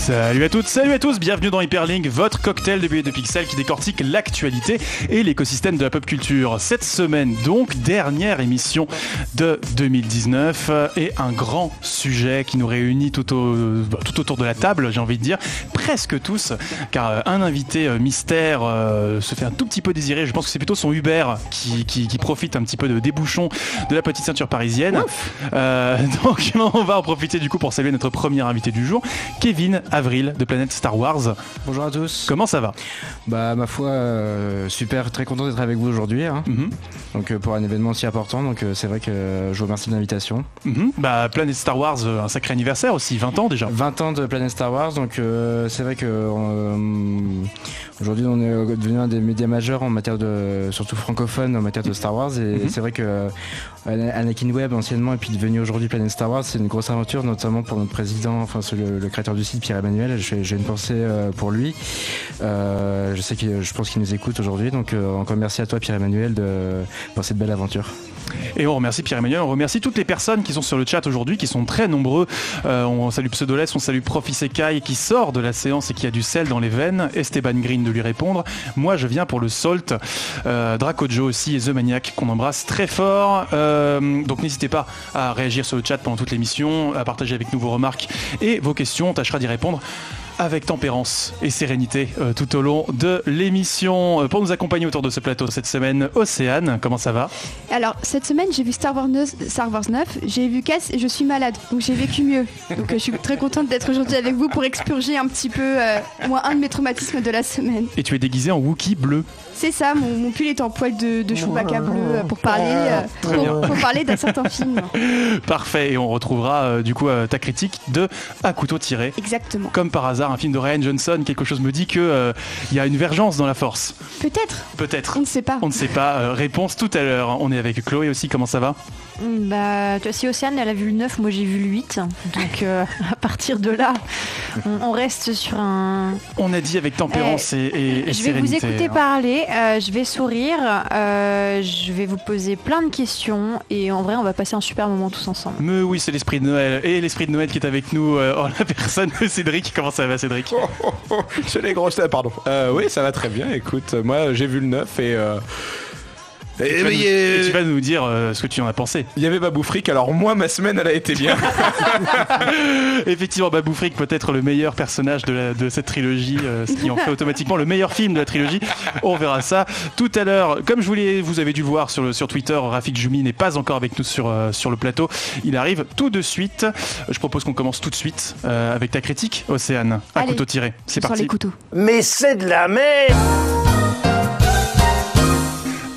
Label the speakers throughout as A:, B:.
A: Salut à toutes, salut à tous, bienvenue dans Hyperlink, votre cocktail de billets de pixels qui décortique l'actualité et l'écosystème de la pop culture. Cette semaine donc, dernière émission de 2019 et un grand sujet qui nous réunit tout autour de la table, j'ai envie de dire, presque tous, car un invité mystère se fait un tout petit peu désirer. Je pense que c'est plutôt son Uber qui profite un petit peu de débouchons de la petite ceinture parisienne. Donc on va en profiter du coup pour saluer notre premier invité du jour, Kevin Avril de Planète Star Wars.
B: Bonjour à tous.
A: Comment ça va ?
B: Bah ma foi, super, très content d'être avec vous aujourd'hui. Donc pour un événement si important, donc c'est vrai que je vous remercie de l'invitation.
A: Bah Planète Star Wars, un sacré anniversaire aussi, 20 ans déjà.
B: 20 ans de Planète Star Wars, donc c'est vrai que aujourd'hui on est devenu un des médias majeurs en matière de, surtout francophone en matière de Star Wars, et c'est vrai que Anakin Webb anciennement et puis devenu aujourd'hui Planète Star Wars, c'est une grosse aventure, notamment pour notre président, enfin le créateur du site, Pierre-Emmanuel. J'ai une pensée pour lui. Je pense qu'il nous écoute aujourd'hui, donc encore merci à toi Pierre-Emmanuel pour cette belle aventure.
A: Et on remercie Pierre-Emmanuel, on remercie toutes les personnes qui sont sur le chat aujourd'hui, qui sont très nombreux. On salue Pseudolès, on salue Prof Isekai qui sort de la séance et qui a du sel dans les veines. Esteban Green de lui répondre. Moi je viens pour le Salt. Dracojo aussi et The Maniac qu'on embrasse très fort. Donc n'hésitez pas à réagir sur le chat pendant toute l'émission, à partager avec nous vos remarques et vos questions. On tâchera d'y répondre avec tempérance et sérénité tout au long de l'émission. Pour nous accompagner autour de ce plateau cette semaine, Océane, comment ça va ?
C: Alors, cette semaine, j'ai vu Star Wars 9, j'ai vu Cass et je suis malade, donc j'ai vécu mieux. Donc je suis très contente d'être aujourd'hui avec vous pour expurger un petit peu moi, un de mes traumatismes de la semaine.
A: Et tu es déguisé en Wookie bleu.
C: C'est ça, mon pull est en poil de Chewbacca bleu pour parler d'un certain film.
A: Parfait, et on retrouvera du coup ta critique de À couteau tiré.
C: Exactement.
A: Comme par hasard, un film de Rian Johnson, quelque chose me dit que y a une vergence dans la force. Peut-être.
C: On ne sait pas.
A: On ne sait pas. Réponse tout à l'heure. On est avec Chloé aussi, comment ça va ?
D: Bah, si Océane elle a vu le 9, moi j'ai vu le 8. Donc à partir de là, on reste sur un...
A: On a dit avec tempérance et
D: je
A: sérénité.
D: vais vous écouter parler, je vais sourire, je vais vous poser plein de questions et en vrai on va passer un super moment tous ensemble.
A: Mais oui, c'est l'esprit de Noël. Et l'esprit de Noël qui est avec nous en la personne de Cédric. Comment ça va Cédric ?
E: J'ai les grosses... Pardon. Oui, ça va très bien. Écoute, moi j'ai vu le 9 et
A: tu vas nous dire ce que tu en as pensé.
E: Il y avait Babou Frick, alors moi ma semaine elle a été bien.
A: Effectivement, Babou Frick peut être le meilleur personnage de cette trilogie, ce qui en fait automatiquement le meilleur film de la trilogie. On verra ça tout à l'heure. Comme vous avez dû le voir sur Twitter, Rafik Djoumi n'est pas encore avec nous sur le plateau. Il arrive tout de suite. Je propose qu'on commence tout de suite avec ta critique, Océane. À couteau tiré. C'est parti.
C: Les couteaux.
F: Mais c'est de la merde!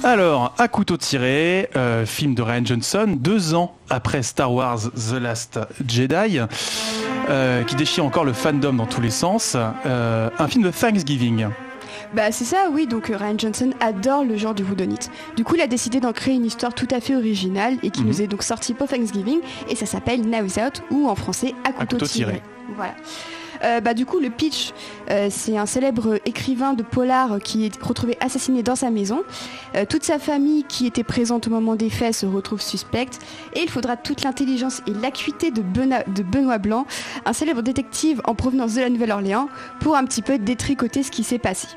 A: Alors, À couteau tiré, film de Rian Johnson, 2 ans après Star Wars The Last Jedi, qui déchire encore le fandom dans tous les sens, un film de Thanksgiving.
C: Bah c'est ça, oui, donc Rian Johnson adore le genre du whodunit. Du coup, il a décidé d'en créer une histoire tout à fait originale et qui nous est donc sortie pour Thanksgiving, et ça s'appelle Knives Out, ou en français À couteau tiré. Voilà. Du coup, le pitch, c'est un célèbre écrivain de polar qui est retrouvé assassiné dans sa maison. Toute sa famille qui était présente au moment des faits se retrouve suspecte, et il faudra toute l'intelligence et l'acuité de Benoît Blanc, un célèbre détective en provenance de la Nouvelle-Orléans, pour un petit peu détricoter ce qui s'est passé.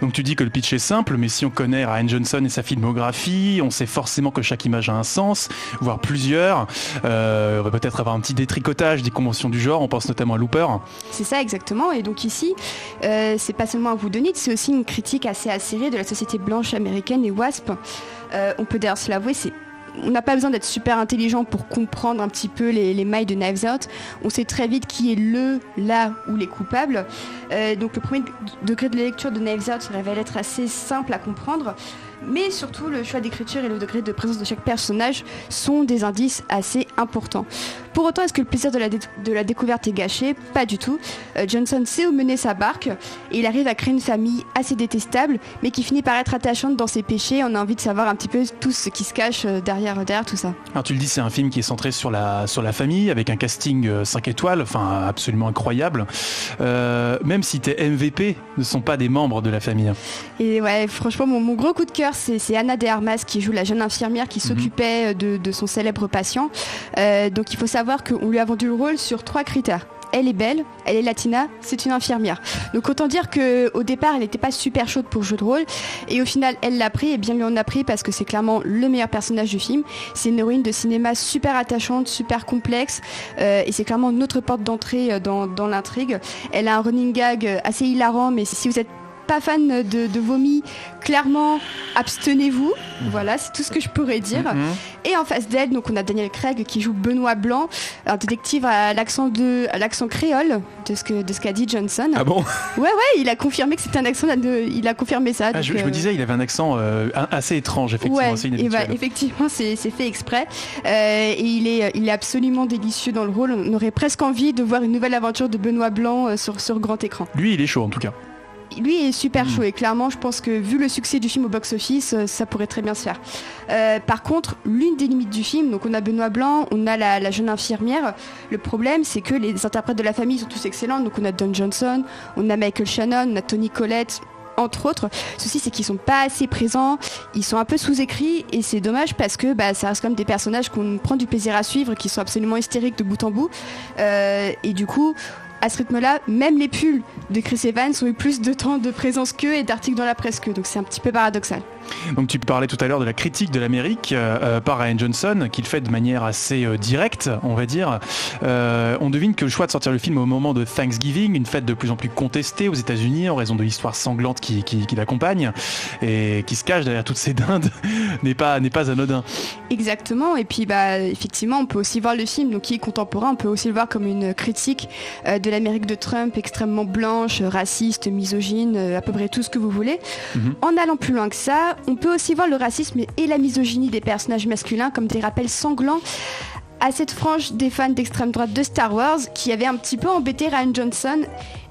A: Donc tu dis que le pitch est simple, mais si on connaît Rian Johnson et sa filmographie, on sait forcément que chaque image a un sens, voire plusieurs. On va peut-être avoir un petit détricotage des conventions du genre, on pense notamment à Looper.
C: C'est ça exactement, et donc ici, c'est pas seulement un whodunit, c'est aussi une critique assez acérée de la société blanche américaine et WASP. On peut d'ailleurs se l'avouer, on n'a pas besoin d'être super intelligent pour comprendre un petit peu les mailles de Knives Out. On sait très vite qui est là ou les coupables. Donc le premier degré de lecture de Knives Out se révèle être assez simple à comprendre. Mais surtout, le choix d'écriture et le degré de présence de chaque personnage sont des indices assez importants. Pour autant, est-ce que le plaisir de la découverte est gâché ? Pas du tout. Johnson sait où mener sa barque et il arrive à créer une famille assez détestable, mais qui finit par être attachante dans ses péchés. On a envie de savoir un petit peu tout ce qui se cache derrière tout ça.
A: Alors tu le dis, c'est un film qui est centré sur la famille, avec un casting 5 étoiles, enfin absolument incroyable. Même si tes MVP ne sont pas des membres de la famille.
C: Et ouais, franchement, mon gros coup de cœur, c'est Anna de Armas qui joue la jeune infirmière qui s'occupait de son célèbre patient. Donc il faut savoir qu'on lui a vendu le rôle sur 3 critères. elle est belle, elle est latina, c'est une infirmière. Donc autant dire qu'au départ, elle n'était pas super chaude pour le jeu de rôle. Et au final, elle l'a pris, et bien lui en a pris parce que c'est clairement le meilleur personnage du film. C'est une héroïne de cinéma super attachante, super complexe. Et c'est clairement notre porte d'entrée dans l'intrigue. Elle a un running gag assez hilarant, mais si vous êtes pas fan de vomi, clairement abstenez-vous. Voilà, c'est tout ce que je pourrais dire. Et en face d'elle, donc on a Daniel Craig qui joue Benoît Blanc, un détective à l'accent créole de ce qu'a dit Johnson.
E: Ah bon?
C: Ouais, il a confirmé que c'était un accent il a confirmé ça.
A: Je me disais, il avait un accent assez étrange, effectivement, assez inhabituel.
C: Effectivement, c'est fait exprès. Et il est absolument délicieux dans le rôle. On aurait presque envie de voir une nouvelle aventure de Benoît Blanc sur grand écran.
A: Lui, il est chaud en tout cas.
C: Lui est super chaud et clairement je pense que vu le succès du film au box-office, ça pourrait très bien se faire. Par contre, l'une des limites du film, donc on a Benoît Blanc, on a la jeune infirmière. Le problème c'est que les interprètes de la famille sont tous excellents. Donc on a Don Johnson, on a Michael Shannon, on a Toni Collette, entre autres. Ceci c'est qu'ils sont pas assez présents, ils sont un peu sous-écrits et c'est dommage parce que ça reste comme des personnages qu'on prend du plaisir à suivre, qui sont absolument hystériques de bout en bout. Et du coup, à ce rythme-là, même les pulls de Chris Evans ont eu plus de temps de présence qu'eux et d'articles dans la presse qu'eux. Donc c'est un petit peu paradoxal.
A: Donc tu parlais tout à l'heure de la critique de l'Amérique par Rian Johnson, qu'il fait de manière assez directe, on va dire. On devine que le choix de sortir le film au moment de Thanksgiving, une fête de plus en plus contestée aux États-Unis en raison de l'histoire sanglante qui l'accompagne et qui se cache derrière toutes ces dindes, n'est pas anodin.
C: Exactement. Et puis effectivement, on peut aussi voir le film, donc qui est contemporain, on peut aussi le voir comme une critique de l'Amérique de Trump, extrêmement blanche, raciste, misogyne, à peu près tout ce que vous voulez. En allant plus loin que ça, on peut aussi voir le racisme et la misogynie des personnages masculins comme des rappels sanglants à cette frange des fans d'extrême droite de Star Wars qui avait un petit peu embêté Rian Johnson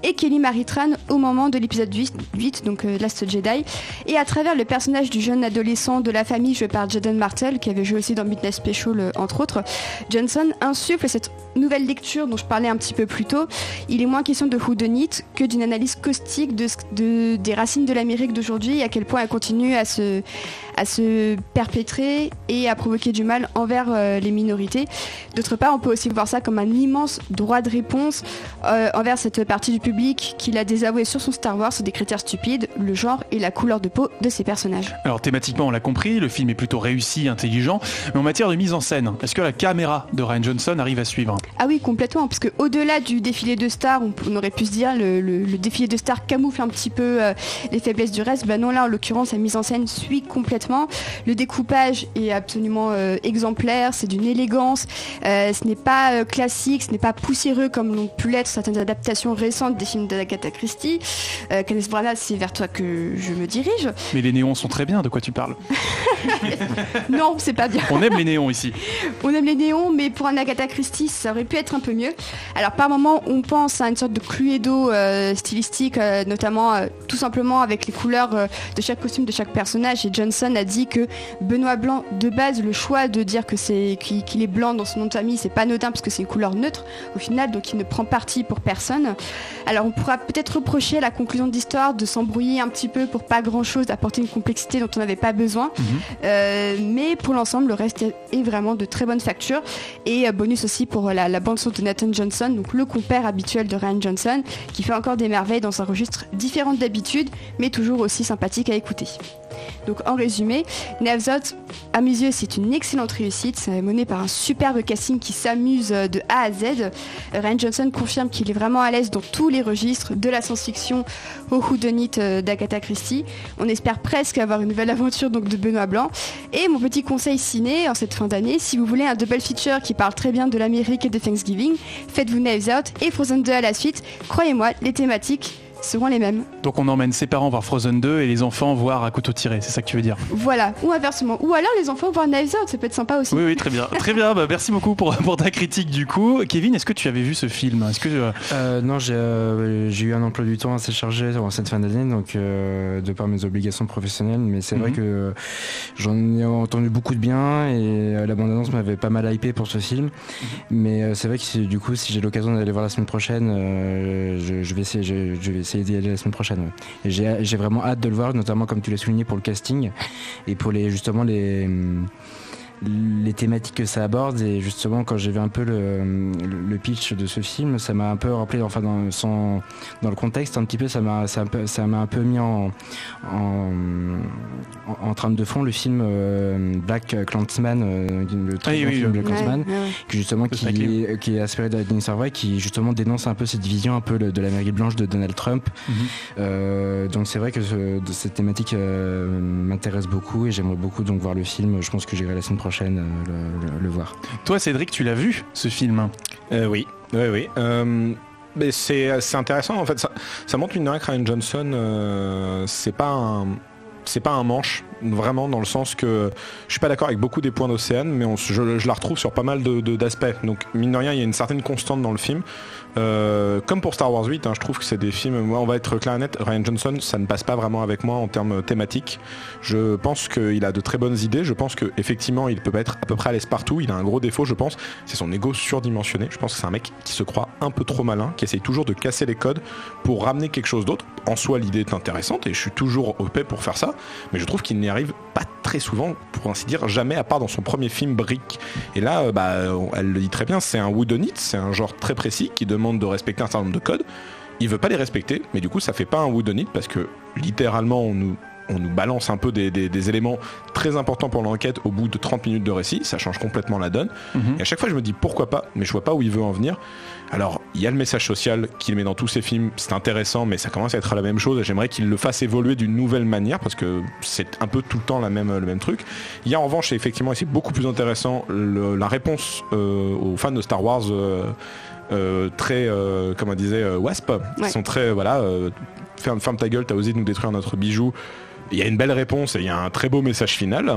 C: et Kelly Marie Tran au moment de l'épisode 8, donc Last Jedi, et à travers le personnage du jeune adolescent de la famille joué par Jaden Martell qui avait joué aussi dans Midnight Special entre autres. Johnson insuffle cette nouvelle lecture dont je parlais un petit peu plus tôt. Il est moins question de whodunit que d'une analyse caustique des racines de l'Amérique d'aujourd'hui et à quel point elle continue à se perpétrer et à provoquer du mal envers les minorités. D'autre part, on peut aussi voir ça comme un immense droit de réponse envers cette partie du public qu'il a désavoué sur son Star Wars sur des critères stupides, le genre et la couleur de peau de ses personnages. Alors
A: thématiquement, on l'a compris, le film est plutôt réussi, intelligent, mais en matière de mise en scène, est-ce que la caméra de Rian Johnson arrive à suivre ?
C: Ah oui, complètement, parce que au-delà du défilé de stars, on aurait pu se dire le défilé de stars camoufle un petit peu les faiblesses du reste. Non, là en l'occurrence, la mise en scène suit complètement. Le découpage est absolument exemplaire, c'est d'une élégance, ce n'est pas classique, ce n'est pas poussiéreux comme l'ont pu l'être certaines adaptations récentes des films d'Agatha Christie. Kenneth Branagh, c'est vers toi que je me dirige.
A: Mais les néons sont très bien, de quoi tu parles ?
C: Non, c'est pas bien.
A: On aime les néons ici.
C: On aime les néons, mais pour un Agatha Christie, ça aurait pu être un peu mieux. Alors par moment, on pense à une sorte de Cluedo stylistique, notamment tout simplement avec les couleurs de chaque costume de chaque personnage. Et Johnson a dit que Benoît Blanc, de base, le choix de dire qu'il est blanc dans son nom de famille, c'est pas anodin parce que c'est une couleur neutre au final, donc il ne prend parti pour personne. Alors on pourra peut-être reprocher à la conclusion de l'histoire de s'embrouiller un petit peu pour pas grand-chose, d'apporter une complexité dont on n'avait pas besoin. Mais pour l'ensemble, le reste est vraiment de très bonne facture. Et bonus aussi pour la bande-son de Nathan Johnson, donc le compère habituel de Rian Johnson, qui fait encore des merveilles dans un registre différent d'habitude, mais toujours aussi sympathique à écouter. Donc en résumé, Knives Out, à mes yeux, c'est une excellente réussite. C'est mené par un superbe casting qui s'amuse de A à Z. Rian Johnson confirme qu'il est vraiment à l'aise dans tous les registres, de la science-fiction au whodunit d'Agatha Christie. On espère presque avoir une nouvelle aventure donc de Benoît Blanc. Et mon petit conseil ciné en cette fin d'année, si vous voulez un double feature qui parle très bien de l'Amérique et de Thanksgiving, faites-vous Knives Out et Frozen 2 à la suite. Croyez-moi, les thématiques seront les mêmes.
A: Donc on emmène ses parents voir Frozen 2 et les enfants voir À couteau tiré, c'est ça que tu veux dire ?
C: Voilà, ou inversement. Ou alors les enfants voir Knives Out, ça peut être sympa aussi.
A: Oui, très bien. Très bien, merci beaucoup pour ta critique du coup. Kevin, est-ce que tu avais vu ce film ?
B: Non, j'ai eu un emploi du temps assez chargé en cette fin d'année, donc de par mes obligations professionnelles, mais c'est vrai que j'en ai entendu beaucoup de bien et la bande-annonce m'avait pas mal hypé pour ce film. Mais c'est vrai que du coup, si j'ai l'occasion d'aller voir la semaine prochaine, je vais essayer d'y aller la semaine prochaine. Ouais. Et j'ai vraiment hâte de le voir, notamment comme tu l'as souligné pour le casting et pour les thématiques que ça aborde, et justement quand j'ai vu un peu le pitch de ce film, ça m'a un peu rappelé, enfin dans le contexte un petit peu, ça m'a un peu mis en trame de fond le film Black Klansman, le très bon film Black Klansman, qui justement qui est inspiré de Denis Sarway, qui justement dénonce un peu cette vision un peu de l'Amérique blanche de Donald Trump. Donc c'est vrai que cette thématique m'intéresse beaucoup et j'aimerais beaucoup donc voir le film. Je pense que j'irai la semaine prochaine le voir.
A: Toi Cédric, tu l'as vu ce film?
E: Oui. Mais c'est intéressant en fait, ça montre une que Ryan Johnson, c'est pas un manche, vraiment, dans le sens que je suis pas d'accord avec beaucoup des points d'Océane, mais je la retrouve sur pas mal d'aspects. Donc mine de rien, il y a une certaine constante dans le film. Comme pour Star Wars 8, je trouve que c'est des films, moi on va être clair et net, Ryan Johnson, ça ne passe pas vraiment avec moi en termes thématiques. Je pense qu'il a de très bonnes idées, je pense qu'effectivement il peut être à peu près à l'aise partout. Il a un gros défaut, je pense, c'est son ego surdimensionné. Je pense que c'est un mec qui se croit un peu trop malin, qui essaye toujours de casser les codes pour ramener quelque chose d'autre. En soi, l'idée est intéressante et je suis toujours OP pour faire ça, mais je trouve qu'il n'y arrive pas très souvent, pour ainsi dire, jamais, à part dans son premier film Brick. Et là, elle le dit très bien, c'est un whodunit, c'est un genre très précis qui demande de respecter un certain nombre de codes. Il veut pas les respecter, mais du coup ça fait pas un whodunit parce que littéralement on nous balance un peu des éléments très importants pour l'enquête au bout de 30 minutes de récit, ça change complètement la donne. Et à chaque fois je me dis pourquoi pas, mais je vois pas où il veut en venir. Alors il y a le message social qu'il met dans tous ses films, c'est intéressant, mais ça commence à être la même chose et j'aimerais qu'il le fasse évoluer d'une nouvelle manière parce que c'est un peu tout le temps le même truc. Il y a en revanche, effectivement, et c'est beaucoup plus intéressant, la réponse aux fans de Star Wars très, comme on disait, Wasp, qui sont très, ferme ta gueule, t'as osé nous détruire notre bijou. Il y a une belle réponse et il y a un très beau message final.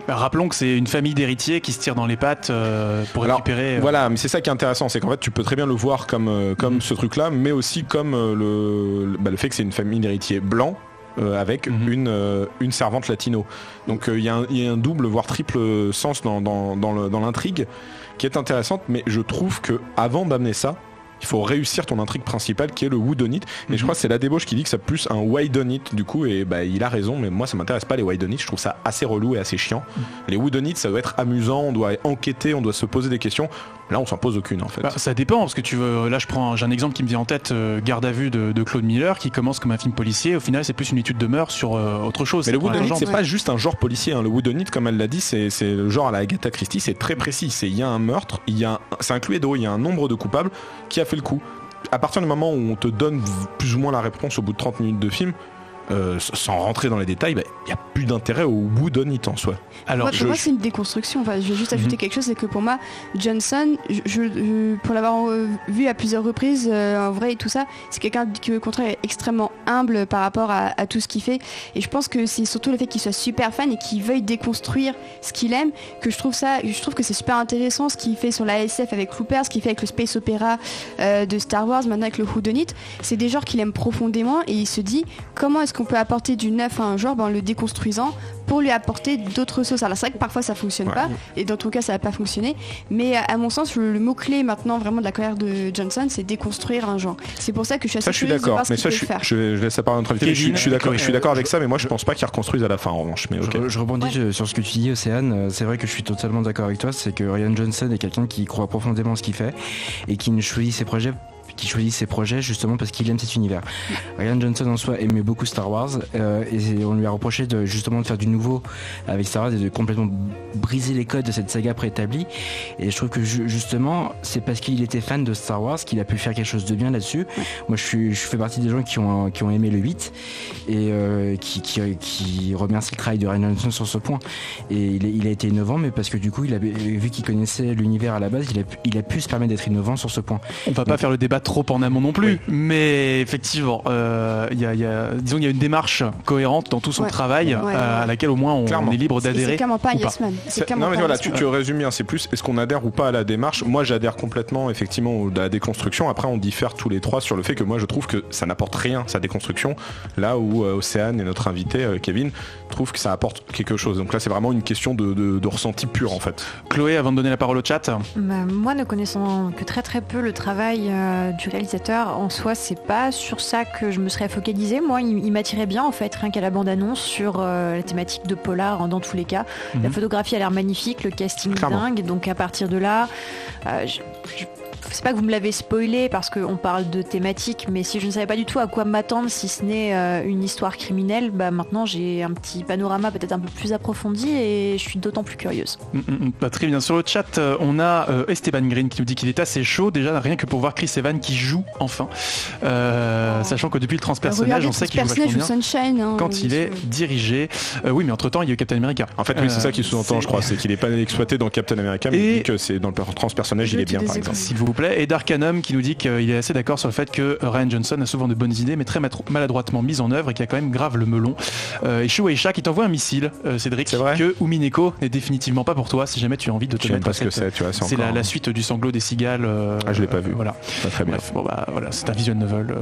A: Rappelons que c'est une famille d'héritiers qui se tirent dans les pattes pour récupérer...
E: Voilà, mais c'est ça qui est intéressant, c'est qu'en fait tu peux très bien le voir comme ce truc-là, mais aussi comme le fait que c'est une famille d'héritiers blancs, avec une servante latino. Donc il y a un double voire triple sens dans l'intrigue qui est intéressante, mais je trouve que avant d'amener ça, il faut réussir ton intrigue principale qui est le whodunit. Et je crois que c'est la débauche qui dit que c'est plus un whydunit du coup, et il a raison, mais moi ça m'intéresse pas les whydunits, je trouve ça assez relou et assez chiant. Les whodunits ça doit être amusant, on doit enquêter, on doit se poser des questions. Là on s'en pose aucune en fait.
A: Ça dépend parce que là j'ai un exemple qui me vient en tête, Garde à vue de Claude Miller qui commence comme un film policier, au final c'est plus une étude de mœurs sur autre chose.
E: Mais le whodunit c'est pas juste un genre policier, le whodunit comme elle l'a dit c'est le genre à la Agatha Christie, c'est très précis, il y a un meurtre, c'est un cluedo, il y a un nombre de coupables qui a fait le coup. À partir du moment où on te donne plus ou moins la réponse au bout de 30 minutes de film, sans rentrer dans les détails, il n'y a plus d'intérêt au whodunit en soi.
C: Alors, pour moi c'est une déconstruction. Enfin, je vais juste ajouter quelque chose, c'est que pour moi Johnson, pour l'avoir vu à plusieurs reprises en vrai et tout ça, c'est quelqu'un qui au contraire est extrêmement humble par rapport à tout ce qu'il fait, et je pense que c'est surtout le fait qu'il soit super fan et qu'il veuille déconstruire ce qu'il aime que je trouve que c'est super intéressant ce qu'il fait sur la SF avec Looper, ce qu'il fait avec le space opéra de Star Wars, maintenant avec le whodunit. C'est des genres qu'il aime profondément et il se dit comment est-ce qu'on peut apporter du neuf à un genre en le déconstruisant pour lui apporter d'autres sauces. Alors c'est vrai que parfois ça fonctionne pas, et dans tout cas ça va pas fonctionner, mais à mon sens le mot-clé maintenant vraiment de la carrière de Johnson, c'est déconstruire un genre. C'est pour ça que je suis assez curieuse de voir ce qu'il peut faire.
E: Je laisse ça par notre invité. Je suis d'accord avec ça, mais moi je pense pas qu'il reconstruise à la fin en revanche. Mais
B: je rebondis sur ce que tu dis, Océane. C'est vrai que je suis totalement d'accord avec toi, c'est que Ryan Johnson est quelqu'un qui croit profondément ce qu'il fait et qui choisit ses projets justement parce qu'il aime cet univers. Ryan Johnson en soi aimait beaucoup Star Wars et on lui a reproché de faire du nouveau avec Star Wars et de complètement briser les codes de cette saga préétablie, et je trouve que justement c'est parce qu'il était fan de Star Wars qu'il a pu faire quelque chose de bien là-dessus. Moi je fais partie des gens qui ont aimé le 8 et qui remercient le travail de Ryan Johnson sur ce point, et il a été innovant, mais parce que du coup vu qu'il connaissait l'univers à la base, il a pu se permettre d'être innovant sur ce point.
A: On va pas faire le débat trop en amont non plus, mais effectivement il y a une démarche cohérente dans tout son travail à laquelle au moins on est libre d'adhérer.
C: C'est clairement pas un yes man.
E: Non mais voilà, tu résumes bien, c'est plus est-ce qu'on adhère ou pas à la démarche. Moi j'adhère complètement effectivement à la déconstruction. Après on diffère tous les trois sur le fait que moi je trouve que ça n'apporte rien, sa déconstruction, là où Océane et notre invité Kevin trouvent que ça apporte quelque chose. Donc là c'est vraiment une question de ressenti pur en fait.
A: Chloé, avant de donner la parole au chat.
D: Moi ne connaissant que très très peu le travail du réalisateur. En soi, c'est pas sur ça que je me serais focalisée. Moi, il m'attirait bien en fait, rien qu'à la bande-annonce sur la thématique de polar dans tous les cas. La photographie a l'air magnifique, le casting dingue. Donc à partir de là, c'est pas que vous me l'avez spoilé parce qu'on parle de thématique, mais si je ne savais pas du tout à quoi m'attendre, si ce n'est une histoire criminelle, maintenant j'ai un petit panorama peut-être un peu plus approfondi et je suis d'autant plus curieuse.
A: Très bien. Sur le chat, on a Esteban Green qui nous dit qu'il est assez chaud, déjà rien que pour voir Chris Evans qui joue enfin. Sachant que depuis le transpersonnage, on sait qu'il joue vachement bien
C: Sunshine,
A: quand il est dirigé. Oui, mais entre-temps, il y a eu Captain America.
E: En fait, oui, c'est ça qui sous-entend, je crois, c'est qu'il n'est pas exploité dans Captain America, mais il dit que c'est dans le transpersonnage, il est bien, par exemple.
A: S'il vous plaît. Et Darkanum qui nous dit qu'il est assez d'accord sur le fait que Rian Johnson a souvent de bonnes idées mais très maladroitement mises en œuvre et qu'il a quand même grave le melon. Et Shueisha qui t'envoie un missile, Cédric, que Umineko n'est définitivement pas pour toi si jamais tu as envie de te mettre
E: pas ce que c'est encore...
A: la suite du sanglot des cigales.
E: Je l'ai pas vu.
A: Voilà.
E: Pas très bien.
A: Bref, voilà, c'est un visual novel.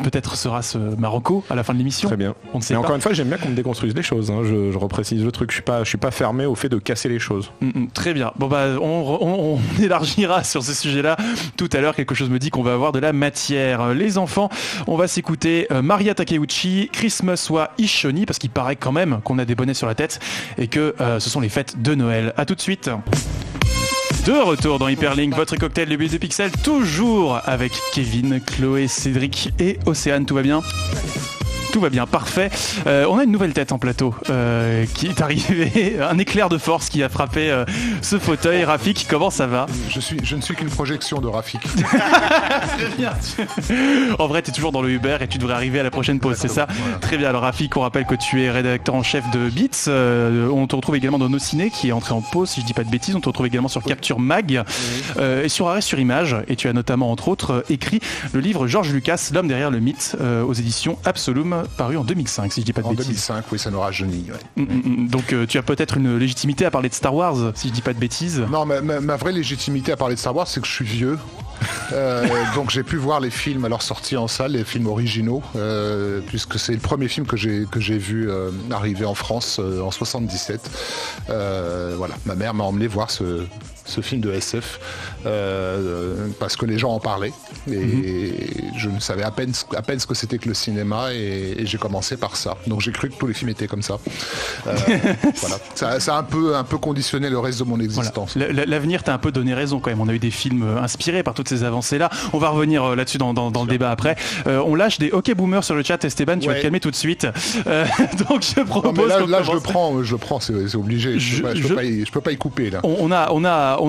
A: Peut-être sera-ce Marocco à la fin de l'émission.
E: Très bien.
A: On ne sait
E: mais
A: pas.
E: encore une fois, j'aime bien qu'on me déconstruise les choses. Je reprécise le truc. Je suis pas fermé au fait de casser les choses.
A: Très bien. On élargira sur ce sujet-là tout à l'heure. Quelque chose me dit qu'on va avoir de la matière. Les enfants, on va s'écouter Maria Takeuchi, Christmas wa Ishoni, parce qu'il paraît quand même qu'on a des bonnets sur la tête et que ce sont les fêtes de Noël. À tout de suite. De retour dans Hyperlink, votre cocktail de bulles de pixels, toujours avec Kevin, Chloé, Cédric et Océane. Tout va bien ? Tout va bien, parfait. On a une nouvelle tête en plateau qui est arrivée, un éclair de force qui a frappé ce fauteuil. Rafik, comment ça va ?
G: Je ne suis qu'une projection de Rafik.
A: Très bien. En vrai, tu es toujours dans le Uber et tu devrais arriver à la prochaine pause, c'est ça ?
G: Voilà.
A: Très bien. Alors Rafik, on rappelle que tu es rédacteur en chef de Beats. On te retrouve également dans Nos Ciné qui est entré en pause, si je dis pas de bêtises. On te retrouve également sur Capture Mag et sur Arrêt sur Image. Et tu as notamment, entre autres, écrit le livre George Lucas, l'homme derrière le mythe, aux éditions Absolum, paru en 2005, si je dis pas de bêtises.
G: En 2005, oui, ça nous rajeunit. Ouais.
A: Donc tu as peut-être une légitimité à parler de Star Wars, si je dis pas de bêtises.
G: Non, ma vraie légitimité à parler de Star Wars, c'est que je suis vieux. Donc j'ai pu voir les films à leur sortie en salle, les films originaux, puisque c'est le premier film que j'ai vu arriver en France en 77. Voilà, ma mère m'a emmené voir ce film de SF parce que les gens en parlaient et je ne savais à peine ce que c'était que le cinéma et j'ai commencé par ça. Donc j'ai cru que tous les films étaient comme ça. Voilà, ça a un peu conditionné le reste de mon existence.
A: Voilà. L'avenir t'a un peu donné raison quand même. On a eu des films inspirés par toutes ces avancées-là. On va revenir là-dessus dans le débat après. On lâche des OK boomers sur le chat. Esteban, tu vas te calmer tout de suite. Donc je propose.
G: Non, mais là je le prends, c'est obligé. Je peux pas y couper là.
A: On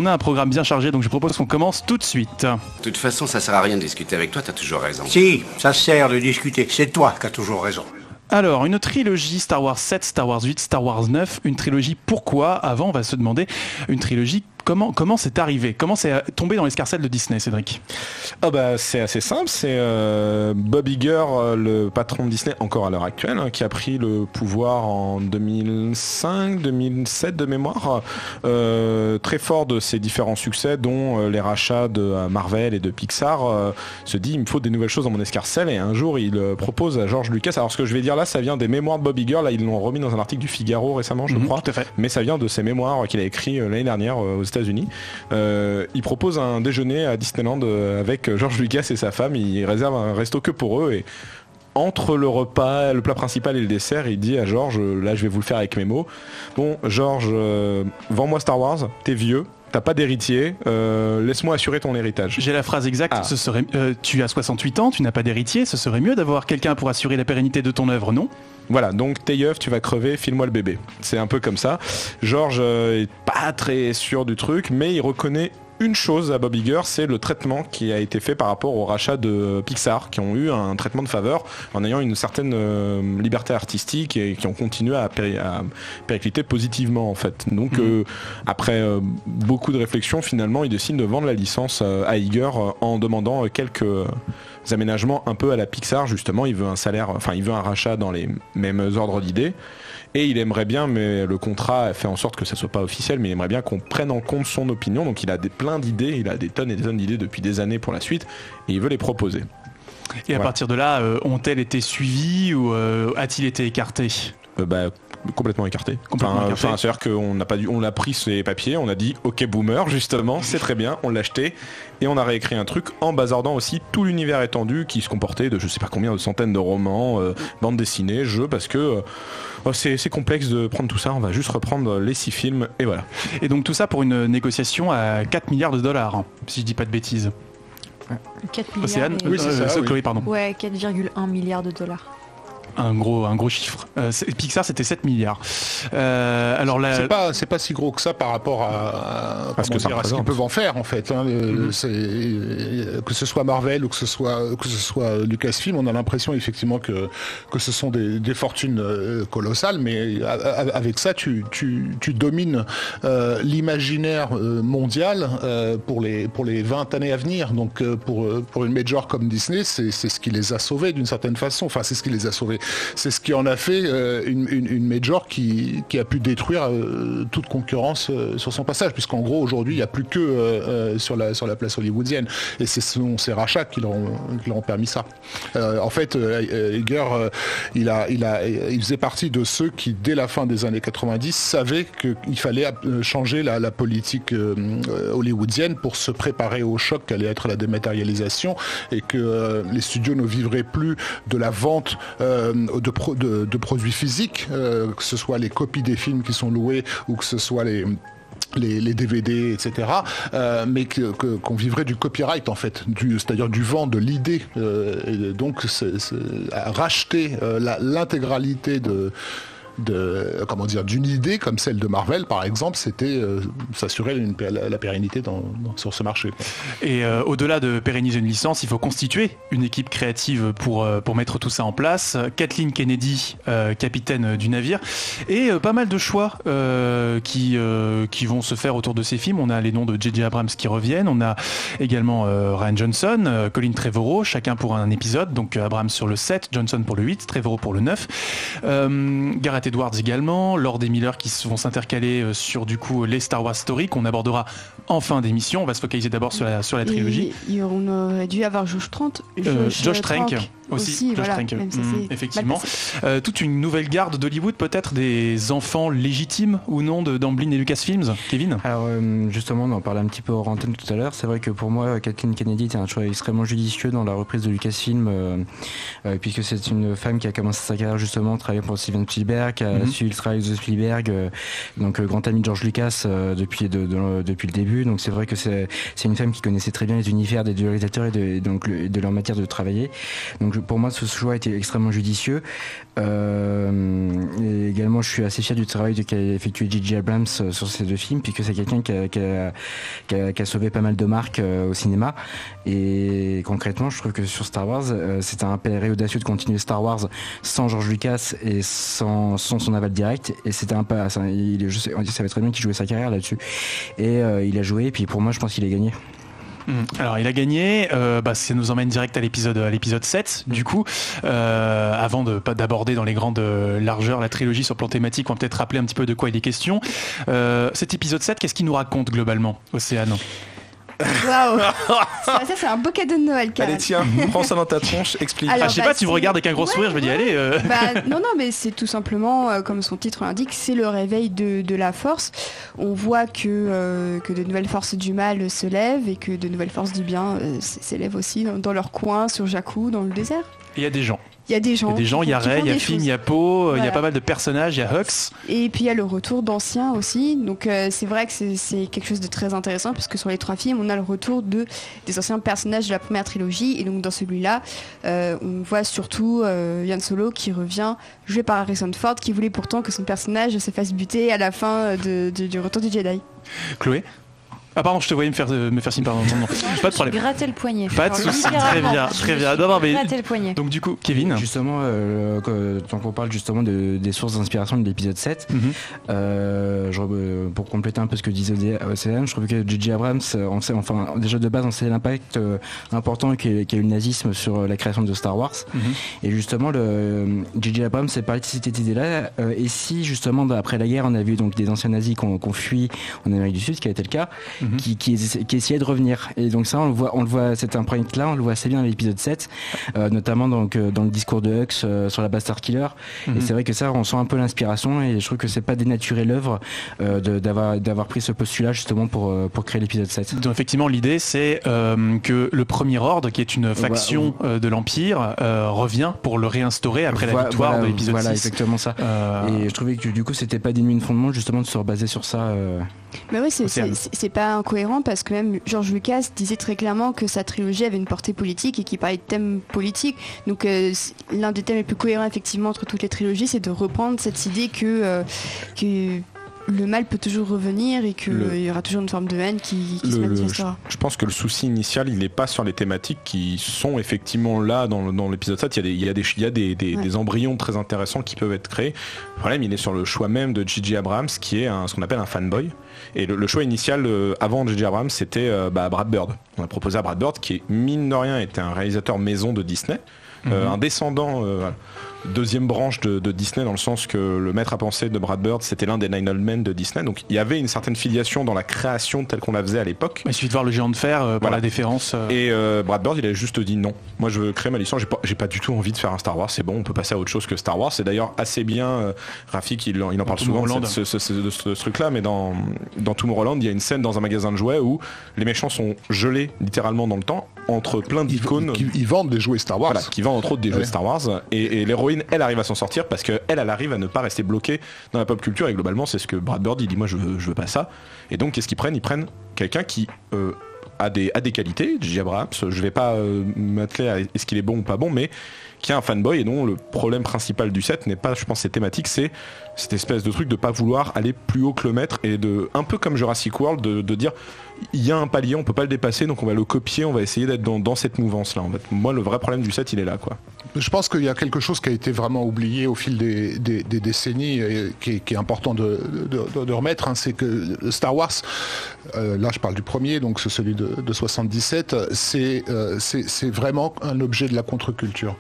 A: a un programme bien chargé, donc je propose qu'on commence tout de suite.
H: De toute façon, ça sert à rien de discuter avec toi, t'as toujours raison.
F: Si, ça sert de discuter. C'est toi qui as toujours raison.
A: Alors, une trilogie Star Wars 7, Star Wars 8, Star Wars 9. Une trilogie pourquoi ? Avant, on va se demander une trilogie. Comment c'est arrivé ? Comment c'est tombé dans l'escarcelle de Disney, Cédric ?
E: C'est assez simple, c'est Bob Iger, le patron de Disney, encore à l'heure actuelle, qui a pris le pouvoir en 2005-2007 de mémoire, très fort de ses différents succès, dont les rachats de Marvel et de Pixar, se dit il me faut des nouvelles choses dans mon escarcelle, et un jour il propose à George Lucas, alors ce que je vais dire là, ça vient des mémoires de Bob Iger, là ils l'ont remis dans un article du Figaro récemment, je crois,
A: tout à fait.
E: Mais ça vient de ses mémoires qu'il a écrit l'année dernière aux États-Unis. Il propose un déjeuner à Disneyland avec George Lucas et sa femme. Il réserve un resto que pour eux et entre le repas, le plat principal et le dessert, il dit à George, là je vais vous le faire avec mes mots. Bon, George, vends-moi Star Wars, t'es vieux. T'as pas d'héritier, laisse-moi assurer ton héritage.
A: J'ai la phrase exacte, ce serait, tu as 68 ans, tu n'as pas d'héritier, ce serait mieux d'avoir quelqu'un pour assurer la pérennité de ton œuvre, non ?
E: Voilà, donc t'es yeuf, tu vas crever, file-moi le bébé. C'est un peu comme ça. George est pas très sûr du truc, mais il reconnaît une chose à Bob Iger, c'est le traitement qui a été fait par rapport au rachat de Pixar, qui ont eu un traitement de faveur en ayant une certaine liberté artistique et qui ont continué à péricliter positivement en fait. Donc après beaucoup de réflexions, finalement il décide de vendre la licence à Iger en demandant quelques aménagements un peu à la Pixar. Justement, il veut un salaire, enfin il veut un rachat dans les mêmes ordres d'idées. Et il aimerait bien, mais le contrat a fait en sorte que ça soit pas officiel, mais il aimerait bien qu'on prenne en compte son opinion. Donc il a plein d'idées, il a des tonnes et des tonnes d'idées depuis des années pour la suite, et il veut les proposer.
A: Et à partir de là, ont-elles été suivies ou a-t-il été écarté ?
E: complètement écarté.
A: Écarté.
E: C'est-à-dire on a pris ces papiers, on a dit ok boomer justement, c'est très bien, on l'a acheté et on a réécrit un truc en bazardant aussi tout l'univers étendu qui se comportait de je sais pas combien de centaines de romans, bandes dessinées, jeux, parce que c'est complexe de prendre tout ça, on va juste reprendre les 6 films et voilà.
A: Et donc tout ça pour une négociation à 4 milliards de dollars, hein, si je dis pas de bêtises.
D: 4 milliards.
A: Océane,
G: Oui, c'est ça, oui.
A: Chloé, pardon.
D: Ouais, 4,1 milliards de dollars.
A: Un gros chiffre. Pixar c'était 7 milliards. Alors là,
G: c'est pas si gros que ça par rapport à
E: ce
G: qu'ils peuvent en faire en fait. Hein. Que ce soit Marvel ou que ce soit Lucasfilm, on a l'impression effectivement que ce sont des fortunes colossales, mais avec ça tu domines l'imaginaire mondial pour les 20 années à venir. Donc pour une major comme Disney, c'est ce qui les a sauvés d'une certaine façon. Enfin, c'est ce qui les a sauvés. C'est ce qui en a fait une major qui a pu détruire toute concurrence sur son passage, puisqu'en gros aujourd'hui il n'y a plus que sur la place hollywoodienne, et c'est ces rachats qui leur ont permis ça. En fait, Iger il faisait partie de ceux qui dès la fin des années 90 savaient qu'il fallait changer la politique hollywoodienne pour se préparer au choc qu'allait être la dématérialisation, et que les studios ne vivraient plus de la vente de produits physiques, que ce soit les copies des films qui sont loués ou que ce soit les DVD, etc. Mais qu'on vivrait du copyright en fait, c'est-à-dire du vent, de l'idée. Et donc racheter l'intégralité d'une idée comme celle de Marvel par exemple, c'était s'assurer la pérennité sur ce marché.
A: Et au-delà de pérenniser une licence, il faut constituer une équipe créative pour mettre tout ça en place. Kathleen Kennedy, capitaine du navire, et pas mal de choix qui vont se faire autour de ces films. On a les noms de J.J. Abrams qui reviennent, on a également Rian Johnson, Colin Trevorrow, chacun pour un épisode, donc Abrams sur le 7, Johnson pour le 8, Trevorrow pour le 9. Gareth Edwards également, Lord et Miller qui vont s'intercaler sur du coup les Star Wars Story qu'on abordera en fin d'émission. On va se focaliser d'abord sur la trilogie.
C: Et on aurait dû avoir Josh Trank aussi,
A: Josh Trank, effectivement. Toute une nouvelle garde d'Hollywood, peut-être des enfants légitimes ou non d'Amblin et Lucasfilms. Kevin?
B: Alors justement, on en parlait un petit peu hors antenne tout à l'heure. C'est vrai que pour moi, Kathleen Kennedy était un choix extrêmement judicieux dans la reprise de Lucasfilm, puisque c'est une femme qui a commencé sa carrière justement travaillant pour Steven Spielberg, qui a suivi le travail de Spielberg, donc grand ami de George Lucas depuis le début. Donc c'est vrai que c'est une femme qui connaissait très bien les univers des deux réalisateurs et de leur matière de travailler. Donc pour moi, ce choix a été extrêmement judicieux. Et également, je suis assez fier du travail qu'a effectué J.J. Abrams sur ces deux films, puisque c'est quelqu'un qui a sauvé pas mal de marques au cinéma. Et concrètement, je trouve que sur Star Wars, c'était un pari audacieux de continuer Star Wars sans George Lucas et sans son aval direct. Et c'était un pas, il savait très bien qu'il jouait sa carrière là-dessus. Et il a joué. Et puis pour moi, je pense qu'il a gagné.
A: Alors il a gagné, ça nous emmène direct à l'épisode 7 du coup, avant d'aborder dans les grandes largeurs la trilogie sur plan thématique, on va peut-être rappeler un petit peu de quoi il est question. Cet épisode 7, qu'est-ce qu'il nous raconte globalement, Océane?
C: Waouh, ça c'est un beau cadeau de Noël, Karel.
E: Allez tiens, prends ça dans ta tronche, explique.
C: Alors,
A: je sais pas, tu me regardes avec un gros sourire, je me dis allez.
C: Non, mais c'est tout simplement, comme son titre l'indique, c'est le réveil de la force. On voit que de nouvelles forces du mal se lèvent et que de nouvelles forces du bien s'élèvent aussi dans leur coin, sur Jakku, dans le désert.
A: Il y a des gens.
C: Il y a des gens,
A: il y a Rey, il y a Finn, il y a Poe, voilà. Il y a pas mal de personnages, il y a Hux.
C: Et puis il y a le retour d'anciens aussi. Donc c'est vrai que c'est quelque chose de très intéressant, puisque sur les 3 films, on a le retour des anciens personnages de la première trilogie. Et donc dans celui-là, on voit surtout Han Solo qui revient, joué par Harrison Ford, qui voulait pourtant que son personnage se fasse buter à la fin du retour du Jedi.
A: Chloé? Ah pardon, je te voyais me faire signe, pardon. Non, pas de problème.
D: Gratter le poignet.
A: Pas de soucis, très bien. Non, mais
D: gratter le poignet.
A: Donc du coup, Kevin.
B: Justement, tant qu'on parle justement des sources d'inspiration de l'épisode 7, pour compléter un peu ce que disait Océane, je trouve que J.J. Abrams, déjà de base, on sait l'impact important qu'a eu le nazisme sur la création de Star Wars. Et justement, J.J. Abrams s'est parlé de cette idée-là. Et si justement, après la guerre, on a vu donc des anciens nazis qu'on fui en Amérique du Sud, ce qui a été le cas, qui essayait de revenir. Et donc ça, on le voit cette empreinte-là, on le voit assez bien dans l'épisode 7, notamment donc, dans le discours de Hux sur la Bastard Killer. Et c'est vrai que ça, on sent un peu l'inspiration, et je trouve que c'est pas dénaturer l'œuvre d'avoir pris ce postulat justement pour créer l'épisode 7.
A: Donc effectivement, l'idée c'est que le Premier Ordre, qui est une faction de l'Empire, revient pour le réinstaurer après la victoire de l'épisode 6.
B: Voilà, exactement ça. Et je trouvais que du coup, c'était pas dénué de fondement justement de se rebaser sur ça.
C: Mais oui, c'est pas incohérent, parce que même George Lucas disait très clairement que sa trilogie avait une portée politique et qu'il parlait de thèmes politiques. Donc l'un des thèmes les plus cohérents effectivement entre toutes les trilogies, c'est de reprendre cette idée que le mal peut toujours revenir et qu'il y aura toujours une forme de haine qui se manifestera.
E: Je pense que le souci initial, il n'est pas sur les thématiques qui sont effectivement là dans l'épisode 7. Il y a des embryons très intéressants qui peuvent être créés. Le problème, il est sur le choix même de J.J. Abrams, qui est ce qu'on appelle un fanboy. Et le choix initial avant J.J. Abrams, c'était Brad Bird. On a proposé à Brad Bird, qui mine de rien était un réalisateur maison de Disney, un descendant deuxième branche de Disney, dans le sens que le maître à penser de Brad Bird, c'était l'un des Nine Old Men de Disney. Donc il y avait une certaine filiation dans la création telle qu'on la faisait à l'époque.
A: Il suffit de voir le géant de fer pour la déférence.
E: Et Brad Bird, il a juste dit non. Moi, je veux créer ma licence. J'ai pas du tout envie de faire un Star Wars. C'est bon, on peut passer à autre chose que Star Wars. C'est d'ailleurs assez bien. Rafik, il en parle souvent de ce truc-là. Mais dans Tomorrowland, il y a une scène dans un magasin de jouets où les méchants sont gelés littéralement dans le temps entre plein d'icônes.
G: Ils vendent des jouets Star Wars.
E: Voilà, qui vendent entre autres des jouets Star Wars. Et l'héroïne, elle arrive à s'en sortir parce qu'elle arrive à ne pas rester bloquée dans la pop culture. Et globalement, c'est ce que Brad Bird, il dit, moi je veux pas ça. Et donc, qu'est-ce qu'ils prennent ? Ils prennent quelqu'un qui a des qualités, J.J. Abrams. Je vais pas m'atteler à est-ce qu'il est bon ou pas bon, mais qui est un fanboy, et dont le problème principal du set n'est pas, je pense, ses thématiques, c'est cette espèce de truc de pas vouloir aller plus haut que le maître, et un peu comme Jurassic World, de dire il y a un palier, on peut pas le dépasser, donc on va le copier, on va essayer d'être dans cette mouvance là. En fait, moi, le vrai problème du set, il est là, quoi.
G: Je pense qu'il y a quelque chose qui a été vraiment oublié au fil des décennies, et qui est important de remettre, hein, c'est que Star Wars, là je parle du premier, donc c'est celui de 77, c'est vraiment un objet de la contre-culture.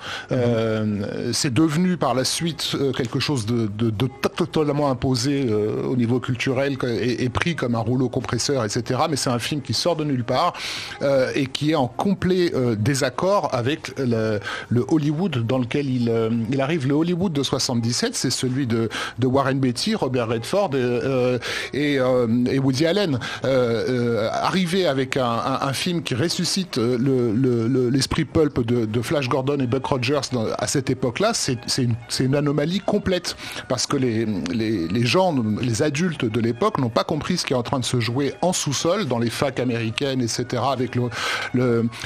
G: C'est devenu par la suite quelque chose de totalement imposé au niveau culturel, et pris comme un rouleau compresseur, etc. Mais c'est un film qui sort de nulle part et qui est en complet désaccord avec le Hollywood dans lequel il arrive. Le Hollywood de 77, c'est celui de Warren Beatty, Robert Redford et Woody Allen. Arriver avec un film qui ressuscite l'esprit pulp de Flash Gordon et Buck Rogers à cette époque-là, c'est une anomalie complète, parce que les gens, les adultes de l'époque n'ont pas compris ce qui est en train de se jouer en sous-sol dans les facs américaines, etc., avec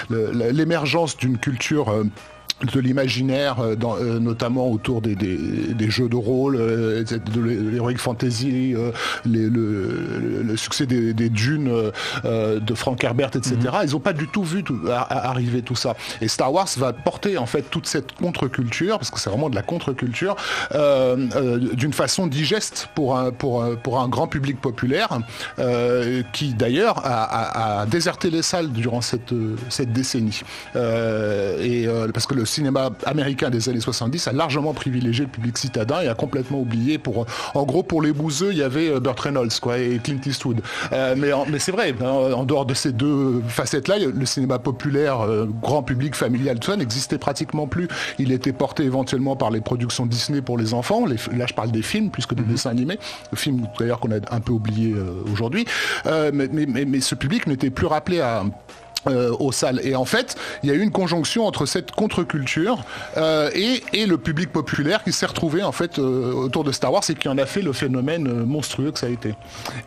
G: l'émergence d'une culture de l'imaginaire, notamment autour des jeux de rôle, de l'heroic fantasy, le succès des Dunes de Frank Herbert, etc. Ils n'ont pas du tout vu arriver tout ça. Et Star Wars va porter en fait toute cette contre-culture, parce que c'est vraiment de la contre-culture, d'une façon digeste pour un grand public populaire, qui d'ailleurs a déserté les salles durant cette décennie. Parce que le cinéma américain des années 70 a largement privilégié le public citadin et a complètement oublié, en gros, pour les bouseux, il y avait Burt Reynolds, quoi, et Clint Eastwood. Mais c'est vrai, en dehors de ces deux facettes-là, le cinéma populaire, grand public, familial, tout ça, n'existait pratiquement plus. Il était porté éventuellement par les productions Disney pour les enfants. Là, je parle des films plus que des dessins animés. Le film, d'ailleurs, qu'on a un peu oublié aujourd'hui. Mais ce public n'était plus rappelé aux salles. Et en fait, il y a eu une conjonction entre cette contre-culture et le public populaire qui s'est retrouvé en fait autour de Star Wars, et qui en a fait le phénomène monstrueux que ça a été.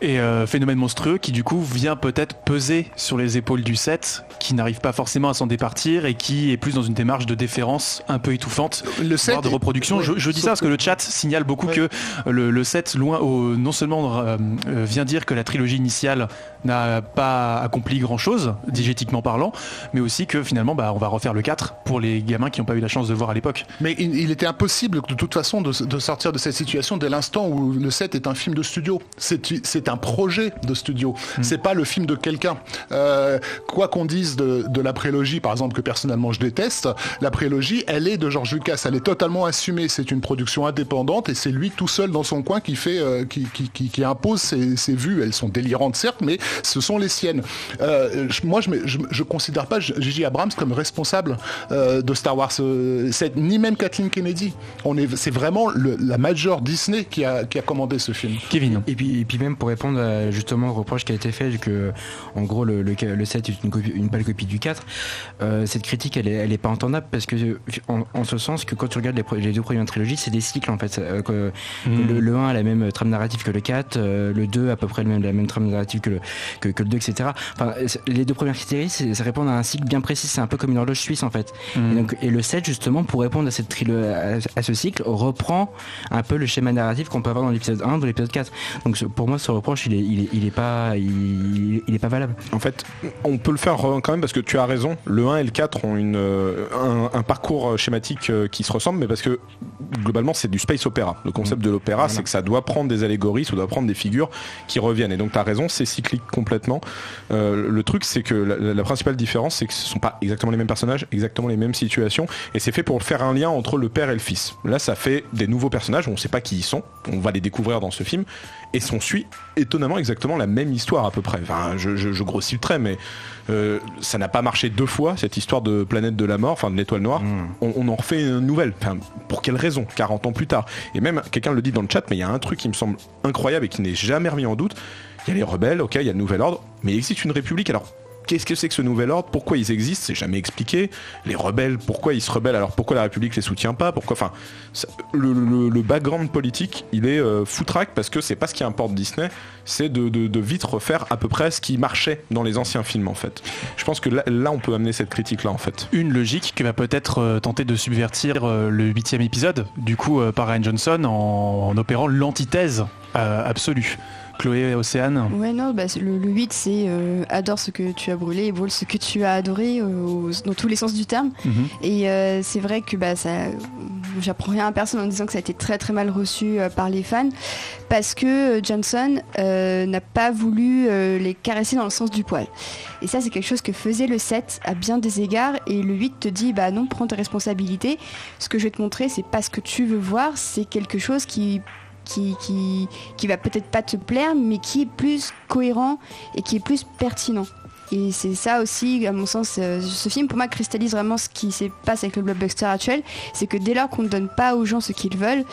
A: Et phénomène monstrueux qui du coup vient peut-être peser sur les épaules du set, qui n'arrive pas forcément à s'en départir et qui est plus dans une démarche de déférence un peu étouffante, voire de reproduction.
G: Ouais,
A: je dis ça parce que le chat signale beaucoup que le set non seulement vient dire que la trilogie initiale n'a pas accompli grand-chose, digétiquement parlant, mais aussi que finalement on va refaire le 4 pour les gamins qui n'ont pas eu la chance de voir à l'époque.
G: Mais il était impossible de toute façon de sortir de cette situation dès l'instant où le 7 est un film de studio. C'est un projet de studio. C'est pas le film de quelqu'un. Quoi qu'on dise de la prélogie, par exemple, que personnellement je déteste, la prélogie, elle est de George Lucas. Elle est totalement assumée. C'est une production indépendante, et c'est lui tout seul dans son coin qui fait, qui impose ses vues. Elles sont délirantes certes, mais ce sont les siennes. Moi, je considère pas J.J. Abrams comme responsable de Star Wars 7, ni même Kathleen Kennedy. C'est vraiment la major Disney qui a commandé ce film.
A: Kevin.
B: Et puis même pour répondre justement au reproche qui a été fait que en gros le 7 est une pâle copie du 4, cette critique elle est pas entendable parce que en ce sens que quand tu regardes les deux premières trilogies, c'est des cycles en fait. Le 1 a la même trame narrative que le 4, le 2 à peu près la même trame narrative que le 2, etc. Enfin, les deux premières séries, ça répond à un cycle bien précis, c'est un peu comme une horloge suisse en fait. Et le 7 justement, pour répondre à ce cycle, reprend un peu le schéma narratif qu'on peut avoir dans l'épisode 1, dans l'épisode 4. Donc pour moi ce reproche il est pas valable.
E: En fait, on peut le faire quand même parce que tu as raison, le 1 et le 4 ont un parcours schématique qui se ressemble, mais parce que globalement c'est du space opéra. Le concept de l'opéra, c'est que ça doit prendre des allégories, ça doit prendre des figures qui reviennent. Et donc tu as raison, c'est cyclique complètement. Le truc, c'est que la principale différence, c'est que ce sont pas exactement les mêmes personnages, exactement les mêmes situations, et c'est fait pour faire un lien entre le père et le fils. Là, ça fait des nouveaux personnages, on ne sait pas qui ils sont, on va les découvrir dans ce film, et on suit étonnamment exactement la même histoire à peu près. Enfin, je grossis le trait, mais ça n'a pas marché deux fois, cette histoire de planète de la mort, enfin de l'étoile noire. On en refait une nouvelle. Enfin, pour quelle raison 40 ans plus tard. Et même, quelqu'un le dit dans le chat, mais il y a un truc qui me semble incroyable et qui n'est jamais remis en doute. Il y a les rebelles, ok, il y a le nouvel ordre, mais il existe une république. Alors, qu'est-ce que c'est que ce nouvel ordre? Pourquoi ils existent? C'est jamais expliqué. Les rebelles, pourquoi ils se rebellent? Alors pourquoi la République les soutient pas? Pourquoi? Enfin, le background politique, il est foutraque parce que c'est pas ce qui importe Disney, c'est de vite refaire à peu près ce qui marchait dans les anciens films en fait. Je pense que là on peut amener cette critique là en fait.
A: Une logique qui va peut-être tenter de subvertir le 8e épisode, du coup par Rian Johnson en opérant l'antithèse absolue. Chloé, Océane.
C: Ouais, non, le 8, c'est adore ce que tu as brûlé et brûle ce que tu as adoré, dans tous les sens du terme. Et c'est vrai que j'apprends rien à personne en disant que ça a été très très mal reçu par les fans, parce que Johnson n'a pas voulu les caresser dans le sens du poil. Et ça, c'est quelque chose que faisait le 7 à bien des égards, et le 8 te dit, non, prends tes responsabilités. Ce que je vais te montrer, c'est pas ce que tu veux voir, c'est quelque chose qui va peut-être pas te plaire, mais qui est plus cohérent et qui est plus pertinent. Et c'est ça aussi, à mon sens, ce film pour moi cristallise vraiment ce qui se passe avec le blockbuster actuel, c'est que dès lors qu'on ne donne pas aux gens ce qu'ils veulent,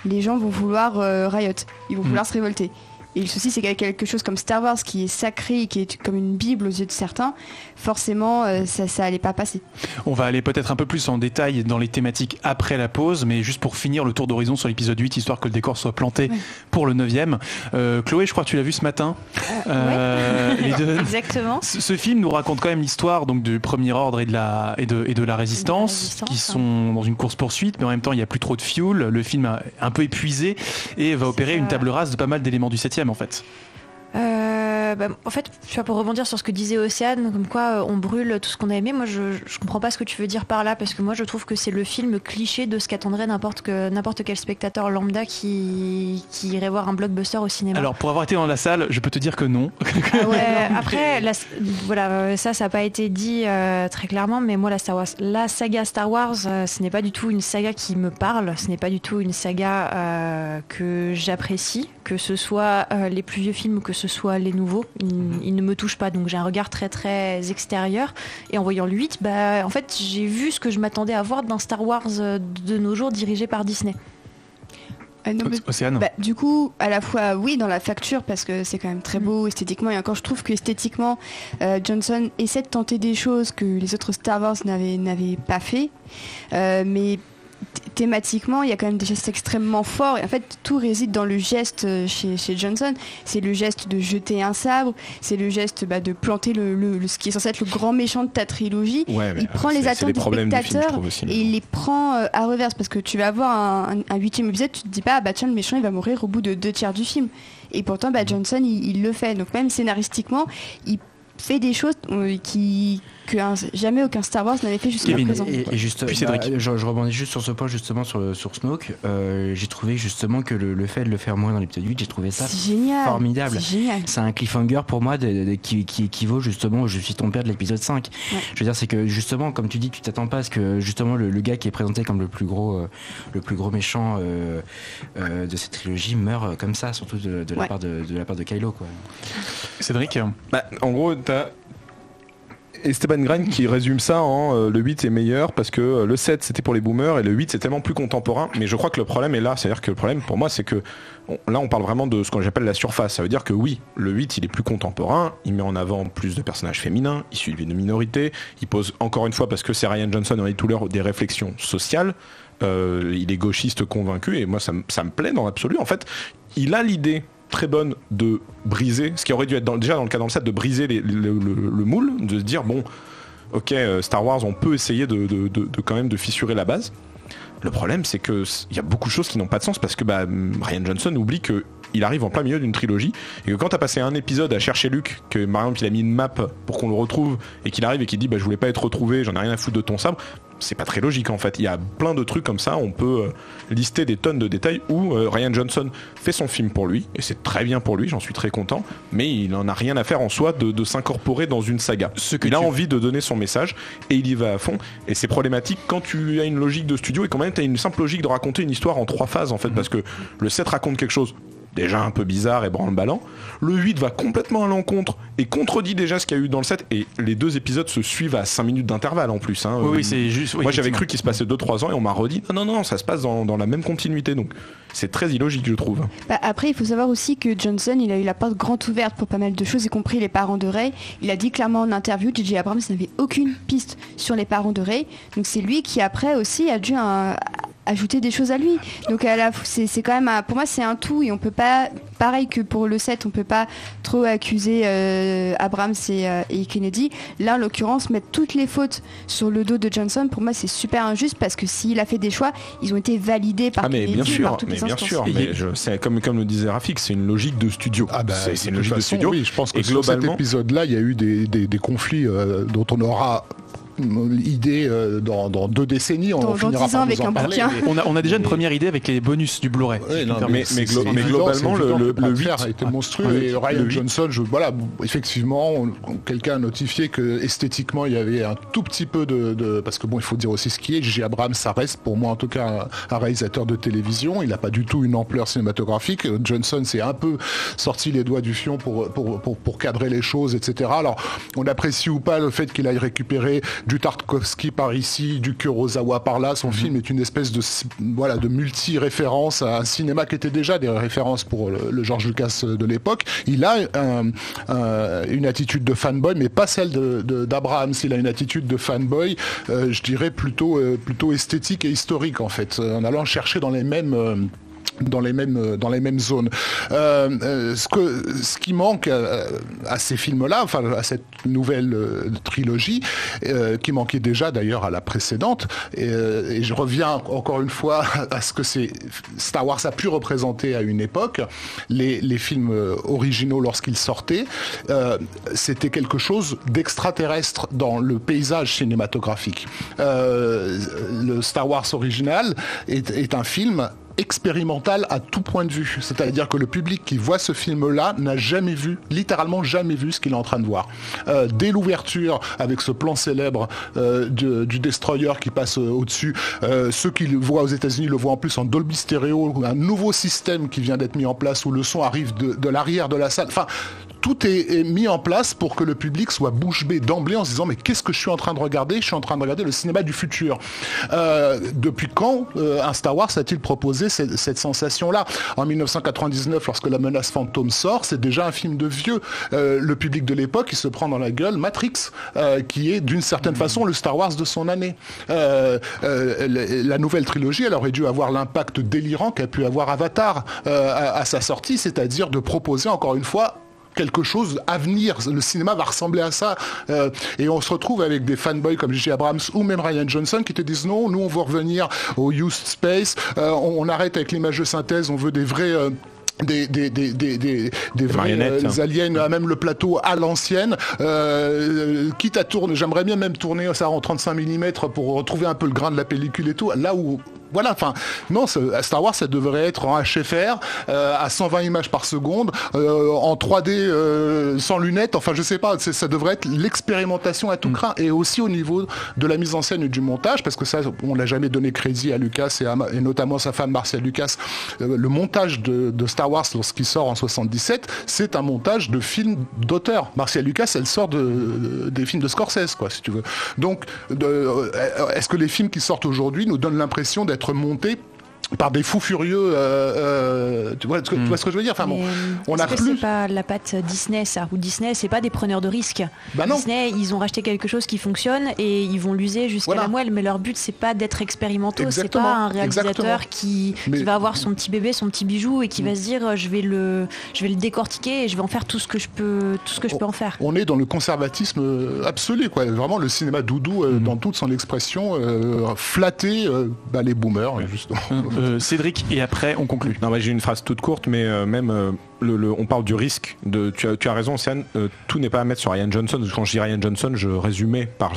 C: les gens vont vouloir riot, ils vont vouloir se révolter. Et le souci, c'est qu'avec quelque chose comme Star Wars qui est sacré, qui est comme une bible aux yeux de certains, forcément ça allait pas passer.
A: On va aller peut-être un peu plus en détail dans les thématiques après la pause, mais juste pour finir le tour d'horizon sur l'épisode 8, histoire que le décor soit planté pour le 9e. Chloé, je crois que tu l'as vu ce matin.
D: Les deux. Exactement.
A: Ce film nous raconte quand même l'histoire donc du Premier Ordre et de la Résistance, qui sont dans une course-poursuite, mais en même temps il n'y a plus trop de fuel, le film est un peu épuisé et va opérer une table rase de pas mal d'éléments du 7e en fait.
D: En fait, pour rebondir sur ce que disait Océane, comme quoi on brûle tout ce qu'on a aimé, moi je comprends pas ce que tu veux dire par là, parce que moi je trouve que c'est le film cliché de ce qu'attendrait n'importe quel spectateur lambda qui irait voir un blockbuster au cinéma.
A: Alors pour avoir été dans la salle, je peux te dire que non.
D: Après, ça n'a pas été dit très clairement, mais moi la saga Star Wars, ce n'est pas du tout une saga qui me parle, ce n'est pas du tout une saga que j'apprécie, que ce soit les plus vieux films ou que ce soit les nouveaux, ils ne me touchent pas, donc j'ai un regard très très extérieur, et en voyant le 8, en fait j'ai vu ce que je m'attendais à voir d'un Star Wars de nos jours dirigé par Disney.
A: Océane.
C: Du coup, à la fois oui dans la facture, parce que c'est quand même très beau esthétiquement, et encore je trouve que esthétiquement Johnson essaie de tenter des choses que les autres Star Wars n'avaient pas fait, mais thématiquement, il y a quand même des gestes extrêmement forts, et en fait tout réside dans le geste chez Johnson. C'est le geste de jeter un sabre, c'est le geste de planter ce qui est censé être le grand méchant de ta trilogie. Il prend les attentes des spectateurs et il les prend à reverse, parce que tu vas avoir un 8e épisode, tu te dis pas tiens, le méchant il va mourir au bout de 2/3 du film, et pourtant Johnson il le fait. Donc même scénaristiquement il fait des choses qui jamais aucun Star Wars n'avait fait jusqu'à présent.
B: Et juste, je rebondis juste sur ce point justement sur Snoke. J'ai trouvé justement que le fait de le faire mourir dans l'épisode 8, j'ai trouvé ça formidable.
C: C'est génial.
B: C'est un cliffhanger pour moi qui équivaut justement au Je suis ton père de l'épisode 5. Ouais. Je veux dire, c'est que justement, comme tu dis, tu t'attends pas à ce que justement le gars qui est présenté comme le plus gros méchant de cette trilogie meure comme ça, surtout de la part de Kylo, quoi.
A: Cédric,
E: en gros, t'as Esteban Grain qui résume ça en le 8 est meilleur parce que le 7 c'était pour les boomers et le 8 c'est tellement plus contemporain. Mais je crois que le problème est là, c'est-à-dire que le problème pour moi c'est que là on parle vraiment de ce que j'appelle la surface. Ça veut dire que oui, le 8 il est plus contemporain, il met en avant plus de personnages féminins, issus d'une minorité, il pose encore une fois, parce que c'est Rian Johnson, on a dit tout à l'heure, des réflexions sociales. Il est gauchiste convaincu et moi ça me plaît dans l'absolu. En fait, il a l'idée très bonne de briser, ce qui aurait dû être déjà dans le cas dans le 7, de briser le moule, de se dire bon, ok, Star Wars, on peut essayer de quand même de fissurer la base. Le problème, c'est que il y a beaucoup de choses qui n'ont pas de sens parce que Rian Johnson oublie que il arrive en plein milieu d'une trilogie et que quand t'as passé un épisode à chercher Luke, que par exemple il a mis une map pour qu'on le retrouve et qu'il arrive et qu'il dit je voulais pas être retrouvé, j'en ai rien à foutre de ton sabre, c'est pas très logique en fait. Il y a plein de trucs comme ça, on peut lister des tonnes de détails où Rian Johnson fait son film pour lui et c'est très bien pour lui, j'en suis très content, mais il en a rien à faire en soi de s'incorporer dans une saga. Il a envie de donner son message et il y va à fond, et c'est problématique quand tu as une logique de studio et quand même tu as une simple logique de raconter une histoire en 3 phases en fait, parce que le 7 raconte quelque chose déjà un peu bizarre et branle-ballant. Le 8 va complètement à l'encontre et contredit déjà ce qu'il y a eu dans le 7, et les 2 épisodes se suivent à 5 minutes d'intervalle en plus.
A: Oui, c'est juste.
E: Moi j'avais cru qu'il se passait 2-3 ans et on m'a redit non, ça se passe dans la même continuité, donc c'est très illogique je trouve.
C: Après il faut savoir aussi que Johnson il a eu la porte grande ouverte pour pas mal de choses, y compris les parents de Rey. Il a dit clairement en interview, J.J. Abrams n'avait aucune piste sur les parents de Rey, donc c'est lui qui après aussi a dû ajouter des choses à lui. Donc c'est quand même pour moi c'est un tout, et on peut pas, pareil que pour le 7, on peut pas trop accuser Abrams et Kennedy. Là en l'occurrence, mettre toutes les fautes sur le dos de Johnson, pour moi c'est super injuste, parce que s'il a fait des choix, ils ont été validés par Kennedy, par toutes les instances.
E: C'est comme le disait Rafik, c'est une logique de studio. C'est une logique de studio.
G: Oui, je pense que sur cet épisode-là, il y a eu des conflits dont on aura idée dans 2 décennies, on finira par nous en parler.
A: On a déjà une première idée avec les bonus du Blu-ray.
E: Mais globalement, le 8
G: a été monstrueux. Et Rian Johnson, effectivement, quelqu'un a notifié que esthétiquement il y avait un tout petit peu parce que il faut dire aussi ce qui est. J.J. Abrams, ça reste pour moi en tout cas un réalisateur de télévision. Il n'a pas du tout une ampleur cinématographique. Johnson s'est un peu sorti les doigts du fion pour cadrer les choses, etc. Alors, on apprécie ou pas le fait qu'il aille récupérer du Tarkovsky par ici, du Kurosawa par là. Son film est une espèce de multi-référence à un cinéma qui était déjà des références pour le George Lucas de l'époque. Il a une attitude de fanboy, mais pas celle d'Abrahams. Il a une attitude de fanboy, je dirais plutôt esthétique et historique en fait, en allant chercher dans les mêmes zones. Ce qui manque à ces films-là, enfin à cette nouvelle trilogie, qui manquait déjà d'ailleurs à la précédente, et je reviens encore une fois à ce que Star Wars a pu représenter à une époque. Les films originaux, lorsqu'ils sortaient, c'était quelque chose d'extraterrestre dans le paysage cinématographique. Le Star Wars original est un film expérimental à tout point de vue. C'est-à-dire que le public qui voit ce film-là n'a littéralement jamais vu ce qu'il est en train de voir. Dès l'ouverture, avec ce plan célèbre du Destroyer qui passe au-dessus, ceux qui le voient aux États-Unis le voient en plus en Dolby Stereo, un nouveau système qui vient d'être mis en place où le son arrive de l'arrière de la salle. Enfin, tout est mis en place pour que le public soit bouche bée d'emblée en se disant mais qu'est-ce que je suis en train de regarder ? Je suis en train de regarder le cinéma du futur. Depuis quand un Star Wars a-t-il proposé cette sensation-là ? En 1999, lorsque La Menace Fantôme sort, c'est déjà un film de vieux. Le public de l'époque, il se prend dans la gueule Matrix, qui est d'une certaine façon le Star Wars de son année. La nouvelle trilogie, elle aurait dû avoir l'impact délirant qu'a pu avoir Avatar à sa sortie, c'est-à-dire de proposer encore une fois quelque chose à venir. Le cinéma va ressembler à ça. Et on se retrouve avec des fanboys comme J.J. Abrams ou même Rian Johnson qui te disent non, nous on veut revenir au used space, on arrête avec l'image de synthèse, on veut des vrais des vrais aliens, même le plateau à l'ancienne, quitte à tourner, j'aimerais bien même tourner ça en 35 mm pour retrouver un peu le grain de la pellicule et tout, là où voilà, enfin, non, Star Wars, ça devrait être en HFR, à 120 images par seconde, en 3D, sans lunettes, enfin, je sais pas, ça devrait être l'expérimentation à tout crin, et aussi au niveau de la mise en scène et du montage, parce que ça, on l'a jamais donné crédit à Lucas et notamment sa femme Marcia Lucas. Le montage de Star Wars, lorsqu'il sort en 77, c'est un montage de film d'auteur. Marcia Lucas, elle sort des films de Scorsese, quoi, si tu veux. Donc, est-ce que les films qui sortent aujourd'hui nous donnent l'impression d'être montés par des fous furieux, tu vois ce que je veux dire, enfin, bon, on a plus.
D: C'est pas la patte Disney, ça, ou Disney, c'est pas des preneurs de risques.
G: Bah non.
D: Disney, ils ont racheté quelque chose qui fonctionne et ils vont l'user jusqu'à la moelle, mais leur but c'est pas d'être expérimentaux.
G: Exactement.
D: C'est pas un réalisateur qui va avoir son petit bébé, son petit bijou et qui va se dire je vais le décortiquer et je vais en faire tout ce que je peux en faire.
G: On est dans le conservatisme absolu, quoi. Vraiment le cinéma doudou dans toute son expression, flatter les boomers, justement.
A: Cédric, et après on conclut.
E: Non, j'ai une phrase toute courte, mais on parle du risque. Tu as raison, Océane, tout n'est pas à mettre sur Rian Johnson. Quand je dis Rian Johnson, je résumais par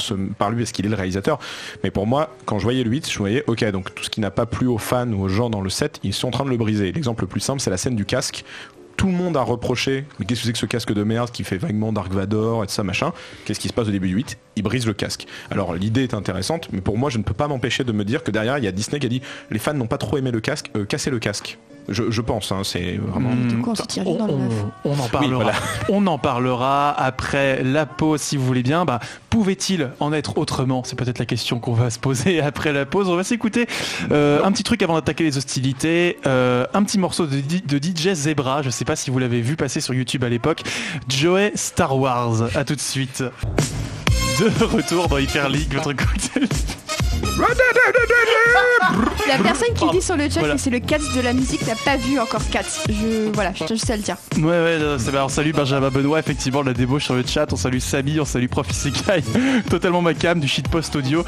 E: lui parce qu'il est le réalisateur. Mais pour moi, quand je voyais le 8, je voyais, ok, donc tout ce qui n'a pas plu aux fans ou aux gens dans le set, ils sont en train de le briser. L'exemple le plus simple, c'est la scène du casque. Tout le monde a reproché, mais qu'est-ce que c'est que ce casque de merde qui fait vaguement Dark Vador et tout ça, machin. Qu'est-ce qui se passe au début du 8 ? Il brise le casque. Alors l'idée est intéressante, mais pour moi, je ne peux pas m'empêcher de me dire que derrière, il y a Disney qui a dit les fans n'ont pas trop aimé le casque, cassez le casque. Je pense, c'est vraiment.
D: Du coup, on se tire dans le neuf.
A: On en parlera. Oui, voilà. On en parlera après la pause, si vous voulez bien. Pouvait-il en être autrement ? C'est peut-être la question qu'on va se poser après la pause. On va s'écouter un petit truc avant d'attaquer les hostilités. Un petit morceau de DJ Zebra. Je sais pas si vous l'avez vu passer sur YouTube à l'époque. Joey Star Wars. À tout de suite. De retour dans Hyper League, votre cocktail.
C: La personne qui dit sur le chat que c'est le Cats de la musique n'a pas vu encore Cats. Je tiens juste à le dire.
A: Ouais, c'est bien. On salue Benjamin Benoît, effectivement, de la débauche sur le chat. On salue Samy, on salue Prof Isekai, totalement ma cam, du shitpost audio.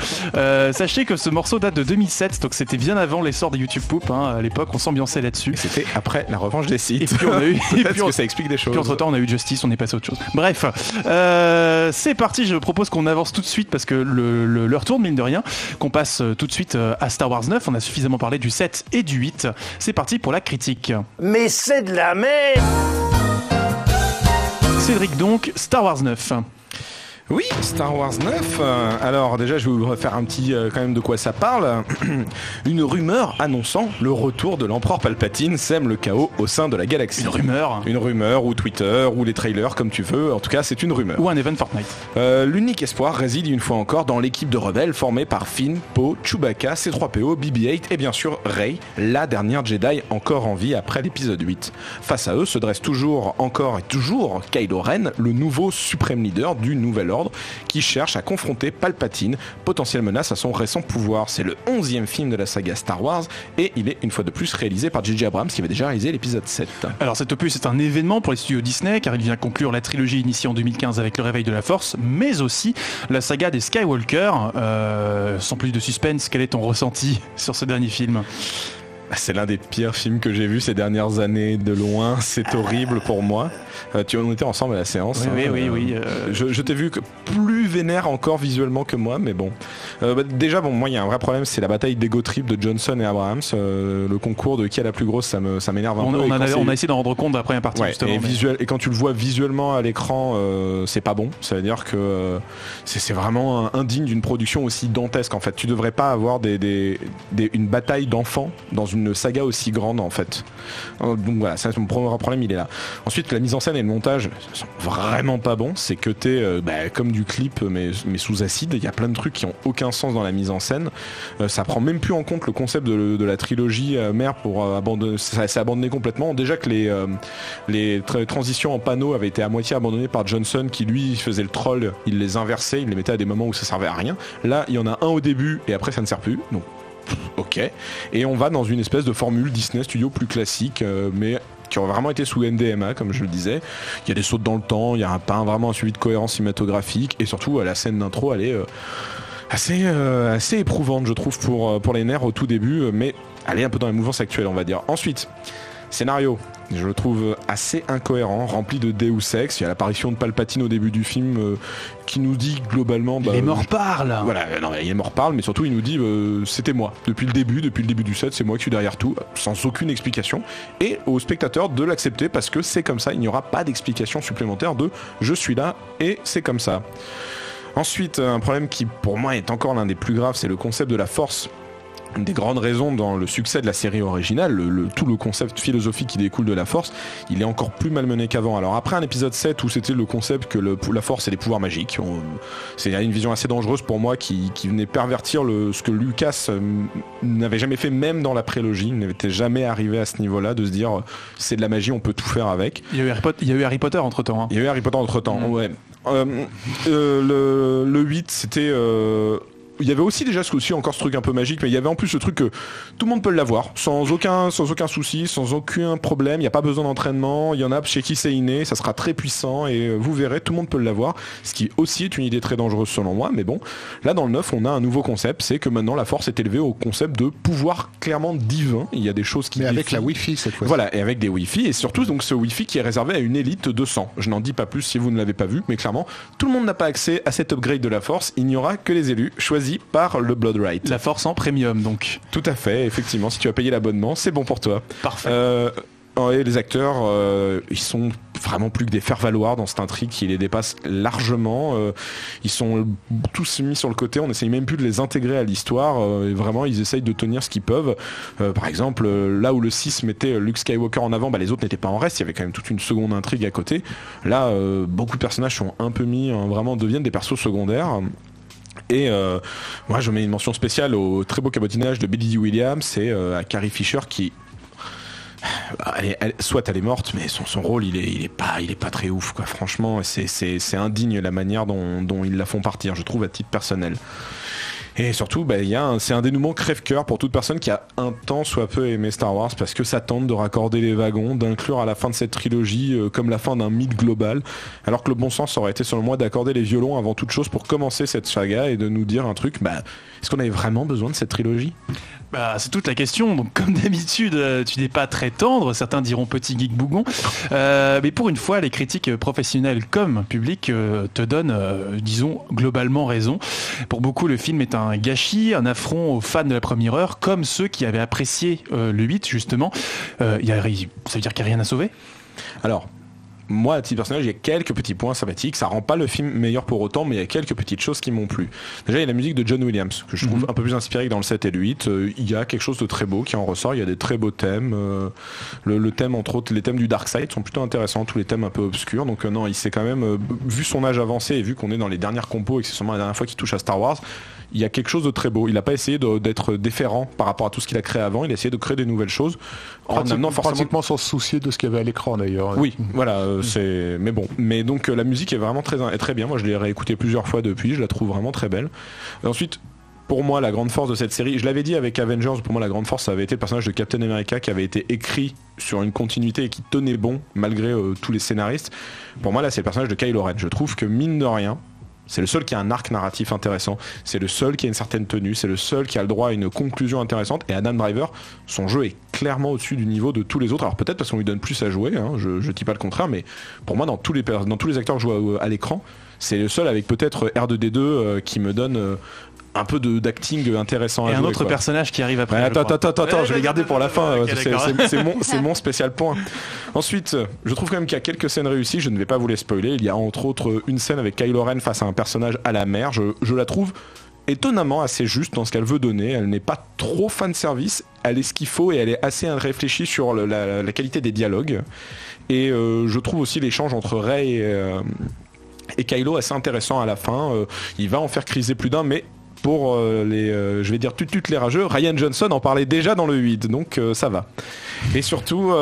A: Sachez que ce morceau date de 2007, donc c'était bien avant l'essor des YouTube Poop. À l'époque, on s'ambiançait là-dessus.
E: Et c'était après la revanche des sites.
A: Et puis on a eu.
E: Peut-être que ça explique des choses.
A: Puis entre temps, on a eu Justice, on est passé à autre chose. Bref, c'est parti. Je propose qu'on avance tout de suite parce que l'heure tourne, mine de rien. Qu'on passe tout de suite à Star Wars 9. On a suffisamment parlé du 7 et du 8. C'est parti pour la critique.
I: Mais c'est de la merde!
A: Cédric donc, Star Wars 9.
E: Oui, Star Wars 9. Alors déjà, je vais vous refaire un petit quand même de quoi ça parle. Une rumeur annonçant le retour de l'empereur Palpatine sème le chaos au sein de la galaxie. Une rumeur ou Twitter ou les trailers comme tu veux. En tout cas, c'est une rumeur.
A: Ou un event Fortnite.
E: L'unique espoir réside une fois encore dans l'équipe de rebelles formée par Finn, Poe, Chewbacca, C-3PO, BB-8 et bien sûr Rey, la dernière Jedi encore en vie après l'épisode 8. Face à eux se dresse toujours Kylo Ren, le nouveau suprême leader du nouvel ordre qui cherche à confronter Palpatine, potentielle menace à son récent pouvoir. C'est le 11e film de la saga Star Wars et il est une fois de plus réalisé par J.J. Abrams qui avait déjà réalisé l'épisode 7.
A: Alors cet opus est un événement pour les studios Disney car il vient conclure la trilogie initiée en 2015 avec le réveil de la Force, mais aussi la saga des Skywalker. Sans plus de suspense, quel est ton ressenti sur ce dernier film ?
E: C'est l'un des pires films que j'ai vu ces dernières années de loin, c'est horrible pour moi. On était ensemble à la séance.
A: Oui.
E: Je t'ai vu plus vénère encore visuellement que moi, mais bon. Déjà, moi il y a un vrai problème, c'est la bataille d'ego trip de Johnson et Abrams. Le concours de qui a la plus grosse, ça m'énerve un peu.
A: On a essayé d'en rendre compte dans la première partie justement.
E: Et quand tu le vois visuellement à l'écran, c'est pas bon. Ça veut dire que c'est vraiment indigne d'une production aussi dantesque en fait. Tu devrais pas avoir une bataille d'enfants dans une saga aussi grande en fait. Donc voilà, ça, mon premier problème il est là. Ensuite, la mise en scène et le montage sont vraiment pas bons. C'est que t'es comme du clip mais sous acide. Il y a plein de trucs qui ont aucun sens dans la mise en scène. Ça prend même plus en compte le concept de la trilogie mère pour abandonner. Ça s'est abandonné complètement. Déjà que les transitions en panneau avaient été à moitié abandonnées par Johnson qui lui faisait le troll. Il les inversait, il les mettait à des moments où ça servait à rien. Là, il y en a un au début et après ça ne sert plus. Donc ok, et on va dans une espèce de formule Disney Studio plus classique, mais qui aurait vraiment été sous NDMA comme je le disais. Il y a des sautes dans le temps, il y a pas vraiment un suivi de cohérence cinématographique, et surtout la scène d'intro elle est assez éprouvante je trouve pour les nerfs au tout début, mais elle est un peu dans la mouvance actuelle on va dire. Ensuite Scénario, je le trouve assez incohérent, rempli de Deus Ex. Il y a l'apparition de Palpatine au début du film qui nous dit globalement...
A: les morts parlent.
E: Voilà, non, les morts parlent, mais surtout il nous dit c'était moi. Depuis le début du set, c'est moi qui suis derrière tout, sans aucune explication. Et aux spectateurs de l'accepter parce que c'est comme ça, il n'y aura pas d'explication supplémentaire de je suis là et c'est comme ça. Ensuite, un problème qui pour moi est encore l'un des plus graves, c'est le concept de la force. Une des grandes raisons dans le succès de la série originale, tout le concept philosophique qui découle de la force, il est encore plus malmené qu'avant. Alors après un épisode 7 où c'était le concept que la force c'est des pouvoirs magiques, c'est une vision assez dangereuse pour moi qui venait pervertir ce que Lucas n'avait jamais fait, même dans la prélogie. Il n'était jamais arrivé à ce niveau-là de se dire c'est de la magie, on peut tout faire avec.
A: Il y a eu Harry Potter entre temps.
E: Il y a eu Harry Potter entre temps, ouais. Le 8 c'était... Il y avait aussi déjà encore ce truc un peu magique, mais il y avait en plus ce truc que tout le monde peut l'avoir sans aucun souci, sans aucun problème. Il n'y a pas besoin d'entraînement. Il y en a chez qui c'est inné, ça sera très puissant et vous verrez, tout le monde peut l'avoir. Ce qui aussi est une idée très dangereuse selon moi. Mais bon, là dans le 9, on a un nouveau concept, c'est que maintenant la force est élevée au concept de pouvoir clairement divin. Il y a des choses qui...
G: Mais avec la Wi-Fi cette fois-ci.
E: Voilà, et avec des Wi-Fi et surtout donc ce Wi-Fi qui est réservé à une élite de 100. Je n'en dis pas plus si vous ne l'avez pas vu, mais clairement tout le monde n'a pas accès à cet upgrade de la force. Il n'y aura que les élus choisis par le Blood Right.
A: La force en premium donc.
E: Tout à fait, effectivement, si tu as payé l'abonnement, c'est bon pour toi.
A: Parfait.
E: Et les acteurs, ils sont vraiment plus que des faire-valoir dans cette intrigue qui les dépasse largement. Ils sont tous mis sur le côté, on essaye même plus de les intégrer à l'histoire. Et vraiment, ils essayent de tenir ce qu'ils peuvent. Par exemple, là où le 6 mettait Luke Skywalker en avant, les autres n'étaient pas en reste. Il y avait quand même toute une seconde intrigue à côté. Là, beaucoup de personnages sont un peu mis, vraiment deviennent des persos secondaires. Et moi je mets une mention spéciale au très beau cabotinage de Billy Dee Williams et à Carrie Fisher qui soit elle est morte, mais son rôle il est pas très ouf quoi. Franchement c'est indigne la manière dont ils la font partir, je trouve, à titre personnel. Et surtout, c'est un dénouement crève-cœur pour toute personne qui a un tant soit peu aimé Star Wars, parce que ça tente de raccorder les wagons, d'inclure à la fin de cette trilogie comme la fin d'un mythe global, alors que le bon sens aurait été selon moi d'accorder les violons avant toute chose pour commencer cette saga et de nous dire un truc, est-ce qu'on avait vraiment besoin de cette trilogie ?
A: C'est toute la question. Donc, comme d'habitude, tu n'es pas très tendre. Certains diront petit geek bougon. Mais pour une fois, les critiques professionnelles comme publiques te donnent, disons, globalement raison. Pour beaucoup, le film est un gâchis, un affront aux fans de la première heure, comme ceux qui avaient apprécié le 8, justement. Ça veut dire qu'il n'y a rien à sauver ?
E: Alors, moi, à titre personnel, il y a quelques petits points sympathiques. Ça rend pas le film meilleur pour autant, mais il y a quelques petites choses qui m'ont plu. Déjà, il y a la musique de John Williams, que je trouve un peu plus inspirée que dans le 7 et le 8. Il y a quelque chose de très beau qui en ressort. Il y a des très beaux thèmes. Le thème, entre autres, les thèmes du Dark Side sont plutôt intéressants. Tous les thèmes un peu obscurs. Donc non, il s'est quand même, vu son âge avancé et vu qu'on est dans les dernières compos et que c'est sûrement la dernière fois qu'il touche à Star Wars, il y a quelque chose de très beau. Il n'a pas essayé d'être déférent par rapport à tout ce qu'il a créé avant. Il a essayé de créer des nouvelles choses.
G: Pratiquement sans se soucier de ce qu'il y avait à l'écran d'ailleurs.
E: Oui, voilà, c'est... Mais bon. Mais donc la musique est vraiment très bien. Moi je l'ai réécoutée plusieurs fois depuis. Je la trouve vraiment très belle. Et ensuite, pour moi, la grande force de cette série, je l'avais dit avec Avengers, pour moi la grande force ça avait été le personnage de Captain America qui avait été écrit sur une continuité et qui tenait bon malgré tous les scénaristes. Pour moi là c'est le personnage de Kylo Ren. Je trouve que mine de rien, c'est le seul qui a un arc narratif intéressant, c'est le seul qui a une certaine tenue, c'est le seul qui a le droit à une conclusion intéressante. Et Adam Driver, son jeu est clairement au-dessus du niveau de tous les autres. Alors peut-être parce qu'on lui donne plus à jouer, je dis pas le contraire, mais pour moi dans tous les acteurs que je vois à l'écran, c'est le seul avec peut-être R2D2 qui me donne un peu d'acting intéressant à jouer.
A: Et un autre personnage qui arrive après.
E: Attends, je vais garder pour la fin.
A: Okay,
E: c'est mon spécial point. Ensuite, je trouve quand même qu'il y a quelques scènes réussies. Je ne vais pas vous les spoiler. Il y a entre autres une scène avec Kylo Ren face à un personnage à la mer. Je la trouve étonnamment assez juste dans ce qu'elle veut donner. Elle n'est pas trop fan service. Elle est ce qu'il faut et elle est assez réfléchie sur la qualité des dialogues. Et je trouve aussi l'échange entre Rey et Kylo assez intéressant à la fin. Il va en faire criser plus d'un, mais pour je vais dire toutes les rageux, Rian Johnson en parlait déjà dans le 8, donc ça va. Et surtout,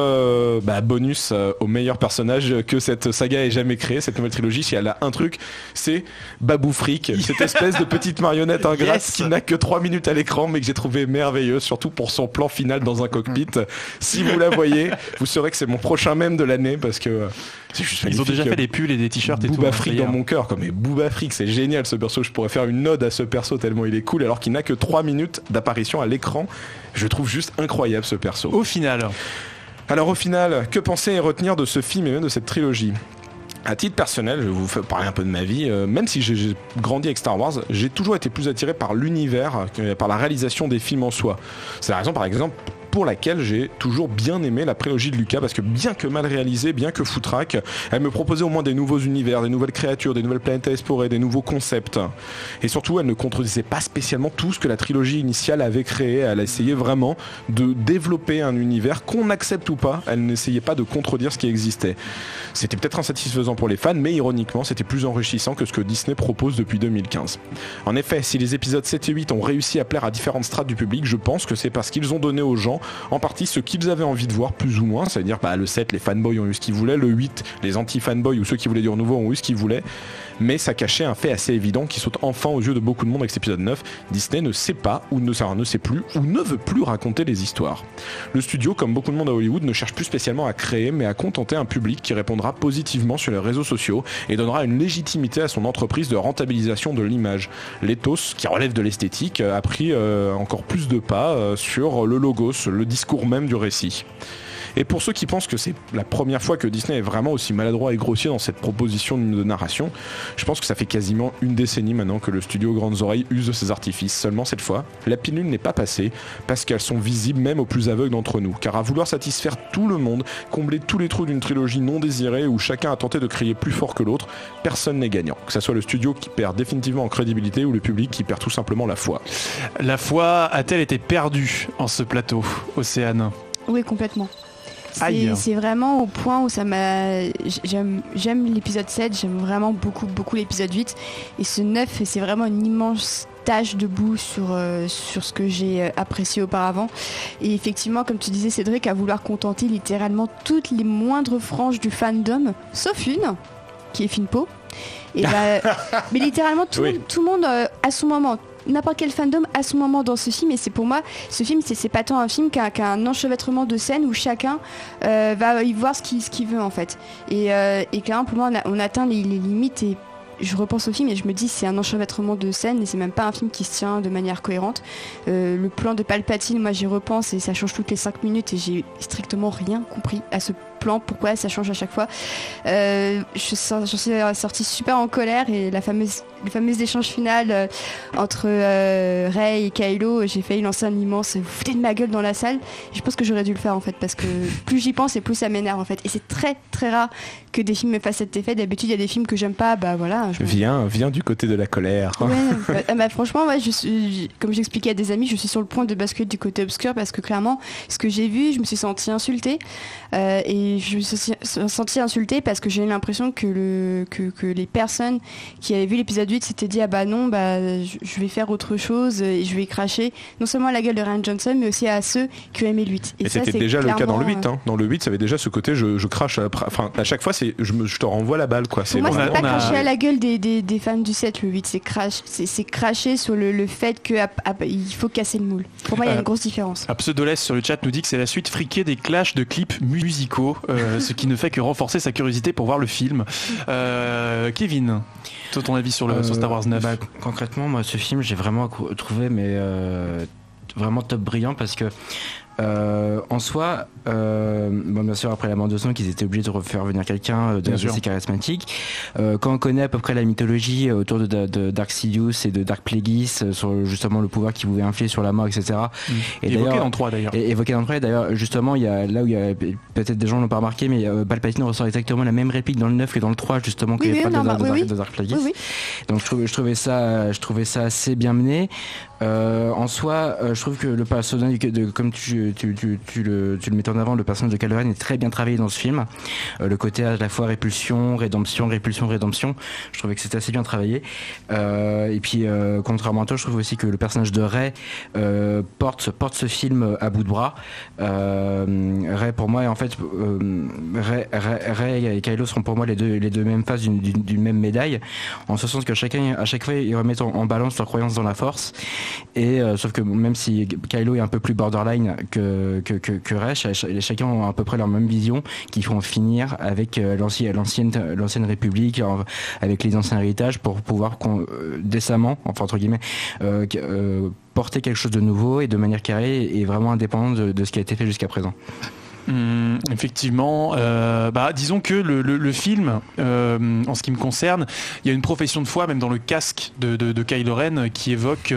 E: bonus au meilleur personnage que cette saga ait jamais créé, cette nouvelle trilogie, si elle a un truc, c'est Babu Frick, cette espèce de petite marionnette ingrate qui n'a que 3 minutes à l'écran, mais que j'ai trouvé merveilleuse, surtout pour son plan final dans un cockpit. Si vous la voyez, vous saurez que c'est mon prochain mème de l'année, parce que c'est juste
A: ils ont déjà fait des pulls et des t-shirts et tout.
E: Booba Frick dans mon cœur, mais Booba Frick, c'est génial ce perso. Je pourrais faire une ode à ce perso tellement il est cool, alors qu'il n'a que 3 minutes d'apparition à l'écran. Je trouve juste incroyable ce perso.
A: Au final,
E: Alors au final, que penser et retenir de ce film et même de cette trilogie ? À titre personnel, je vais vous parler un peu de ma vie. Même si j'ai grandi avec Star Wars, j'ai toujours été plus attiré par l'univers que par la réalisation des films en soi. C'est la raison, par exemple, pour laquelle j'ai toujours bien aimé la prélogie de Lucas, parce que bien que mal réalisée, bien que foutraque, elle me proposait au moins des nouveaux univers, des nouvelles créatures, des nouvelles planètes à explorer, des nouveaux concepts. Et surtout, elle ne contredisait pas spécialement tout ce que la trilogie initiale avait créé. Elle essayait vraiment de développer un univers, qu'on accepte ou pas. Elle n'essayait pas de contredire ce qui existait. C'était peut-être insatisfaisant pour les fans, mais ironiquement, c'était plus enrichissant que ce que Disney propose depuis 2015. En effet, si les épisodes 7 et 8 ont réussi à plaire à différentes strates du public, je pense que c'est parce qu'ils ont donné aux gens en partie ce qu'ils avaient envie de voir, plus ou moins. C'est-à-dire, le 7, les fanboys ont eu ce qu'ils voulaient, le 8, les anti-fanboys ou ceux qui voulaient du renouveau ont eu ce qu'ils voulaient, mais ça cachait un fait assez évident qui saute enfin aux yeux de beaucoup de monde avec cet épisode 9. Disney ne sait pas, ou ne sait plus, ou ne veut plus raconter les histoires. Le studio, comme beaucoup de monde à Hollywood, ne cherche plus spécialement à créer, mais à contenter un public qui répondra positivement sur les réseaux sociaux et donnera une légitimité à son entreprise de rentabilisation de l'image. L'ethos, qui relève de l'esthétique, a pris encore plus de pas sur le logos, le discours même du récit. Et pour ceux qui pensent que c'est la première fois que Disney est vraiment aussi maladroit et grossier dans cette proposition de narration, je pense que ça fait quasiment une décennie maintenant que le studio Grandes Oreilles use de ces artifices. Seulement cette fois, la pilule n'est pas passée parce qu'elles sont visibles même aux plus aveugles d'entre nous. Car à vouloir satisfaire tout le monde, combler tous les trous d'une trilogie non désirée où chacun a tenté de crier plus fort que l'autre, personne n'est gagnant. Que ce soit le studio qui perd définitivement en crédibilité ou le public qui perd tout simplement la foi.
A: La foi a-t-elle été perdue en ce plateau, Océane ?
C: Oui, complètement.
A: Aïe.
C: C'est vraiment au point où ça m'a... J'aime l'épisode 7, j'aime vraiment beaucoup l'épisode 8. Et ce 9, c'est vraiment une immense tâche de boue sur ce que j'ai apprécié auparavant. Et effectivement, comme tu disais Cédric, à vouloir contenter littéralement toutes les moindres franges du fandom, sauf une, qui est Finpo. Et mais littéralement tout le monde à son moment. N'importe quel fandom à son moment dans ce film, et c'est pour moi, ce film c'est pas tant un film qu'un enchevêtrement de scènes où chacun va y voir ce qu'il veut en fait. Et clairement pour moi on atteint les limites, et je repense au film et je me dis c'est un enchevêtrement de scènes et c'est même pas un film qui se tient de manière cohérente. Le plan de Palpatine, moi j'y repense et ça change toutes les 5 minutes et j'ai strictement rien compris à ce plan, pourquoi ça change à chaque fois. J'en suis sortie super en colère, et le fameux échange final entre Rey et Kylo, j'ai failli lancer un immense vous foutez de ma gueule dans la salle, et je pense que j'aurais dû le faire en fait, parce que plus j'y pense et plus ça m'énerve en fait, et c'est très très rare que des films me fassent cet effet. D'habitude il y a des films que j'aime pas, voilà.
E: Viens du côté de la colère.
C: Ouais, franchement ouais, comme j'expliquais à des amis, je suis sur le point de basculer du côté obscur, parce que clairement ce que j'ai vu, je me suis sentie insultée, et je me suis sentie insultée parce que j'ai eu l'impression que les personnes qui avaient vu l'épisode 8 s'étaient dit je vais faire autre chose et je vais cracher non seulement à la gueule de Rian Johnson, mais aussi à ceux qui ont aimé le 8.
E: Et c'était déjà le cas dans le 8 hein. Dans le 8 ça avait déjà ce côté je crache à chaque fois je te renvoie la balle quoi.
C: Pour moi c'est pas cracher à la gueule des fans du 7 le 8, c'est cracher sur le fait qu'il faut casser le moule. Pour moi il y a une grosse différence.
A: Pseudolès sur le chat nous dit que c'est la suite friquée des clashs de clips musicaux, ce qui ne fait que renforcer sa curiosité pour voir le film. Kevin, toi ton avis sur Star Wars 9?
B: Concrètement moi ce film j'ai vraiment trouvé vraiment top brillant, parce que en soi, bien sûr après la mort de Snoke ils étaient obligés de refaire venir quelqu'un d'assez charismatique. Quand on connaît à peu près la mythologie autour de Dark Sidious et de Dark Plagueis, sur justement le pouvoir qu'il pouvait infliger sur la mort, etc. Et
A: évoqué dans 3 d'ailleurs.
B: Évoqué dans 3 d'ailleurs, justement il y a là où il y a peut-être des gens l'ont pas remarqué, mais Palpatine ressort exactement la même réplique dans le 9 que dans le 3, justement qu'il n'y avait pas de Dark Plagueis. Oui. Donc je trouvais ça assez bien mené. En soi, je trouve que le personnage comme tu le mettais en avant, le personnage de Kylo Ren est très bien travaillé dans ce film. Le côté à la fois répulsion, rédemption, je trouvais que c'était assez bien travaillé. Et puis, contrairement à toi, je trouve aussi que le personnage de Rey porte ce film à bout de bras. Rey, pour moi, en fait, Rey et Kylo seront pour moi les deux mêmes faces d'une même médaille, en ce sens que à chaque fois, ils remettent en balance leur croyance dans la Force. Et sauf que même si Kylo est un peu plus borderline que Rey, chacun ont à peu près leur même vision, qui font finir avec l'ancienne République, avec les anciens héritages, pour pouvoir décemment, enfin entre guillemets, porter quelque chose de nouveau et de manière carrée et vraiment indépendante de ce qui a été fait jusqu'à présent.
A: Effectivement, disons que le film, en ce qui me concerne, il y a une profession de foi même dans le casque de Kylo Ren qui évoque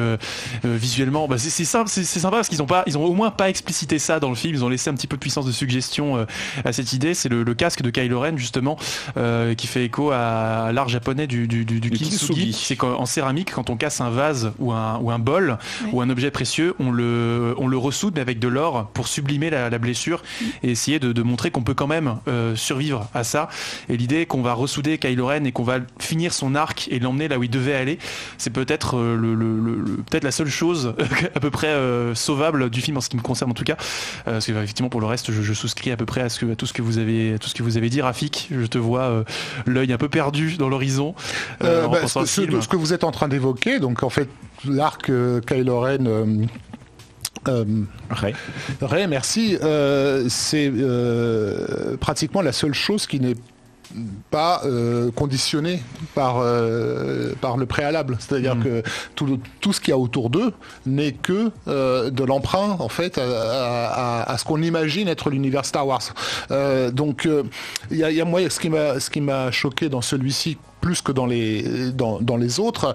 A: visuellement. C'est sympa parce qu'ils ont au moins pas explicité ça dans le film. Ils ont laissé un petit peu de puissance de suggestion à cette idée. C'est le casque de Kylo Ren justement qui fait écho à l'art japonais du kintsugi. C'est qu'en céramique, quand on casse un vase ou un bol ou un objet précieux, on le ressoude mais avec de l'or pour sublimer la blessure et essayer de montrer qu'on peut quand même survivre à ça. Et l'idée qu'on va ressouder Kylo Ren et qu'on va finir son arc et l'emmener là où il devait aller, c'est peut-être peut-être la seule chose à peu près sauvable du film en ce qui me concerne en tout cas. Parce que effectivement pour le reste je souscris à peu près à tout ce que vous avez dit, Rafik. Je te vois l'œil un peu perdu dans l'horizon.
G: Ce que vous êtes en train d'évoquer, donc en fait l'arc Kylo Ren. Ray, merci. C'est pratiquement la seule chose qui n'est pas conditionné par le préalable, c'est-à-dire que tout ce qu'il y a autour d'eux n'est que de l'emprunt en fait à ce qu'on imagine être l'univers Star Wars. Donc il y a moi ce qui m'a choqué dans celui-ci plus que dans les autres,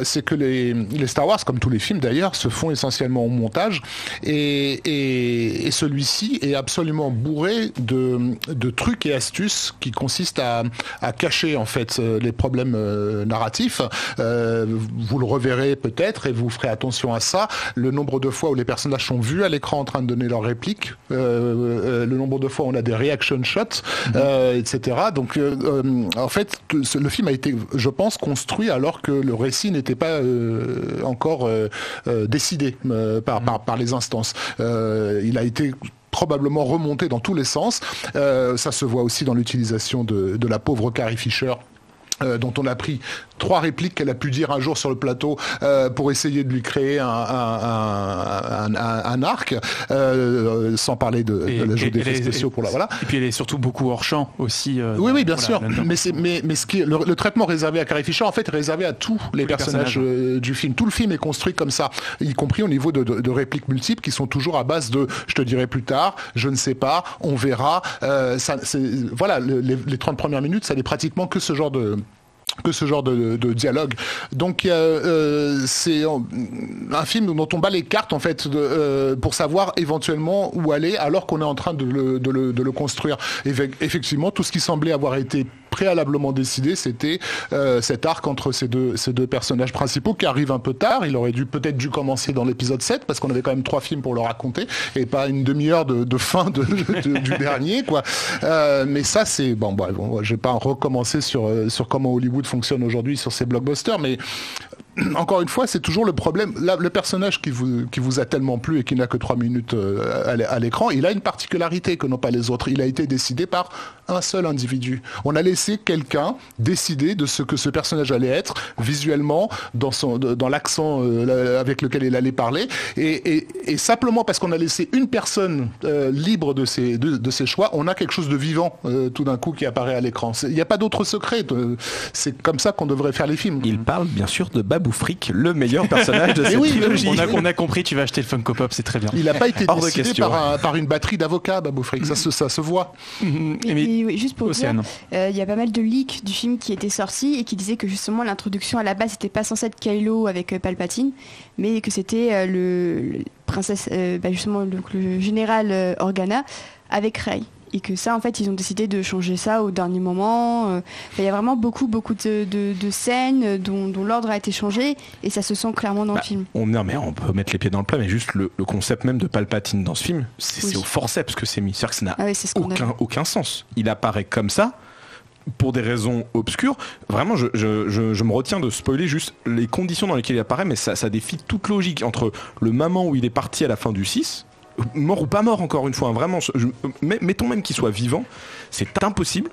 G: c'est que les Star Wars, comme tous les films d'ailleurs, se font essentiellement au montage et celui-ci est absolument bourré de trucs et astuces qui consistent à cacher en fait les problèmes narratifs. Vous le reverrez peut-être et vous ferez attention à ça. Le nombre de fois où les personnages sont vus à l'écran en train de donner leurs répliques, le nombre de fois où on a des reaction shots, etc. Donc en fait, le film a été, je pense, construit alors que le récit n'était pas encore décidé par les instances. Il a été probablement remonté dans tous les sens. Ça se voit aussi dans l'utilisation de la pauvre Carrie Fisher, dont on a pris 3 répliques qu'elle a pu dire un jour sur le plateau pour essayer de lui créer un arc, sans parler de l'ajout d'effets spéciaux pour la voilà.
A: Et puis elle est surtout beaucoup hors champ aussi.
G: Oui, bien sûr. Mais ce qui est le traitement réservé à Carrie Fisher en fait est réservé à tous les personnages du film. Tout le film est construit comme ça, y compris au niveau de répliques multiples qui sont toujours à base de je te dirai plus tard, je ne sais pas, on verra. Voilà, les 30 premières minutes, ça n'est pratiquement que ce genre de dialogue. Donc c'est un film dont on bat les cartes en fait pour savoir éventuellement où aller alors qu'on est en train de le construire. Et effectivement, tout ce qui semblait avoir été préalablement décidé, c'était cet arc entre ces deux personnages principaux qui arrive un peu tard. Il aurait peut-être dû commencer dans l'épisode 7 parce qu'on avait quand même 3 films pour le raconter et pas une demi-heure de fin du dernier quoi. Mais ça c'est bon, je vais pas recommencer sur comment Hollywood fonctionne aujourd'hui sur ces blockbusters, mais encore une fois, c'est toujours le problème. Là, le personnage qui vous a tellement plu et qui n'a que 3 minutes à l'écran, il a une particularité que n'ont pas les autres. Il a été décidé par un seul individu. On a laissé quelqu'un décider de ce que ce personnage allait être visuellement, dans l'accent avec lequel il allait parler, et simplement parce qu'on a laissé une personne libre de ses choix, on a quelque chose de vivant tout d'un coup qui apparaît à l'écran. Il n'y a pas d'autre secret. C'est comme ça qu'on devrait faire les films.
E: Il parle bien sûr de Babu Frick, le meilleur personnage de cette trilogie.
A: On a compris, tu vas acheter le Funko Pop, c'est très bien.
G: Il n'a pas été décidé par une batterie d'avocats, Babu Frick, ça se voit.
C: Et juste pour dire, il y a pas mal de leaks du film qui étaient sortis et qui disaient que justement l'introduction à la base n'était pas censée être Kylo avec Palpatine, mais que c'était le général Organa avec Rey. Et que ça, en fait, ils ont décidé de changer ça au dernier moment. Il y a vraiment beaucoup de scènes dont l'ordre a été changé et ça se sent clairement dans le film.
E: Mais on peut mettre les pieds dans le plat, mais juste le concept même de Palpatine dans ce film, c'est au forceps que c'est mis. C'est-à-dire que ça n'a aucun sens. Il apparaît comme ça pour des raisons obscures. Vraiment, je me retiens de spoiler juste les conditions dans lesquelles il apparaît, mais ça défie toute logique entre le moment où il est parti à la fin du 6, mort ou pas mort encore une fois, vraiment, mettons même qu'il soit vivant, c'est impossible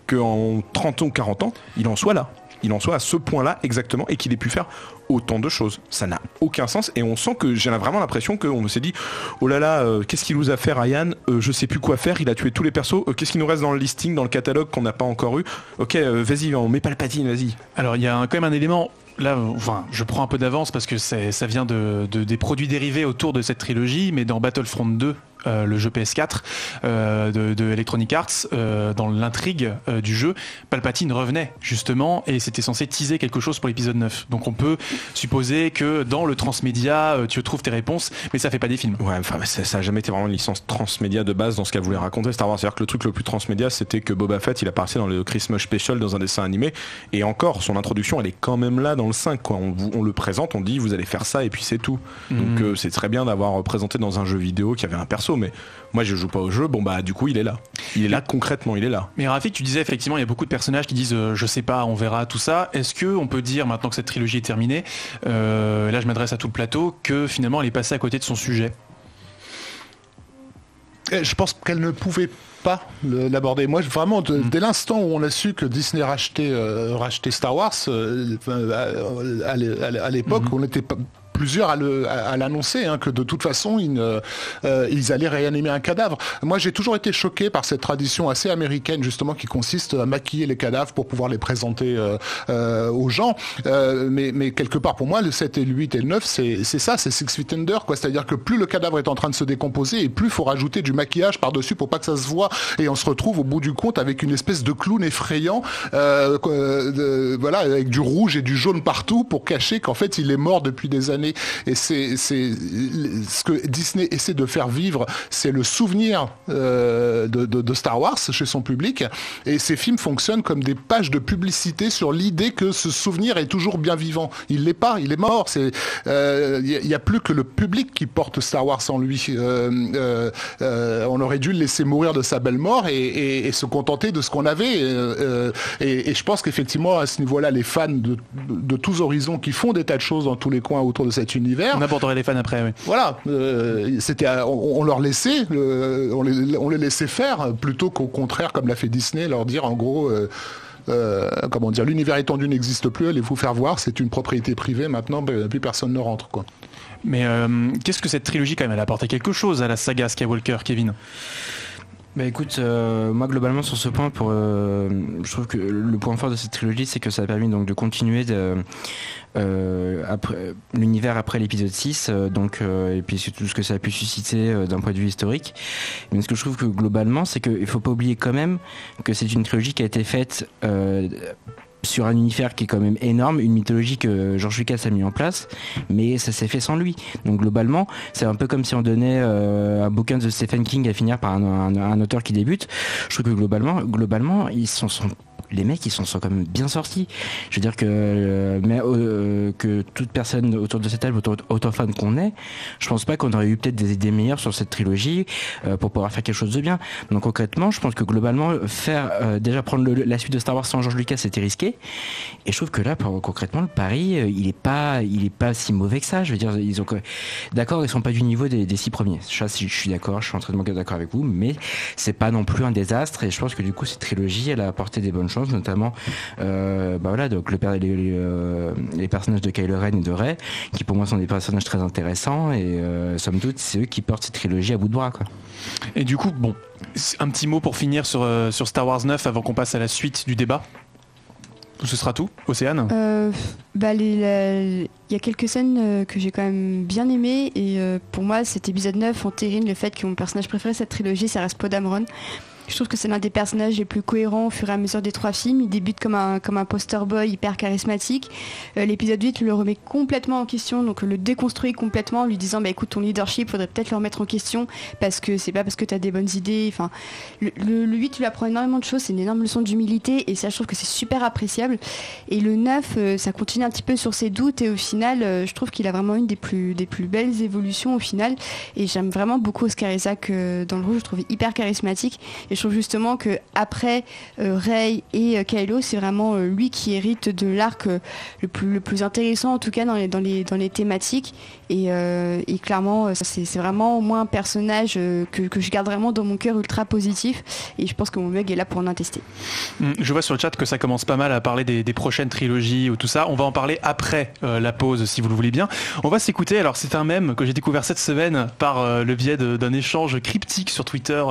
E: qu'en 30 ans ou 40 ans, il en soit là. Il en soit à ce point-là exactement et qu'il ait pu faire autant de choses. Ça n'a aucun sens et on sent que j'ai vraiment l'impression qu'on s'est dit oh là là, qu'est-ce qu'il nous a fait Ryan, je sais plus quoi faire, il a tué tous les persos, qu'est-ce qu'il nous reste dans le listing, dans le catalogue qu'on n'a pas encore eu, ok vas-y on met Palpatine, vas-y.
A: Alors il y a quand même un élément là, enfin, je prends un peu d'avance parce que ça vient des produits dérivés autour de cette trilogie, mais dans Battlefront 2, le jeu PS4 de Electronic Arts, dans l'intrigue du jeu, Palpatine revenait justement et c'était censé teaser quelque chose pour l'épisode 9. Donc on peut supposer que dans le transmédia, tu trouves tes réponses, mais ça fait pas des films.
E: Ouais, enfin ça a jamais été vraiment une licence transmédia de base dans ce qu'elle voulait raconter Star Wars. C'est-à-dire que le truc le plus transmédia, c'était que Boba Fett, il apparaissait dans le Christmas Special dans un dessin animé, et encore son introduction, elle est quand même là dans le 5 quoi. On le présente, on dit vous allez faire ça et puis c'est tout. Donc c'est très bien d'avoir présenté dans un jeu vidéo qu'il y avait un perso, mais moi je joue pas au jeu, bon bah du coup il est là concrètement, il est là.
A: Mais Rafik, tu disais effectivement il y a beaucoup de personnages qui disent je sais pas, on verra tout ça. Est-ce que on peut dire maintenant que cette trilogie est terminée, là je m'adresse à tout le plateau, que finalement elle est passée à côté de son sujet?
G: Je pense qu'elle ne pouvait pas l'aborder. Moi, vraiment, dès l'instant où on a su que Disney rachetait Star Wars, à l'époque, on était plusieurs à l'annoncer, que de toute façon ils allaient réanimer un cadavre. Moi j'ai toujours été choqué par cette tradition assez américaine justement qui consiste à maquiller les cadavres pour pouvoir les présenter aux gens, mais quelque part pour moi le 7 et le 8 et le 9 c'est ça, c'est Six Feet Under quoi. C'est-à-dire que plus le cadavre est en train de se décomposer et plus il faut rajouter du maquillage par-dessus pour pas que ça se voit, et on se retrouve au bout du compte avec une espèce de clown effrayant, voilà, avec du rouge et du jaune partout pour cacher qu'en fait il est mort depuis des années. Et c'est ce que Disney essaie de faire vivre, c'est le souvenir de Star Wars chez son public, et ces films fonctionnent comme des pages de publicité sur l'idée que ce souvenir est toujours bien vivant. Il l'est pas, il est mort. Il y a plus que le public qui porte Star Wars en lui. On aurait dû le laisser mourir de sa belle mort et se contenter de ce qu'on avait. Et je pense qu'effectivement à ce niveau-là, les fans de tous horizons qui font des tas de choses dans tous les coins autour de cet univers.
A: On aborderait les fans après, oui.
G: Voilà, on leur laissait, on les laissait faire plutôt qu'au contraire, comme l'a fait Disney, leur dire en gros, comment dire, l'univers étendu n'existe plus, allez vous faire voir, c'est une propriété privée, maintenant plus personne ne rentre quoi.
A: Mais qu'est-ce que cette trilogie quand même, elle a apporté quelque chose à la saga Skywalker, Kevin?
B: Bah écoute, moi globalement sur ce point, je trouve que le point fort de cette trilogie, c'est que ça a permis donc de continuer après, l'univers après l'épisode 6, et puis tout ce que ça a pu susciter d'un point de vue historique. Mais ce que je trouve que globalement, c'est qu'il faut pas oublier quand même que c'est une trilogie qui a été faite sur un univers qui est quand même énorme, une mythologie que George Lucas a mis en place, mais ça s'est fait sans lui. Donc globalement, c'est un peu comme si on donnait un bouquin de Stephen King à finir par un auteur qui débute. Je trouve que globalement, les mecs ils sont quand même bien sortis. Je veux dire que toute personne autour de cette table, autant fan qu'on est, je pense pas qu'on aurait eu peut-être des idées meilleures sur cette trilogie pour pouvoir faire quelque chose de bien. Donc concrètement, je pense que globalement déjà prendre la suite de Star Wars sans George Lucas, c'était risqué. Et je trouve que là, concrètement, le pari, il est pas si mauvais que ça. Je veux dire, ils sont pas du niveau des 6 premiers. Je suis d'accord, je suis entièrement d'accord avec vous, mais c'est pas non plus un désastre. Et je pense que du coup, cette trilogie, elle a apporté des bonnes choses, notamment donc les personnages de Kylo Ren et de Rey, qui pour moi sont des personnages très intéressants, et somme toute c'est eux qui portent cette trilogie à bout de bras quoi.
A: Et du coup un petit mot pour finir sur Star Wars 9 avant qu'on passe à la suite du débat. Ce sera tout, Océane?
C: Il y a quelques scènes que j'ai quand même bien aimées, et pour moi cet épisode 9 entérine le fait que mon personnage préféré de cette trilogie, ça reste Poe Dameron. Je trouve que c'est l'un des personnages les plus cohérents au fur et à mesure des 3 films. Il débute comme un poster boy hyper charismatique. L'épisode 8 le remet complètement en question, donc le déconstruit complètement en lui disant écoute, ton leadership, faudrait peut-être le remettre en question, parce que c'est pas parce que t'as des bonnes idées. Enfin, le 8 lui apprend énormément de choses, c'est une énorme leçon d'humilité, et ça je trouve que c'est super appréciable. Et le 9, ça continue un petit peu sur ses doutes, et au final je trouve qu'il a vraiment une des plus belles évolutions au final, et j'aime vraiment beaucoup Oscar Isaac dans le rôle. Je trouve hyper charismatique, et je trouve justement que après Rey et Kylo, c'est vraiment lui qui hérite de l'arc le plus intéressant, en tout cas dans les thématiques, et clairement c'est vraiment au moins un personnage que je garde vraiment dans mon cœur ultra positif, et je pense que mon mug est là pour en attester.
A: Je vois sur le chat que ça commence pas mal à parler des prochaines trilogies ou tout ça. On va en parler après la pause, si vous le voulez bien. On va s'écouter, alors c'est un mème que j'ai découvert cette semaine par le biais d'un échange cryptique sur Twitter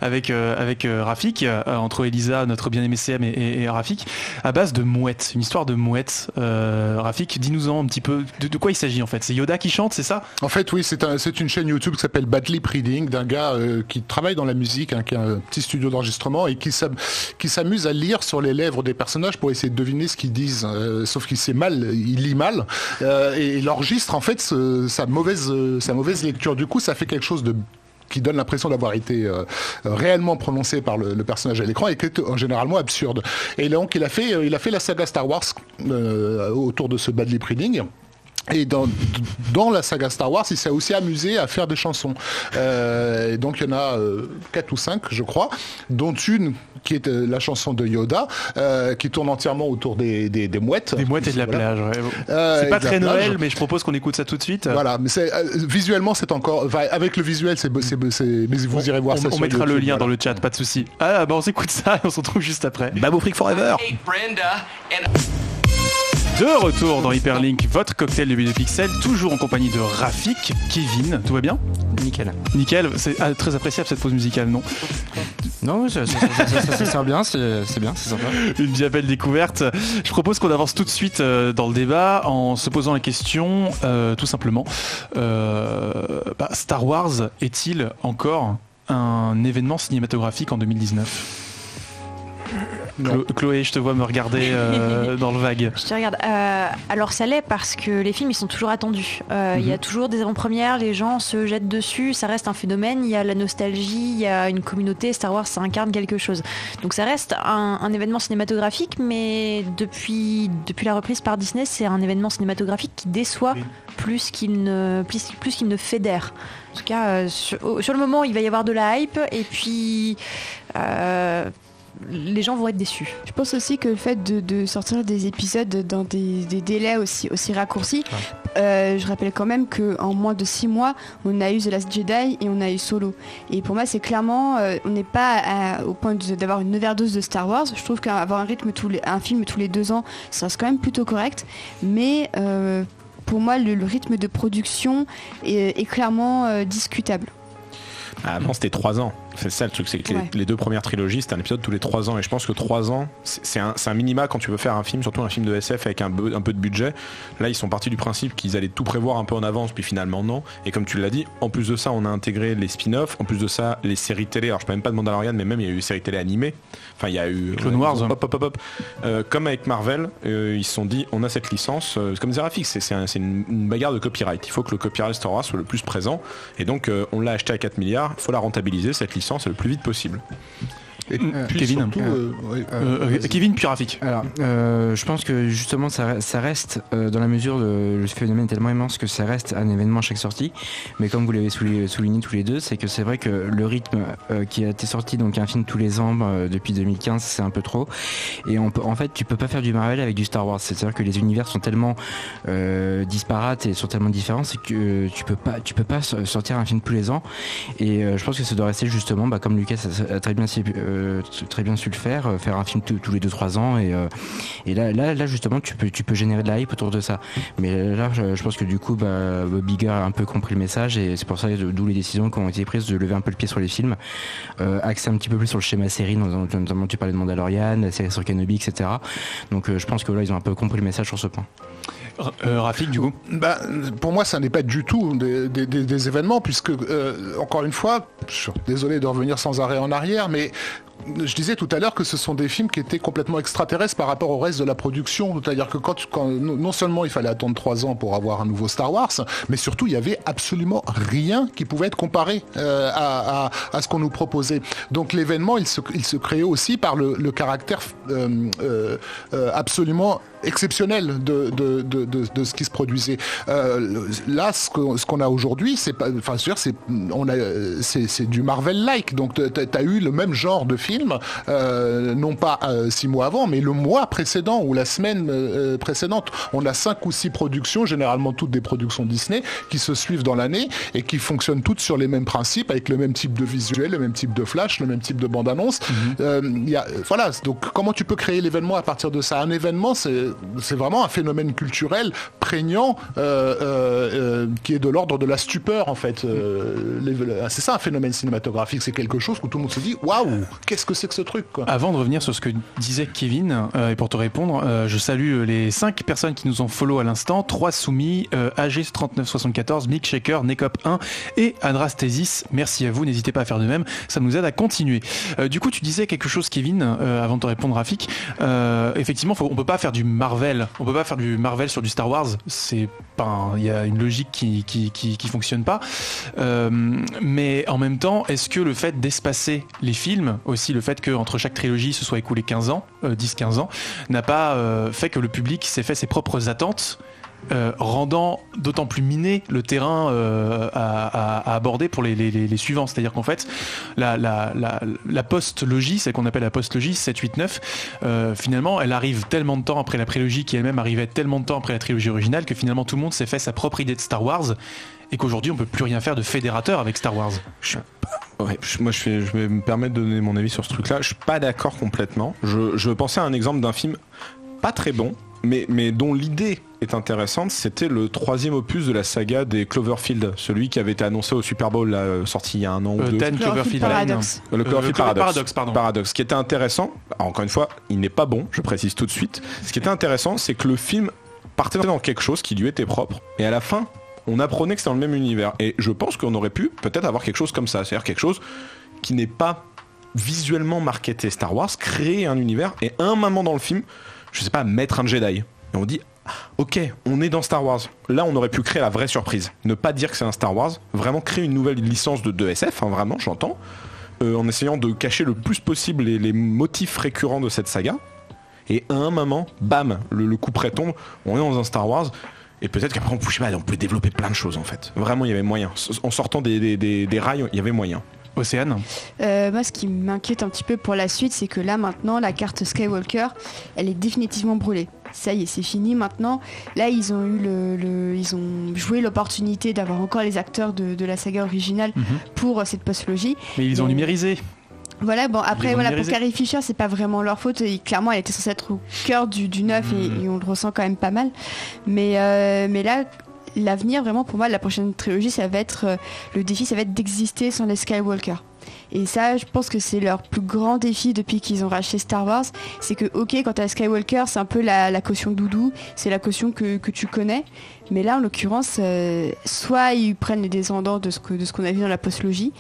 A: avec avec Rafik, entre Elisa, notre bien-aimé CM et Rafik, à base de mouettes, une histoire de mouettes. Rafik, dis-nous-en un petit peu de quoi il s'agit en fait. C'est Yoda qui chante, c'est ça?
G: En fait, oui, c'est une chaîne YouTube qui s'appelle Bad Lip Reading, d'un gars qui travaille dans la musique, qui a un petit studio d'enregistrement et qui s'amuse à lire sur les lèvres des personnages pour essayer de deviner ce qu'ils disent. Sauf qu'il lit mal et il enregistre en fait sa mauvaise lecture. Du coup, ça fait quelque chose qui donne l'impression d'avoir été réellement prononcé par le personnage à l'écran et qui est généralement absurde. Et donc il a fait la saga Star Wars autour de ce Bad Lip Reading. Et dans la saga Star Wars, il s'est aussi amusé à faire des chansons. Et donc il y en a 4 ou 5, je crois, dont une qui est la chanson de Yoda, qui tourne entièrement autour des mouettes.
A: Des mouettes et de la plage, ouais. C'est pas très Noël, mais je propose qu'on écoute ça tout de suite.
G: Voilà, mais visuellement c'est encore... avec le visuel, mais vous irez voir ça sur
A: on mettra
G: YouTube,
A: le lien dans le chat, pas de souci. Ah bah on s'écoute ça et on se retrouve juste après.
E: Babou Freak Forever.
A: De retour dans Hyperlink, votre cocktail de billes de pixels, toujours en compagnie de Rafik, Kevin, tout va bien? Nickel, c'est très appréciable cette pause musicale, non?
B: Non, ça sert bien, c'est bien, c'est sympa.
A: Une bien belle découverte. Je propose qu'on avance tout de suite dans le débat en se posant la question, tout simplement, Star Wars est-il encore un événement cinématographique en 2019? Chloé, je te vois me regarder dans le vague.
D: Je te regarde. Alors ça l'est parce que les films ils sont toujours attendus. Il y a toujours des avant-premières, les gens se jettent dessus, ça reste un phénomène, il y a la nostalgie, il y a une communauté, Star Wars ça incarne quelque chose. Donc ça reste un événement cinématographique, mais depuis la reprise par Disney, c'est un événement cinématographique qui déçoit plus qu'il ne fédère. En tout cas, sur le moment, il va y avoir de la hype et puis... les gens vont être déçus.
C: Je pense aussi que le fait de sortir des épisodes dans des délais aussi raccourcis, je rappelle quand même qu'en moins de 6 mois, on a eu The Last Jedi et on a eu Solo. Et pour moi, c'est clairement, on n'est pas au point d'avoir une overdose de Star Wars. Je trouve qu'avoir un film tous les 2 ans, ça reste quand même plutôt correct. Mais pour moi, le rythme de production est clairement discutable.
E: Avant, c'était 3 ans. C'est ça le truc, c'est que les 2 premières trilogies, c'était un épisode tous les 3 ans. Et je pense que 3 ans, c'est un minima quand tu veux faire un film, surtout un film de SF avec un peu de budget. Là, ils sont partis du principe qu'ils allaient tout prévoir un peu en avance, puis finalement non. Et comme tu l'as dit, en plus de ça, on a intégré les spin-offs. En plus de ça, les séries télé. Alors, je parle même pas de Mandalorian, mais même il y a eu des séries télé animées. Enfin, il y a eu
A: Clone Wars.
E: Comme avec Marvel, ils se sont dit, on a cette licence. Comme Zerafix, c'est une bagarre de copyright. Il faut que le copyright Star Wars soit le plus présent. Et donc, on l'a acheté à 4 milliards. Il faut la rentabiliser, cette licence, le plus vite possible.
G: Et puis
A: Kevin,
G: surtout,
A: Kevin puis Rafik.
B: Alors, je pense que justement ça reste dans la mesure de le phénomène est tellement immense que ça reste un événement à chaque sortie. Mais comme vous l'avez souligné tous les deux, c'est que c'est vrai que le rythme qui a été sorti, donc un film tous les ans depuis 2015, c'est un peu trop. Et en fait, tu peux pas faire du Marvel avec du Star Wars. C'est-à-dire que les univers sont tellement disparates et sont tellement différents, c'est que tu peux pas sortir un film tous les ans. Et je pense que ça doit rester justement, comme Lucas a très bien su le faire un film tous les 2-3 ans et là justement tu peux générer de la hype autour de ça. Mais là je pense que du coup Bob Iger a un peu compris le message et c'est pour ça d'où les décisions qui ont été prises de lever un peu le pied sur les films, axer un petit peu plus sur le schéma série, notamment tu parlais de Mandalorian, la série sur Kenobi, etc. Donc je pense que là ils ont un peu compris le message sur ce point.
A: Rafik, du coup
G: pour moi, ça n'est pas du tout des événements, puisque, encore une fois, je suis désolé de revenir sans arrêt en arrière, mais je disais tout à l'heure que ce sont des films qui étaient complètement extraterrestres par rapport au reste de la production. C'est-à-dire que quand non seulement il fallait attendre 3 ans pour avoir un nouveau Star Wars, mais surtout il y avait absolument rien qui pouvait être comparé à ce qu'on nous proposait. Donc l'événement, il se créait aussi par le caractère absolument exceptionnel de ce qui se produisait. Là, ce qu'on a aujourd'hui, c'est pas, enfin, c'est du Marvel-like. Donc t'as eu le même genre de film film, non pas 6 mois avant, mais le mois précédent ou la semaine précédente. On a 5 ou 6 productions, généralement toutes des productions Disney, qui se suivent dans l'année et qui fonctionnent toutes sur les mêmes principes, avec le même type de visuel, le même type de flash, le même type de bande-annonce. Voilà, donc comment tu peux créer l'événement à partir de ça? Un événement, c'est vraiment un phénomène culturel prégnant qui est de l'ordre de la stupeur, en fait. C'est ça un phénomène cinématographique, c'est quelque chose où tout le monde se dit waouh, qu'est-ce que c'est que ce truc, quoi.
A: Avant de revenir sur ce que disait Kevin, et pour te répondre, je salue les 5 personnes qui nous ont follow à l'instant: 3 soumis, AG3974, Mick Shaker, Nekop 1 et Adrasthesis. Merci à vous, n'hésitez pas à faire de même, ça nous aide à continuer. Du coup, tu disais quelque chose, Kevin, avant de te répondre, Rafik. Effectivement, on peut pas faire du Marvel, sur du Star Wars. Il y a une logique qui fonctionne pas. Mais en même temps, est-ce que le fait d'espacer les films, aussi le fait qu'entre chaque trilogie se soit écoulé 10-15 ans, n'a pas fait que le public s'est fait ses propres attentes, rendant d'autant plus miné le terrain à aborder pour les suivants? C'est-à-dire qu'en fait, la post-logie, celle qu'on appelle la post-logie, 7, 8, 9, finalement, elle arrive tellement de temps après la prélogie, qui elle-même arrivait tellement de temps après la trilogie originale, que finalement tout le monde s'est fait sa propre idée de Star Wars, et qu'aujourd'hui on peut plus rien faire de fédérateur avec Star Wars.
E: Je vais me permettre de donner mon avis sur ce truc-là. Je suis pas d'accord complètement. Je pensais à un exemple d'un film pas très bon, mais dont l'idée est intéressante. C'était le 3e opus de la saga des Cloverfield, celui qui avait été annoncé au Super Bowl, sorti il y a un an ou deux.
A: Cloverfield Paradox.
E: Le Cloverfield
A: Paradox.
E: Paradox. Ce qui était intéressant, encore une fois, il n'est pas bon, je précise tout de suite. Ce qui était intéressant, c'est que le film partait dans quelque chose qui lui était propre, et à la fin, on apprenait que c'était dans le même univers. Et je pense qu'on aurait pu peut-être avoir quelque chose comme ça, c'est-à-dire quelque chose qui n'est pas visuellement marketé Star Wars, créer un univers, et à un moment dans le film, je sais pas, mettre un Jedi. Et on dit, ok, on est dans Star Wars. Là, on aurait pu créer la vraie surprise. Ne pas dire que c'est un Star Wars, vraiment créer une nouvelle licence de SF, hein, vraiment, j'entends, en essayant de cacher le plus possible les motifs récurrents de cette saga. Et à un moment, bam, le coup près tombe, on est dans un Star Wars. Et peut-être qu'après on pouvait développer plein de choses, en fait. Vraiment, il y avait moyen. En sortant des rails, il y avait moyen.
A: Océane.
C: Moi, ce qui m'inquiète un petit peu pour la suite, c'est que là maintenant, la carte Skywalker, elle est définitivement brûlée. Ça y est, c'est fini maintenant. Là, ils ont eu ils ont joué l'opportunité d'avoir encore les acteurs de la saga originale pour cette post-logie.
A: Mais ils ont numérisé.
C: Voilà, bon, après, voilà, pour Carrie Fisher, c'est pas vraiment leur faute. Et clairement, elle était censée être au cœur du 9 et on le ressent quand même pas mal. Mais là, l'avenir, vraiment, pour moi, la prochaine trilogie, ça va être le défi, ça va être d'exister sans les Skywalker. Et ça, je pense que c'est leur plus grand défi depuis qu'ils ont racheté Star Wars. C'est que, ok, quand t'as Skywalker, c'est un peu la caution doudou, c'est la caution que tu connais. Mais là, en l'occurrence, soit ils prennent les descendants de ce qu'on a vu dans la postlogie,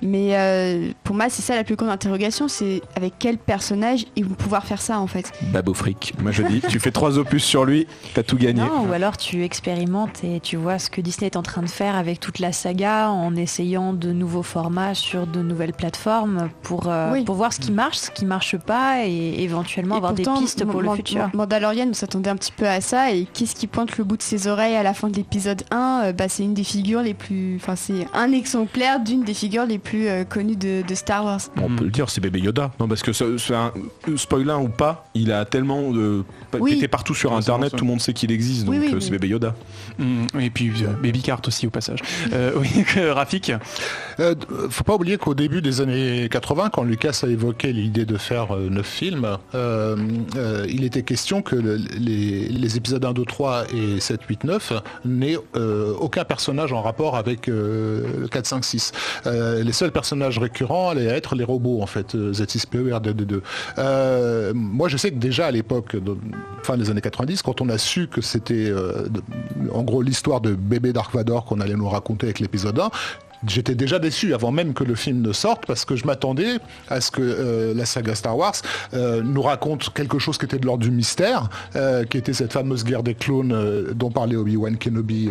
C: mais pour moi, c'est ça la plus grande interrogation, c'est avec quel personnage ils vont pouvoir faire ça, en fait.
E: Babo Frick. Moi, je dis, tu fais 3 opus sur lui, t'as tout gagné.
D: Non, ou alors tu expérimentes et tu vois ce que Disney est en train de faire avec toute la saga, en essayant de nouveaux formats sur de nouvelles plateformes pour voir ce qui marche pas, et éventuellement avoir pourtant, des pistes pour le futur.
C: Mandalorian, on s'attendait un petit peu à ça, et qu'est-ce qui pointe le bout de ses oreilles à la fin de l'épisode 1, c'est une des figures les plus... Enfin, c'est un exemplaire d'une des figures les plus connues de Star Wars.
E: On peut le dire, c'est bébé Yoda. Non, parce que c'est un spoiler ou pas, il a tellement pété partout sur Internet, tout le monde sait qu'il existe, donc c'est bébé Yoda.
A: Et puis Baby Cart aussi au passage. Oui, Rafik.
G: Faut pas oublier qu'au début des années 80, quand Lucas a évoqué l'idée de faire 9 films, il était question que les épisodes 1, 2, 3 et 7, 8, 9 n'ait aucun personnage en rapport avec 4, 5, 6. Les seuls personnages récurrents allaient être les robots, en fait, Z6PE, R2D2. Moi, je sais que déjà à l'époque, fin des années 90, quand on a su que c'était en gros l'histoire de bébé Dark Vador qu'on allait nous raconter avec l'épisode 1, j'étais déjà déçu avant même que le film ne sorte, parce que je m'attendais à ce que la saga Star Wars nous raconte quelque chose qui était de l'ordre du mystère, qui était cette fameuse guerre des clones dont parlait Obi-Wan Kenobi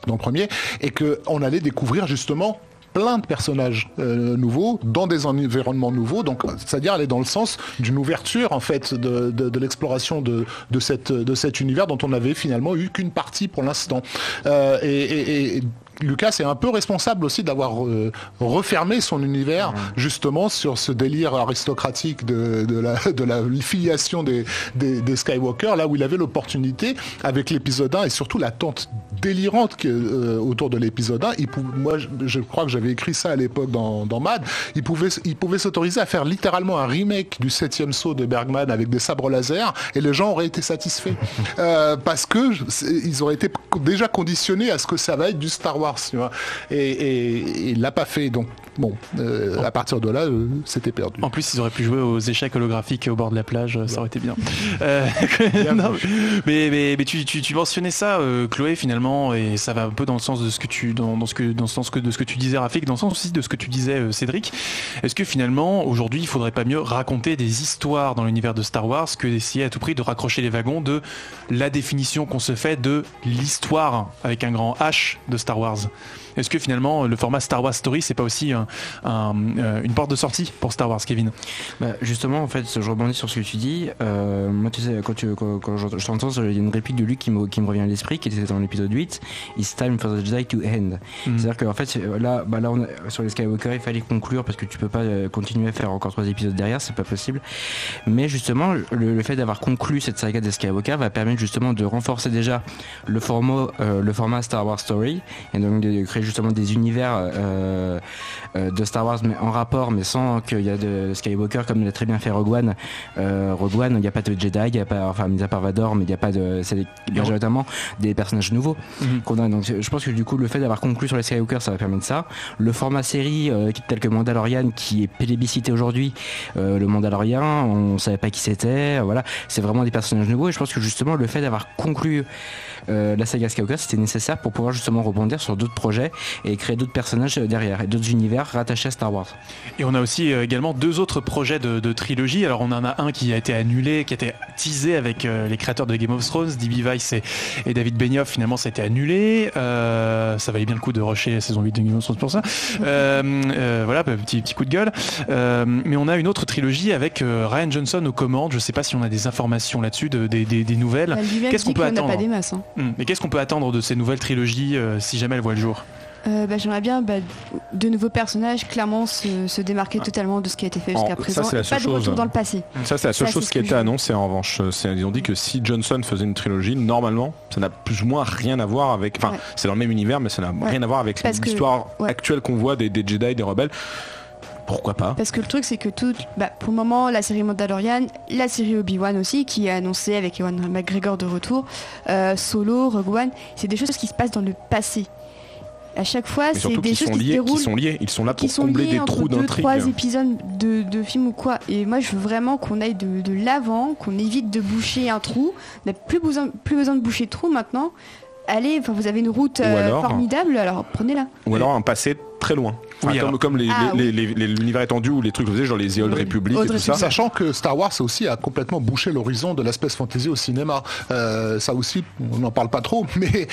G: dans le premier, et qu'on allait découvrir justement plein de personnages nouveaux dans des environnements nouveaux, donc c'est-à-dire aller dans le sens d'une ouverture en fait de l'exploration de cet univers dont on n'avait finalement eu qu'une partie pour l'instant, et Lucas est un peu responsable aussi d'avoir refermé son univers justement sur ce délire aristocratique de la filiation des Skywalker, là où il avait l'opportunité avec l'épisode 1 et surtout l'attente délirante autour de l'épisode 1. Moi, je crois que j'avais écrit ça à l'époque dans Mad. Il pouvait s'autoriser à faire littéralement un remake du 7e saut de Bergman avec des sabres laser et les gens auraient été satisfaits parce que ils auraient été déjà conditionnés à ce que ça va être du Star Wars, tu vois. Et il l'a pas fait, donc bon, à partir de là, c'était perdu.
A: En plus, ils auraient pu jouer aux échecs holographiques au bord de la plage, ça aurait été bien. Non, mais tu mentionnais ça, Chloé, finalement, et ça va un peu dans le sens de ce que tu disais, Rafik, dans le sens aussi de ce que tu disais, Cédric. Est-ce que finalement, aujourd'hui, il faudrait pas mieux raconter des histoires dans l'univers de Star Wars que d'essayer à tout prix de raccrocher les wagons de la définition qu'on se fait de l'histoire avec un grand H de Star Wars? Est-ce que finalement le format Star Wars Story c'est pas aussi une porte de sortie pour Star Wars, Kevin?
B: Justement, en fait, je rebondis sur ce que tu dis. Moi, tu sais, quand je t'entends, il y a une réplique de Luke qui me revient à l'esprit, qui était dans l'épisode 8. It's time for the Jedi to end. C'est-à-dire qu'en fait, là sur les Skywalker, il fallait conclure parce que tu peux pas continuer à faire encore 3 épisodes derrière, c'est pas possible. Mais justement, le fait d'avoir conclu cette saga des Skywalker va permettre justement de renforcer déjà le format Star Wars Story et donc de créer justement des univers de Star Wars mais en rapport, mais sans qu'il y a de Skywalker comme l'a très bien fait Rogue One. Il n'y a pas de Jedi, il y a pas, enfin mis à part Vador, mais il n'y a pas de, c'est majoritairement des personnages nouveaux qu'on a. Donc je pense que du coup le fait d'avoir conclu sur les Skywalker, ça va permettre ça. Le format série tel que Mandalorian qui est plébiscité aujourd'hui, le Mandalorian, on savait pas qui c'était, voilà, c'est vraiment des personnages nouveaux et je pense que justement le fait d'avoir conclu la saga Skywalker, c'était nécessaire pour pouvoir justement rebondir sur d'autres projets et créer d'autres personnages derrière et d'autres univers rattachés à Star Wars.
A: Et on a aussi également 2 autres projets de trilogie. Alors on en a un qui a été annulé, qui a été teasé avec les créateurs de Game of Thrones, D.B. Weiss et David Benioff. Finalement ça a été annulé, ça valait bien le coup de rusher la saison 8 de Game of Thrones pour ça. Voilà, petit coup de gueule. Mais on a une autre trilogie avec Rian Johnson aux commandes. Je sais pas si on a des informations là-dessus, des nouvelles.
C: Qu'est-ce qu'on peut attendre? Pas des masses, hein.
A: Mais qu'est-ce qu'on peut attendre de ces nouvelles trilogies si jamais elles voient le jour?
C: J'aimerais bien de nouveaux personnages clairement se démarquer totalement de ce qui a été fait jusqu'à présent.
E: Ça,
C: pas de retour dans le passé.
E: Ça c'est la seule chose qui a été annoncée en revanche. Ils ont dit que si Johnson faisait une trilogie, normalement ça n'a plus ou moins rien à voir avec, c'est dans le même univers mais ça n'a rien à voir avec l'histoire actuelle qu'on voit des Jedi, des rebelles. Pourquoi pas?
C: Parce que le truc c'est que pour le moment la série Mandalorian, la série Obi-Wan aussi qui est annoncée avec Ewan McGregor de retour, Solo, Rogue One, c'est des choses qui se passent dans le passé. À chaque fois, c'est des choses qui se déroulent,
E: qui sont liés. Ils sont là pour combler des trous d'intrigue.
C: 2-3 épisodes de films ou quoi. Et moi, je veux vraiment qu'on aille de l'avant, qu'on évite de boucher un trou. On n'a plus besoin de boucher de trou maintenant. Allez, vous avez une route formidable, alors prenez-la.
E: Ou alors un passé très loin.
A: Oui,
E: comme l'univers étendu ou les trucs genre les The Old Republic et tout ça.
G: Sachant que Star Wars aussi a complètement bouché l'horizon de la space fantasy au cinéma. Ça aussi, on n'en parle pas trop, mais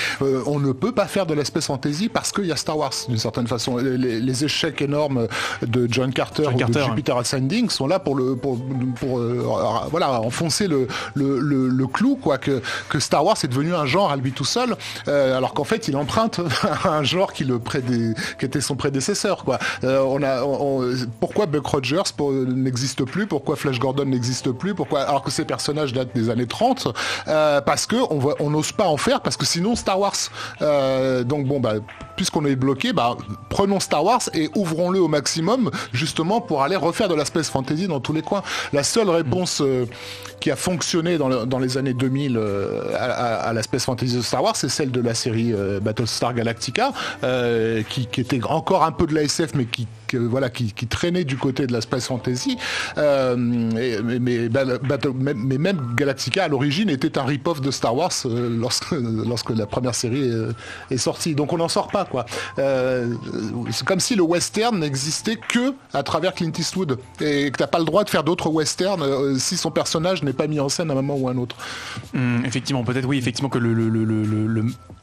G: on ne peut pas faire de la space fantasy parce qu'il y a Star Wars d'une certaine façon. Les échecs énormes de John Carter ou de Jupiter Ascending sont là pour enfoncer le clou quoi que Star Wars est devenu un genre à lui tout seul, alors qu'en fait il emprunte un genre qui était son prédécesseur. Pourquoi Buck Rogers n'existe plus? Pourquoi Flash Gordon n'existe plus? Alors que ces personnages datent des années 30? Parce que on n'ose pas en faire parce que sinon Star Wars. Puisqu'on est bloqué, prenons Star Wars et ouvrons-le au maximum justement pour aller refaire de la space fantasy dans tous les coins. La seule réponse qui a fonctionné dans les années 2000 à la space fantasy de Star Wars, c'est celle de la série Battlestar Galactica, qui était encore un peu de la SF, mais qui traînait du côté de la space fantasy. Mais même Galactica à l'origine était un rip-off de Star Wars lorsque la première série est sortie. Donc on n'en sort pas quoi. C'est comme si le western n'existait que à travers Clint Eastwood et que t'as pas le droit de faire d'autres westerns si son personnage n'est pas mis en scène à un moment ou à un autre.
A: Effectivement, peut-être oui, effectivement que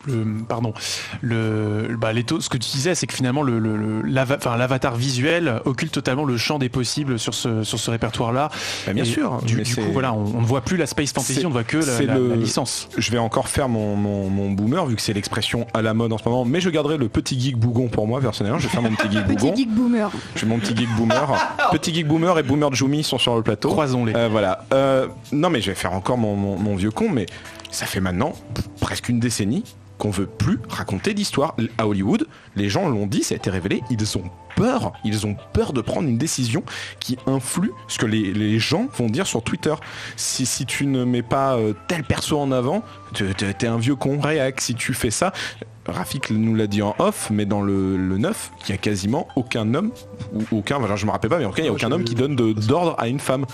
A: ce que tu disais, c'est que finalement l'avatar visuel occulte totalement le champ des possibles sur ce répertoire-là.
E: Bien sûr.
A: Du coup, voilà, on ne voit plus la space fantasy, on ne voit que la licence.
E: Je vais encore faire mon boomer, vu que c'est l'expression à la mode en ce moment, mais je garderai le petit geek bougon pour moi, personnellement. Je vais faire mon petit geek bougon.
C: Petit geek boomer.
E: Je fais mon petit geek boomer. Petit geek boomer et boomer Jumi sont sur le plateau.
A: Croisons-les.
E: Voilà. Non, mais je vais faire encore mon vieux con, mais ça fait maintenant presque une décennie qu'on veut plus raconter d'histoire. À Hollywood, les gens l'ont dit, ça a été révélé, ils ont peur de prendre une décision qui influe ce que les gens vont dire sur Twitter. Si tu ne mets pas tel perso en avant, t'es un vieux con réac. Si tu fais ça, Rafik nous l'a dit en off, mais dans le 9, il n'y a quasiment aucun homme, ou aucun, je me rappelle pas, mais en tout cas, il n'y a aucun homme qui donne d'ordre à une femme.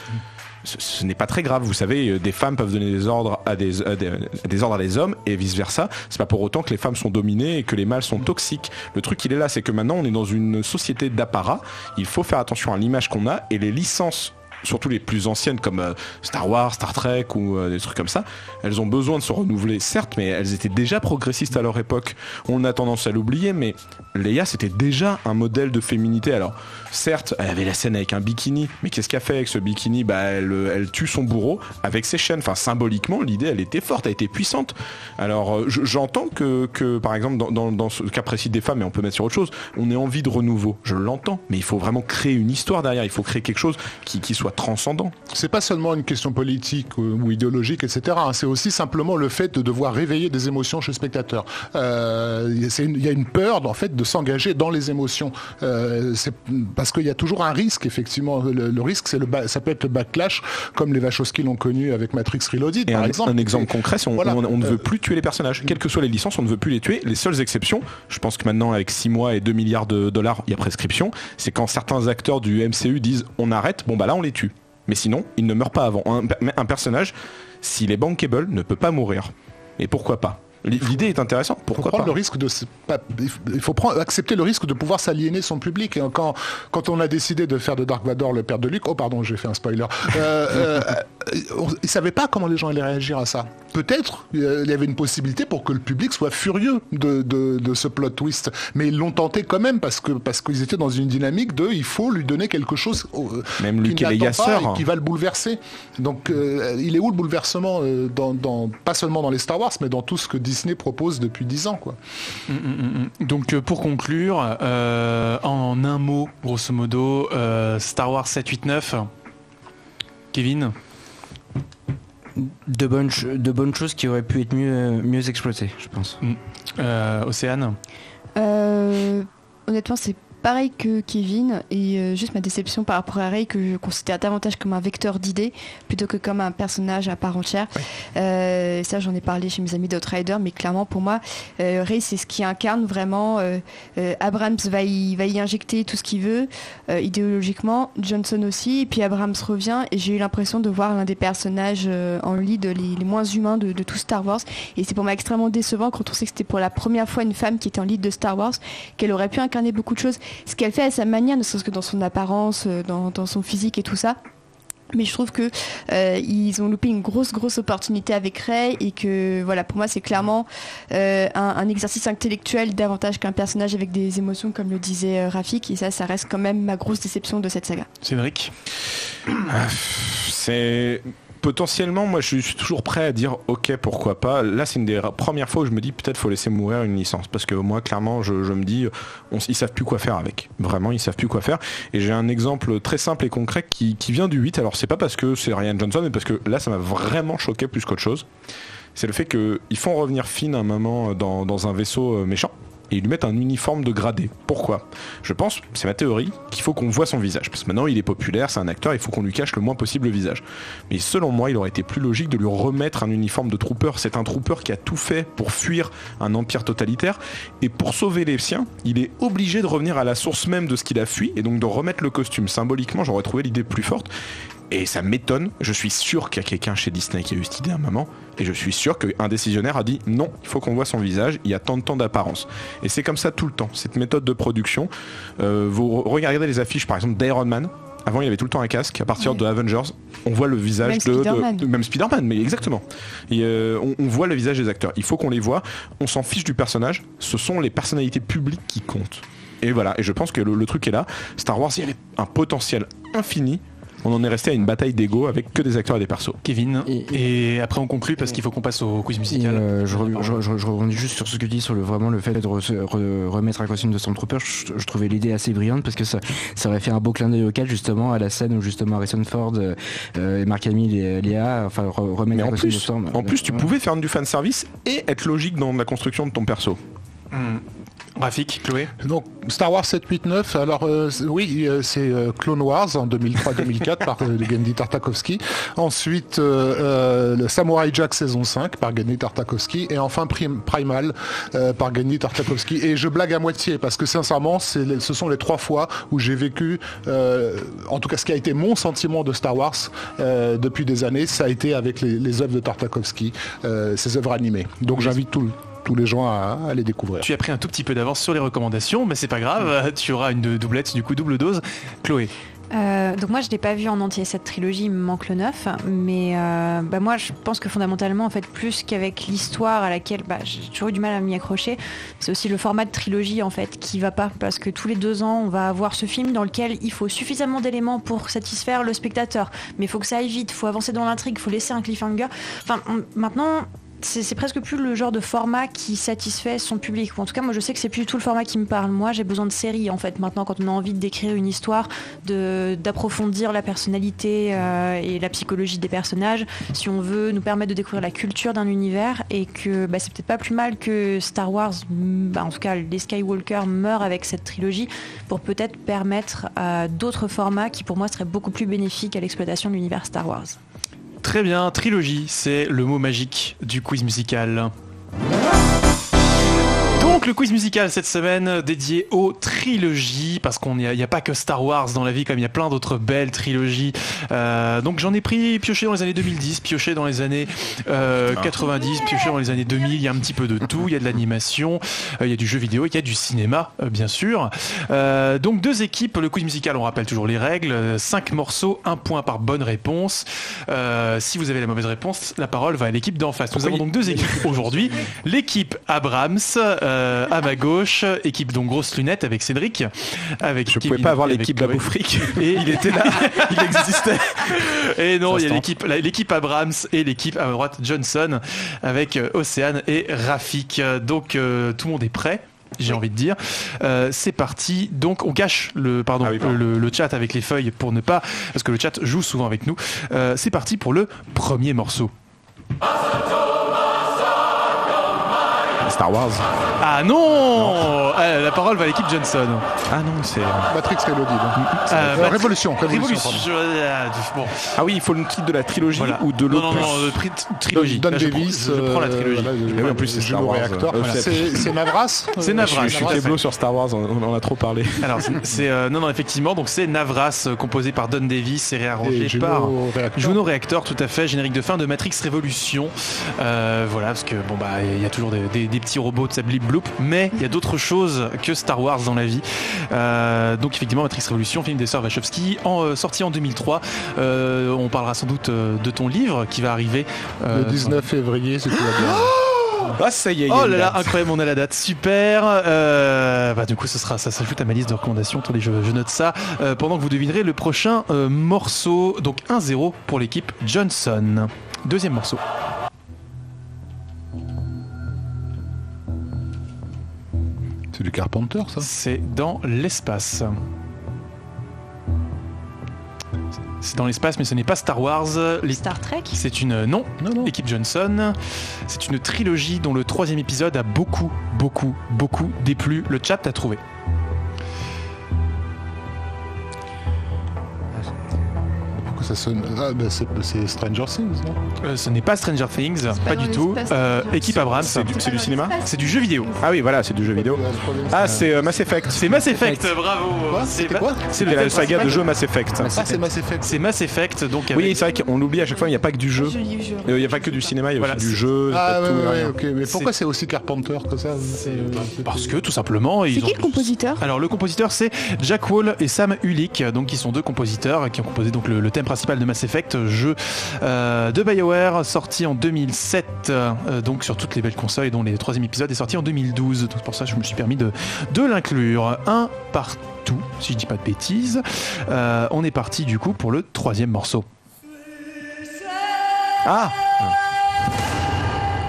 E: Ce n'est pas très grave, vous savez, des femmes peuvent donner des ordres à des ordres à des hommes et vice versa. C'est pas pour autant que les femmes sont dominées et que les mâles sont toxiques. Le truc il est là, c'est que maintenant on est dans une société d'apparat. Il faut faire attention à l'image qu'on a, et les licences, surtout les plus anciennes comme Star Wars, Star Trek ou des trucs comme ça, elles ont besoin de se renouveler, certes, mais elles étaient déjà progressistes à leur époque. On a tendance à l'oublier, mais Leia c'était déjà un modèle de féminité. Alors certes, elle avait la scène avec un bikini, mais qu'est-ce qu'elle fait avec ce bikini ? Elle tue son bourreau avec ses chaînes. Enfin, symboliquement, l'idée elle était forte, elle était puissante. Alors j'entends que par exemple dans ce cas précis des femmes, et on peut mettre sur autre chose, on ait envie de renouveau, je l'entends, mais il faut vraiment créer une histoire derrière, il faut créer quelque chose qui soit transcendant.
G: C'est pas seulement une question politique ou idéologique, etc. C'est aussi simplement le fait de devoir réveiller des émotions chez le spectateur. Il y a une peur en fait de s'engager dans les émotions. C'est parce qu'il y a toujours un risque, effectivement. Le risque, ça peut être le backlash, comme les Wachowski l'ont connu avec Matrix Reloaded, par exemple.
E: Un exemple concret, c'est on ne veut plus tuer les personnages. Quelles que soient les licences, on ne veut plus les tuer. Les seules exceptions, je pense que maintenant, avec 6 mois et 2 milliards de dollars, il y a prescription, c'est quand certains acteurs du MCU disent on arrête, là on les tue. Mais sinon, il ne meurt pas avant. Un personnage, s'il est bankable, ne peut pas mourir. Et pourquoi pas ? L'idée est intéressante. Pourquoi pas ?
G: Il faut accepter le risque de pouvoir s'aliéner son public. Et quand on a décidé de faire de Dark Vador le père de Luke, oh pardon, j'ai fait un spoiler. Ils savaient pas comment les gens allaient réagir à ça. Peut-être il y avait une possibilité pour que le public soit furieux de ce plot twist, mais ils l'ont tenté quand même parce qu'ils étaient dans une dynamique de il faut lui donner quelque chose
E: même Luke et les
G: et qui va le bouleverser. Donc il est où le bouleversement pas seulement dans les Star Wars, mais dans tout ce que Disney propose depuis 10 ans, quoi.
A: Donc pour conclure, en un mot, grosso modo, Star Wars 7, 8, 9, Kevin ?
B: De bonnes choses qui auraient pu être mieux exploitées, je pense.
A: Océane ?
C: Honnêtement, c'est pareil que Kevin, et juste ma déception par rapport à Rey, que je considère davantage comme un vecteur d'idées plutôt que comme un personnage à part entière. Ça, j'en ai parlé chez mes amis d'Outrider, mais clairement pour moi, Rey, c'est ce qui incarne vraiment. Abrams va y injecter tout ce qu'il veut, idéologiquement, Johnson aussi, et puis Abrams revient, et j'ai eu l'impression de voir l'un des personnages en lead les moins humains de tout Star Wars, et c'est pour moi extrêmement décevant quand on sait que c'était pour la première fois une femme qui était en lead de Star Wars, qu'elle aurait pu incarner beaucoup de choses. Ce qu'elle fait à sa manière, ne serait-ce que dans son apparence, dans son physique et tout ça. Mais je trouve que ils ont loupé une grosse opportunité avec Rey, et que voilà, pour moi c'est clairement un exercice intellectuel davantage qu'un personnage avec des émotions, comme le disait Rafik, et ça reste quand même ma grosse déception de cette saga.
A: Cédric ?
E: C'est... Potentiellement, moi je suis toujours prêt à dire ok, pourquoi pas. Là c'est une des premières fois où je me dis peut-être faut laisser mourir une licence, parce que moi clairement je me dis ils savent plus quoi faire avec. Vraiment ils savent plus quoi faire. Et j'ai un exemple très simple et concret qui vient du 8. Alors c'est pas parce que c'est Rian Johnson, mais parce que là ça m'a vraiment choqué plus qu'autre chose. C'est le fait qu'ils font revenir Finn à un moment dans un vaisseau méchant, et ils lui mettent un uniforme de gradé. Pourquoi ? Je pense, c'est ma théorie, qu'il faut qu'on voit son visage. Parce que maintenant il est populaire, c'est un acteur, il faut qu'on lui cache le moins possible le visage. Mais selon moi, il aurait été plus logique de lui remettre un uniforme de trooper. C'est un trooper qui a tout fait pour fuir un empire totalitaire. Et pour sauver les siens, il est obligé de revenir à la source même de ce qu'il a fui, et donc de remettre le costume. Symboliquement, j'aurais trouvé l'idée plus forte. Et ça m'étonne, je suis sûr qu'il y a quelqu'un chez Disney qui a eu cette idée à un moment, et je suis sûr qu'un décisionnaire a dit non, il faut qu'on voit son visage, il y a tant d'apparence. Et c'est comme ça tout le temps, cette méthode de production. Vous regardez les affiches par exemple d'Iron Man, Avant, il avait tout le temps un casque. À partir de Avengers, on voit le visage même Spider-Man, mais exactement. Et, on voit le visage des acteurs. Il faut qu'on les voit. On s'en fiche du personnage. Ce sont les personnalités publiques qui comptent. Et voilà. Et je pense que le truc est là. Star Wars, il y avait un potentiel infini. On en est resté à une bataille d'ego avec que des acteurs et des persos.
A: Kevin, et après on conclut parce qu'il faut qu'on passe au quiz musical.
B: Je rebondis juste sur ce que tu dis sur le fait de remettre un costume de Stormtrooper. Je trouvais l'idée assez brillante parce que ça aurait fait un beau clin d'œil au 4 justement à la scène où justement Harrison Ford et Mark Hamill et Léa remettre un costume de Storm.
E: En plus, tu pouvais faire du fanservice et être logique dans la construction de ton perso.
A: Rafik, Chloé.
G: Donc Star Wars 7, 8, 9, alors c'est Clone Wars en 2003-2004 par Genndy Tartakovsky. Ensuite le Samurai Jack saison 5 par Genndy Tartakovsky. Et enfin Primal par Genndy Tartakovsky. Et je blague à moitié parce que sincèrement ce sont les 3 fois où j'ai vécu, en tout cas ce qui a été mon sentiment de Star Wars depuis des années, ça a été avec les œuvres de Tartakovsky, ses œuvres animées. Donc j'invite tous les gens à les découvrir.
A: Tu as pris un tout petit peu d'avance sur les recommandations, mais c'est pas grave, tu auras une doublette, du coup double dose. Chloé.
D: Donc moi je l'ai pas vu en entier cette trilogie, il me manque le 9, mais moi je pense que fondamentalement en fait plus qu'avec l'histoire à laquelle j'ai toujours eu du mal à m'y accrocher, c'est aussi le format de trilogie en fait qui va pas, parce que tous les 2 ans on va avoir ce film dans lequel il faut suffisamment d'éléments pour satisfaire le spectateur, mais il faut que ça aille vite, il faut avancer dans l'intrigue, il faut laisser un cliffhanger, maintenant c'est presque plus le genre de format qui satisfait son public. En tout cas, moi, je sais que c'est plus du tout le format qui me parle. Moi, j'ai besoin de séries, en fait. Maintenant, quand on a envie de décrire une histoire, d'approfondir la personnalité et la psychologie des personnages, si on veut nous permettre de découvrir la culture d'un univers, et que c'est peut-être pas plus mal que Star Wars, en tout cas, les Skywalker meurent avec cette trilogie, pour peut-être permettre d'autres formats qui, pour moi, seraient beaucoup plus bénéfiques à l'exploitation de l'univers Star Wars.
A: Très bien, trilogie, c'est le mot magique du quiz musical. Donc le quiz musical cette semaine dédié aux trilogies, parce qu'il n'y a pas que Star Wars dans la vie, comme il y a plein d'autres belles trilogies. Donc j'en ai pioché dans les années 2010, pioché dans les années 90, pioché dans les années 2000, il y a un petit peu de tout, il y a de l'animation, il y a du jeu vidéo, il y a du cinéma bien sûr. Donc 2 équipes, le quiz musical, on rappelle toujours les règles, 5 morceaux, 1 point par bonne réponse. Si vous avez la mauvaise réponse, la parole va à l'équipe d'en face. Nous avons donc 2 équipes aujourd'hui, l'équipe Abrams à ma gauche, équipe donc grosse lunette avec Cédric, avec
E: je Kevin, pouvais pas avoir l'équipe Baboufric
A: et il était là, il existait. Et non, il y a l'équipe Abrams et l'équipe à ma droite Johnson avec Océane et Rafik. Donc tout le monde est prêt. J'ai envie de dire, c'est parti. Donc on cache le chat avec les feuilles pour ne pas, parce que le chat joue souvent avec nous. C'est parti pour le premier morceau.
E: Star Wars.
A: Ah non, la parole va à l'équipe Johnson.
E: Ah non, c'est
G: Matrix Reloaded. Révolution.
A: Bon.
E: Ah oui, il faut le titre de la trilogie ou de l'autre.
A: Non, trilogie.
G: Don Davis.
A: Je prends la trilogie.
E: En plus, c'est Star Wars.
G: C'est Navras.
A: C'est Navras.
E: Je suis faible sur Star Wars, on en a trop parlé.
A: Alors c'est non effectivement, donc c'est Navras, composé par Don Davis et réarrangé par Juno Reactor, tout à fait, générique de fin de Matrix Révolution. Voilà, parce que il y a toujours des petits robots de sa blip bloop, mais il y a d'autres choses que Star Wars dans la vie. Donc effectivement, Matrix Révolution, film des sœurs Wachowski, sorti en 2003. On parlera sans doute de ton livre qui va arriver
G: le 19 février, c'est tout va bien.
E: Ah, ça y est.
A: Oh là là, incroyable, on a la date, super. Du coup, ça s'ajoute à ma liste de recommandations. Attendez, je note ça pendant que vous devinerez le prochain morceau. Donc 1-0 pour l'équipe Johnson. Deuxième morceau.
G: C'est du Carpenter, ça ?
A: C'est dans l'espace. C'est dans l'espace, mais ce n'est pas Star Wars.
D: Star Trek ?
A: C'est une... Non. Équipe Johnson. C'est une trilogie dont le 3e épisode a beaucoup déplu. Le chat a trouvé.
G: Pourquoi Ça sonne... c'est Stranger Things, non?
A: Ce n'est pas Stranger Things, pas du tout. Équipe Abrams.
E: C'est du cinéma?
A: C'est du jeu vidéo.
E: Ah oui, voilà, c'est du jeu vidéo. Ah, c'est Mass Effect.
A: C'est Mass Effect, bravo.
G: C'était quoi?
E: C'est la saga de jeu Mass Effect.
G: C'est Mass Effect.
A: C'est Mass Effect, donc.
E: Oui, c'est vrai qu'on l'oublie à chaque fois, il n'y a pas que du jeu. Il n'y a pas que du cinéma, il y a aussi du jeu.
G: Ah ouais, ok. Mais pourquoi c'est aussi Carpenter que ça?
A: Parce que tout simplement.
C: C'est qui le compositeur?
A: Alors le compositeur c'est Jack Wall et Sam Ulick, donc qui sont deux compositeurs qui ont composé donc le thème principal de Mass Effect, jeu de BioWare, sorti en 2007, donc sur toutes les belles consoles, dont le 3e épisode est sorti en 2012. Donc c'est pour ça que je me suis permis de l'inclure. Un partout, si je dis pas de bêtises. On est parti du coup pour le 3e morceau. Ah,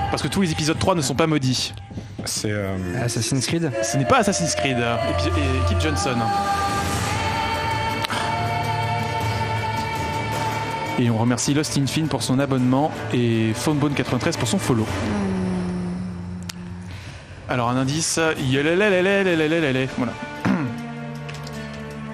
A: parce que tous les épisodes 3 ne sont pas maudits.
E: C'est
B: Assassin's Creed.
A: Ce n'est pas Assassin's Creed, équipe Johnson. Et on remercie Lost in Fin pour son abonnement et Phonebone93 pour son follow. Alors un indice, voilà.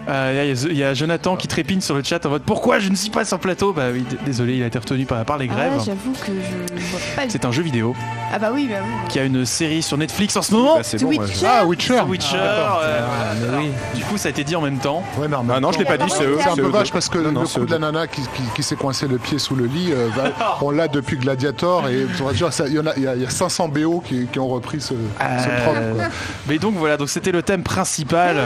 A: Il y a Jonathan qui trépigne sur le chat en mode pourquoi je ne suis pas sur plateau. Bah oui, désolé, il a été retenu par les grèves.
C: Ah, j'avoue que je vois pas.
A: C'est un jeu vidéo.
C: Ah bah oui.
A: Qui a une série sur Netflix en ce moment.
E: Bah, c'est bon,
C: Witcher.
G: Witcher.
A: Mais oui. Du coup, ça a été dit en même temps.
G: Ouais,
E: non, je l'ai pas dit, c'est eux.
G: C'est un peu vache parce que
E: Non,
G: le coup de la nana qui s'est coincé le pied sous le lit, on l'a depuis Gladiator et il y a 500 BO qui ont repris ce trope.
A: Mais donc voilà, donc c'était le thème principal,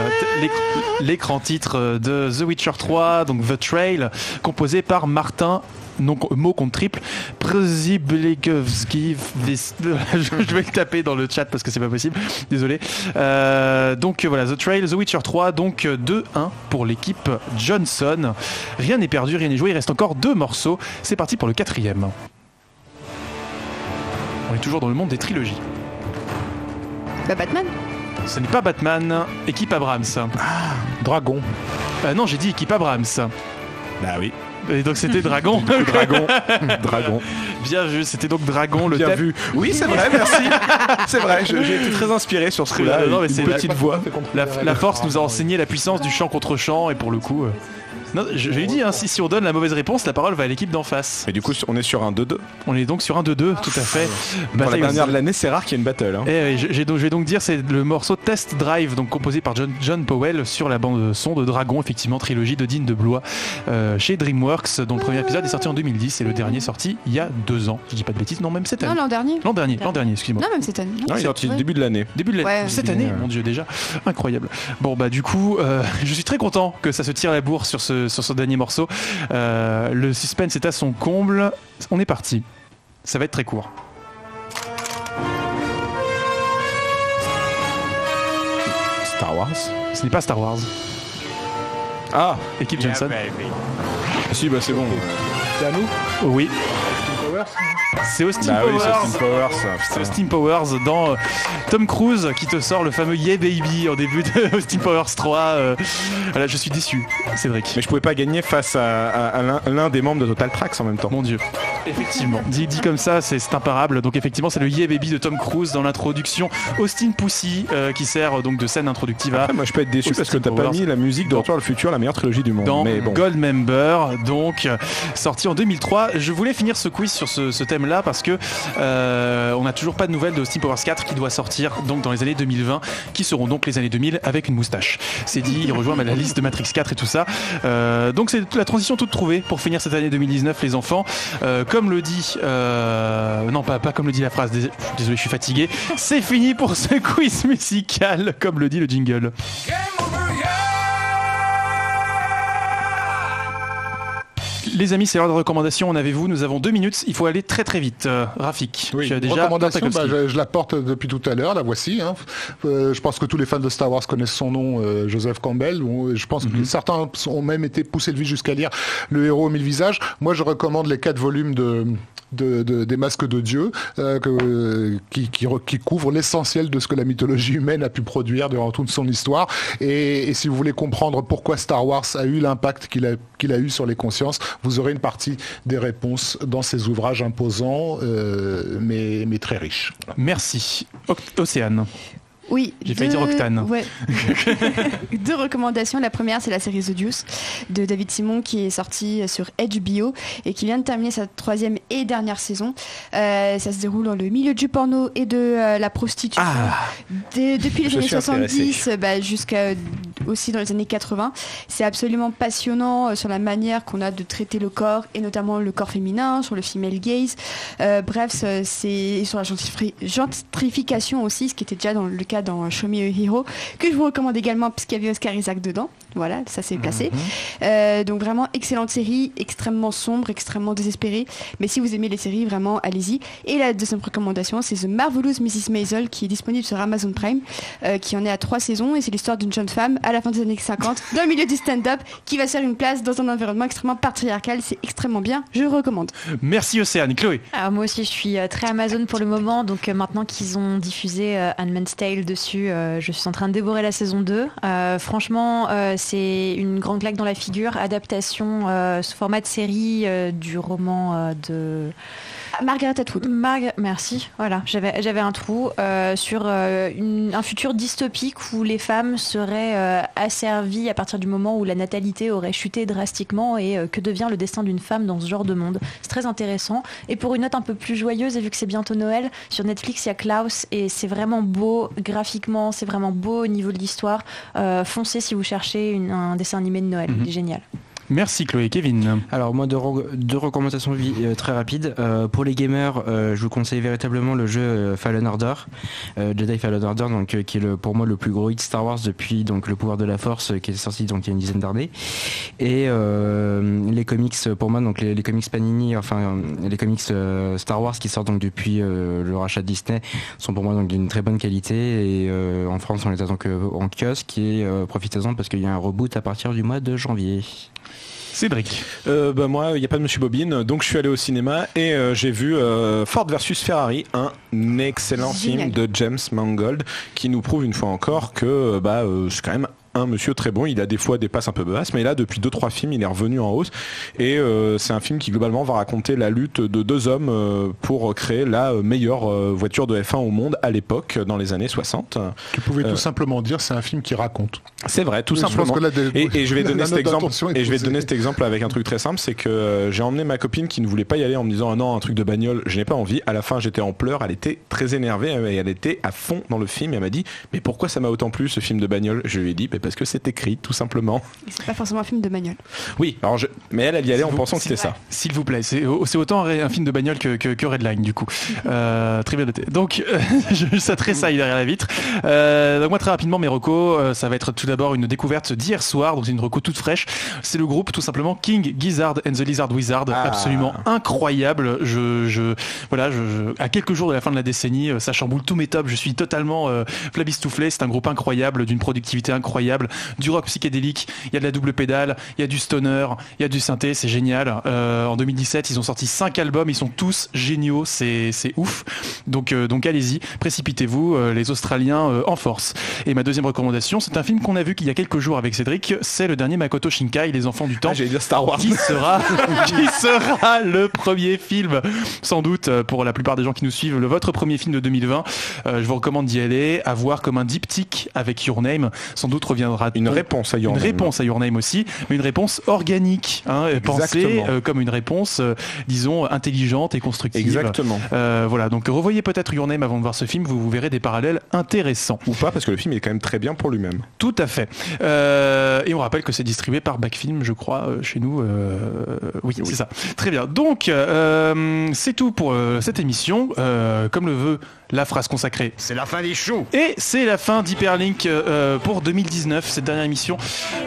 A: l'écran titre de The Witcher 3, donc The Trail, composé par Martin. Donc mot contre triple Przybylewski. Je vais le taper dans le chat parce que c'est pas possible, désolé. Donc voilà, The Trail, The Witcher 3, donc 2-1 pour l'équipe Johnson. Rien n'est perdu, rien n'est joué, il reste encore 2 morceaux. C'est parti pour le 4e. On est toujours dans le monde des trilogies.
C: Bah Batman.
A: Ce n'est pas Batman, équipe Abrams.
G: Dragon.
A: Non, j'ai dit équipe Abrams.
E: Bah oui.
A: Et donc c'était Dragon.
E: Dragon.
A: Bien vu, c'était donc Dragon le
E: Bien
A: thème.
E: vu. Oui, c'est vrai, merci. C'est vrai, j'ai été très inspiré sur ce coup-là.
A: Non, mais c'est
E: une petite voix.
A: La force nous a enseigné la puissance du chant contre chant et pour le coup. Non, je lui dis, si on donne la mauvaise réponse, la parole va à l'équipe d'en face.
E: Et du coup, on est sur un 2-2.
A: On est donc sur un 2-2, tout à fait.
E: Pour la dernière de l'année, c'est rare qu'il y ait une battle. Hein.
A: Et je vais donc dire, c'est le morceau Test Drive, donc composé par John Powell sur la bande son de Dragon, effectivement, trilogie de Dean de Blois chez DreamWorks, dont le premier épisode est sorti en 2010 et le dernier sorti il y a 2 ans. Je dis pas de bêtises, non, même cette année.
C: Non, l'an dernier.
A: L'an dernier, excuse-moi.
C: Non, même cette année.
E: Non, il est sorti début de l'année.
A: Cette année, mon Dieu, déjà. Incroyable. Bon, bah, du coup, je suis très content que ça se tire la bourre sur ce dernier morceau. Le suspense est à son comble. On est parti. Ça va être très court.
E: Star Wars.
A: Ce n'est pas Star Wars.
E: Ah,
A: équipe Johnson.
E: Si, bah c'est bon.
G: C'est à nous?
A: Oui. C'est Austin Powers.
E: Oui, c'est Austin Powers.
A: C'est Austin Powers dans Tom Cruise qui te sort le fameux Yeah Baby en début de Austin Powers 3. Voilà, je suis déçu, Cédric.
E: Mais je pouvais pas gagner face à l'un des membres de Total Tracks en même temps.
A: Mon Dieu. Effectivement. Dit comme ça, c'est imparable. Donc effectivement, c'est le Yeah Baby de Tom Cruise dans l'introduction. Austin Pussy qui sert donc de scène introductive à.
E: Moi, je peux être déçu parce que t'as pas mis la musique de Retour vers le futur, la meilleure trilogie du monde.
A: Dans
E: mais bon.
A: Goldmember, donc sorti en 2003. Je voulais finir ce quiz sur ce thème-là parce que on n'a toujours pas de nouvelles de Austin Powers 4 qui doit sortir donc dans les années 2020, qui seront donc les années 2000 avec une moustache. C'est dit, il rejoint la liste de Matrix 4 et tout ça. Donc c'est la transition toute trouvée pour finir cette année 2019, les enfants. Comme le dit, non pas comme le dit la phrase. Désolé, je suis fatigué. C'est fini pour ce quiz musical, comme le dit le jingle. Les amis, c'est l'heure de recommandation. En avez-vous? Nous avons 2 minutes. Il faut aller très très vite. Rafik,
G: oui,
A: tu as déjà
G: recommandation, je la porte depuis tout à l'heure. La voici. Hein. Je pense que tous les fans de Star Wars connaissent son nom, Joseph Campbell. Je pense que certains ont même été poussés de vie jusqu'à lire Le héros aux 1000 visages. Moi, je recommande les 4 volumes des Masques de Dieu qui couvrent l'essentiel de ce que la mythologie humaine a pu produire durant toute son histoire. Et si vous voulez comprendre pourquoi Star Wars a eu l'impact qu'il a eu sur les consciences, vous aurez une partie des réponses dans ces ouvrages imposants, mais très riches.
A: Merci. Océane.
C: Oui.
A: J'ai failli dire Octane.
C: Ouais. 2 recommandations. La première, c'est la série The Deuce de David Simon qui est sortie sur HBO et qui vient de terminer sa 3e et dernière saison. Ça se déroule dans le milieu du porno et de la prostitution. Depuis les années 70 jusqu'à aussi dans les années 80. C'est absolument passionnant sur la manière qu'on a de traiter le corps et notamment le corps féminin, sur le female gaze. Bref, c'est sur la gentrification aussi, ce qui était déjà dans le cas dans Show Me a Hero, que je vous recommande également puisqu'il y avait Oscar Isaac dedans. Voilà, ça s'est placé. Donc vraiment excellente série, extrêmement sombre, extrêmement désespérée. Mais si vous aimez les séries, vraiment allez-y. Et la deuxième recommandation, c'est The Marvelous Mrs. Maisel qui est disponible sur Amazon Prime, qui en est à 3 saisons et c'est l'histoire d'une jeune femme à la fin des années 50 dans le milieu du stand-up qui va se faire une place dans un environnement extrêmement patriarcal. C'est extrêmement bien, je recommande.
A: Merci Océane. Chloé.
D: Alors moi aussi je suis très Amazon pour le moment, donc maintenant qu'ils ont diffusé Handmaid's Tale dessus, je suis en train de dévorer la saison 2. Franchement c'est une grande claque dans la figure, adaptation sous format de série du roman de...
C: Margaret Atwood.
D: Merci. Voilà, j'avais un trou sur un futur dystopique où les femmes seraient asservies à partir du moment où la natalité aurait chuté drastiquement et que devient le destin d'une femme dans ce genre de monde. C'est très intéressant. Et pour une note un peu plus joyeuse, et vu que c'est bientôt Noël, sur Netflix il y a Klaus et c'est vraiment beau graphiquement, c'est vraiment beau au niveau de l'histoire. Foncez si vous cherchez un dessin animé de Noël, il est génial.
A: Merci Chloé. Kevin.
B: Alors moi deux recommandations très rapides. Pour les gamers, je vous conseille véritablement le jeu Fallen Order, Jedi Fallen Order, donc qui est pour moi le plus gros hit Star Wars depuis donc le pouvoir de la Force qui est sorti donc il y a une dizaine d'années. Et les comics pour moi donc les comics Panini, enfin les comics Star Wars qui sortent donc depuis le rachat de Disney sont pour moi donc d'une très bonne qualité et en France on les a donc en kiosque et profitez-en parce qu'il y a un reboot à partir du mois de janvier.
A: Cédric.
E: Moi, il n'y a pas de Monsieur Bobine, donc je suis allé au cinéma et j'ai vu Ford versus Ferrari, un excellent film de James Mangold qui nous prouve une fois encore que c'est quand même un monsieur très bon, il a des fois des passes un peu basses, mais là depuis 2-3 films il est revenu en hausse et c'est un film qui globalement va raconter la lutte de 2 hommes pour créer la meilleure voiture de F1 au monde à l'époque, dans les années 60.
G: Tu pouvais tout simplement dire c'est un film qui raconte.
E: C'est vrai, tout simplement. Et je vais donner cet exemple. Et je vais te donner cet exemple avec un truc très simple, c'est que j'ai emmené ma copine qui ne voulait pas y aller en me disant ah non un truc de bagnole, je n'ai pas envie. À la fin j'étais en pleurs, elle était très énervée et elle était à fond dans le film et elle m'a dit mais pourquoi ça m'a autant plu ce film de bagnole? Je lui ai dit parce que c'est écrit tout simplement.
C: Et c'est pas forcément un film de bagnole.
E: Oui, alors mais elle y allait en pensant que c'était ça.
A: S'il vous plaît, c'est autant un film de bagnole que Redline du coup. Très bien noté. Donc ça tressaille derrière la vitre. Donc moi très rapidement mes recos, ça va être tout d'abord une découverte d'hier soir, donc c'est une reco toute fraîche. C'est le groupe tout simplement King Gizzard and the Lizard Wizard, absolument incroyable. À quelques jours de la fin de la décennie, ça chamboule tous mes tops. Je suis totalement flabistouflé. C'est un groupe incroyable, d'une productivité incroyable, du rock psychédélique. Il y a de la double pédale, il y a du stoner, il y a du synthé. C'est génial. En 2017, ils ont sorti 5 albums. Ils sont tous géniaux. C'est ouf. Donc allez-y, précipitez-vous. Les Australiens en force. Et ma deuxième recommandation, c'est un film qu'on a vu qu'il y a quelques jours avec Cédric. C'est le dernier Makoto Shinkai, Les Enfants du Temps.
E: J'allais dire Star Wars.
A: Qui sera le premier film, sans doute pour la plupart des gens qui nous suivent, votre premier film de 2020. Je vous recommande d'y aller, à voir comme un diptyque avec Your Name. Sans doute reviendra
E: une réponse à Your Name.
A: Une réponse à Your Name aussi, mais une réponse organique, pensée comme une réponse, disons, intelligente et constructive.
E: Exactement.
A: Voilà, donc revoyez peut-être Your Name avant de voir ce film, vous verrez des parallèles intéressants.
E: Ou pas, parce que le film est quand même très bien pour lui-même.
A: Tout à fait. Et on rappelle que c'est distribué par Backfilm, je crois, chez nous. Oui, c'est ça. Très bien. Donc, c'est tout pour cette émission. Comme le veut la phrase consacrée.
I: C'est la fin des choux.
A: Et c'est la fin d'Hyperlink pour 2019, cette dernière émission.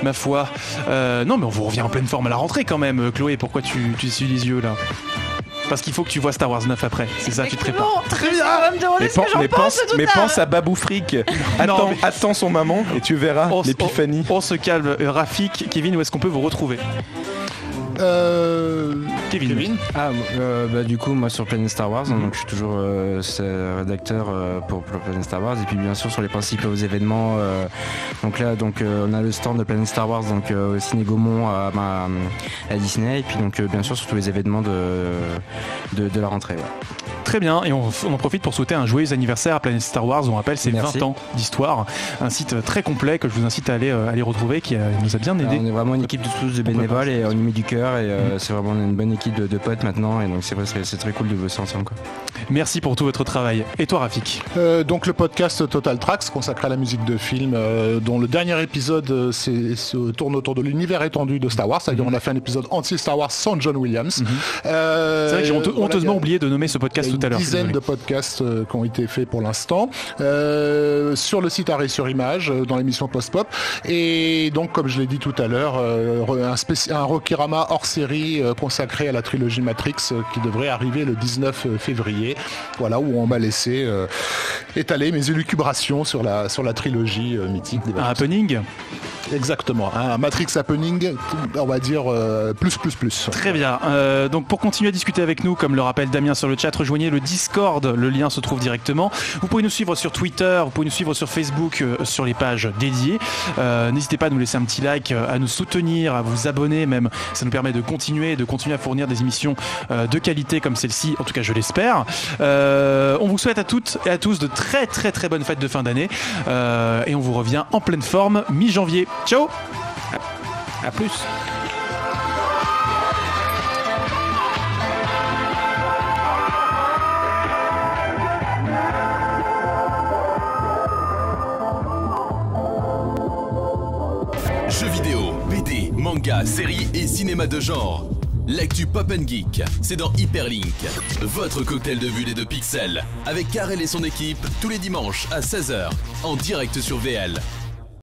A: Ma foi. Non, mais on vous revient en pleine forme à la rentrée quand même. Chloé, pourquoi tu essuies les yeux là? Parce qu'il faut que tu vois Star Wars 9 après. C'est ça, tu te prépares.
C: Très bien.
E: Mais pense à Babou Frick. Attends son maman et tu verras l'épiphanie.
A: On se calme. Rafik, Kevin, où est-ce qu'on peut vous retrouver? Kevin.
B: Du coup moi sur Planet Star Wars, donc je suis toujours rédacteur pour Planet Star Wars et puis bien sûr sur les principaux événements. Donc là on a le stand de Planet Star Wars donc au Ciné Gaumont à Disney et puis donc bien sûr sur tous les événements de la rentrée. Ouais.
A: Très bien, et on en profite pour souhaiter un joyeux anniversaire à Planète Star Wars. On rappelle, c'est 20 ans d'histoire. Un site très complet que je vous incite à aller retrouver, qui nous a bien aidé.
B: On est vraiment une équipe de tous de bénévoles et on y met du cœur et c'est vraiment une bonne équipe de potes maintenant. Et donc c'est très cool de bosser ensemble, quoi.
A: Merci pour tout votre travail. Et toi, Rafik?
G: Donc le podcast Total Tracks consacré à la musique de film, dont le dernier épisode se tourne autour de l'univers étendu de Star Wars. C'est-à-dire on a fait un épisode entier Star Wars sans John Williams.
A: C'est vrai que j'ai honteusement oublié de nommer ce podcast tout à l'heure.
G: Il y a une dizaine de podcasts qui ont été faits pour l'instant sur le site Arrêt sur Image, dans l'émission Post-Pop. Et donc, comme je l'ai dit tout à l'heure, un Rokirama hors série consacré à la trilogie Matrix qui devrait arriver le 19 février. Voilà, où on m'a laissé étaler mes élucubrations sur la trilogie mythique.
A: Un happening.
G: Exactement, un Matrix happening, on va dire plus.
A: Très bien, donc pour continuer à discuter avec nous, comme le rappelle Damien sur le chat, rejoignez le Discord, le lien se trouve directement. Vous pouvez nous suivre sur Twitter, vous pouvez nous suivre sur Facebook, sur les pages dédiées. N'hésitez pas à nous laisser un petit like, à nous soutenir, à vous abonner même, ça nous permet de continuer à fournir des émissions de qualité comme celle-ci, en tout cas je l'espère. On vous souhaite à toutes et à tous de très très très bonnes fêtes de fin d'année et on vous revient en pleine forme mi-janvier. Ciao.
E: À plus.
J: Jeux vidéo, BD, manga, séries et cinéma de genre. L'actu Pop & Geek, c'est dans Hyperlink, votre cocktail de bulles et de pixels, avec Karel et son équipe, tous les dimanches à 16h, en direct sur VL.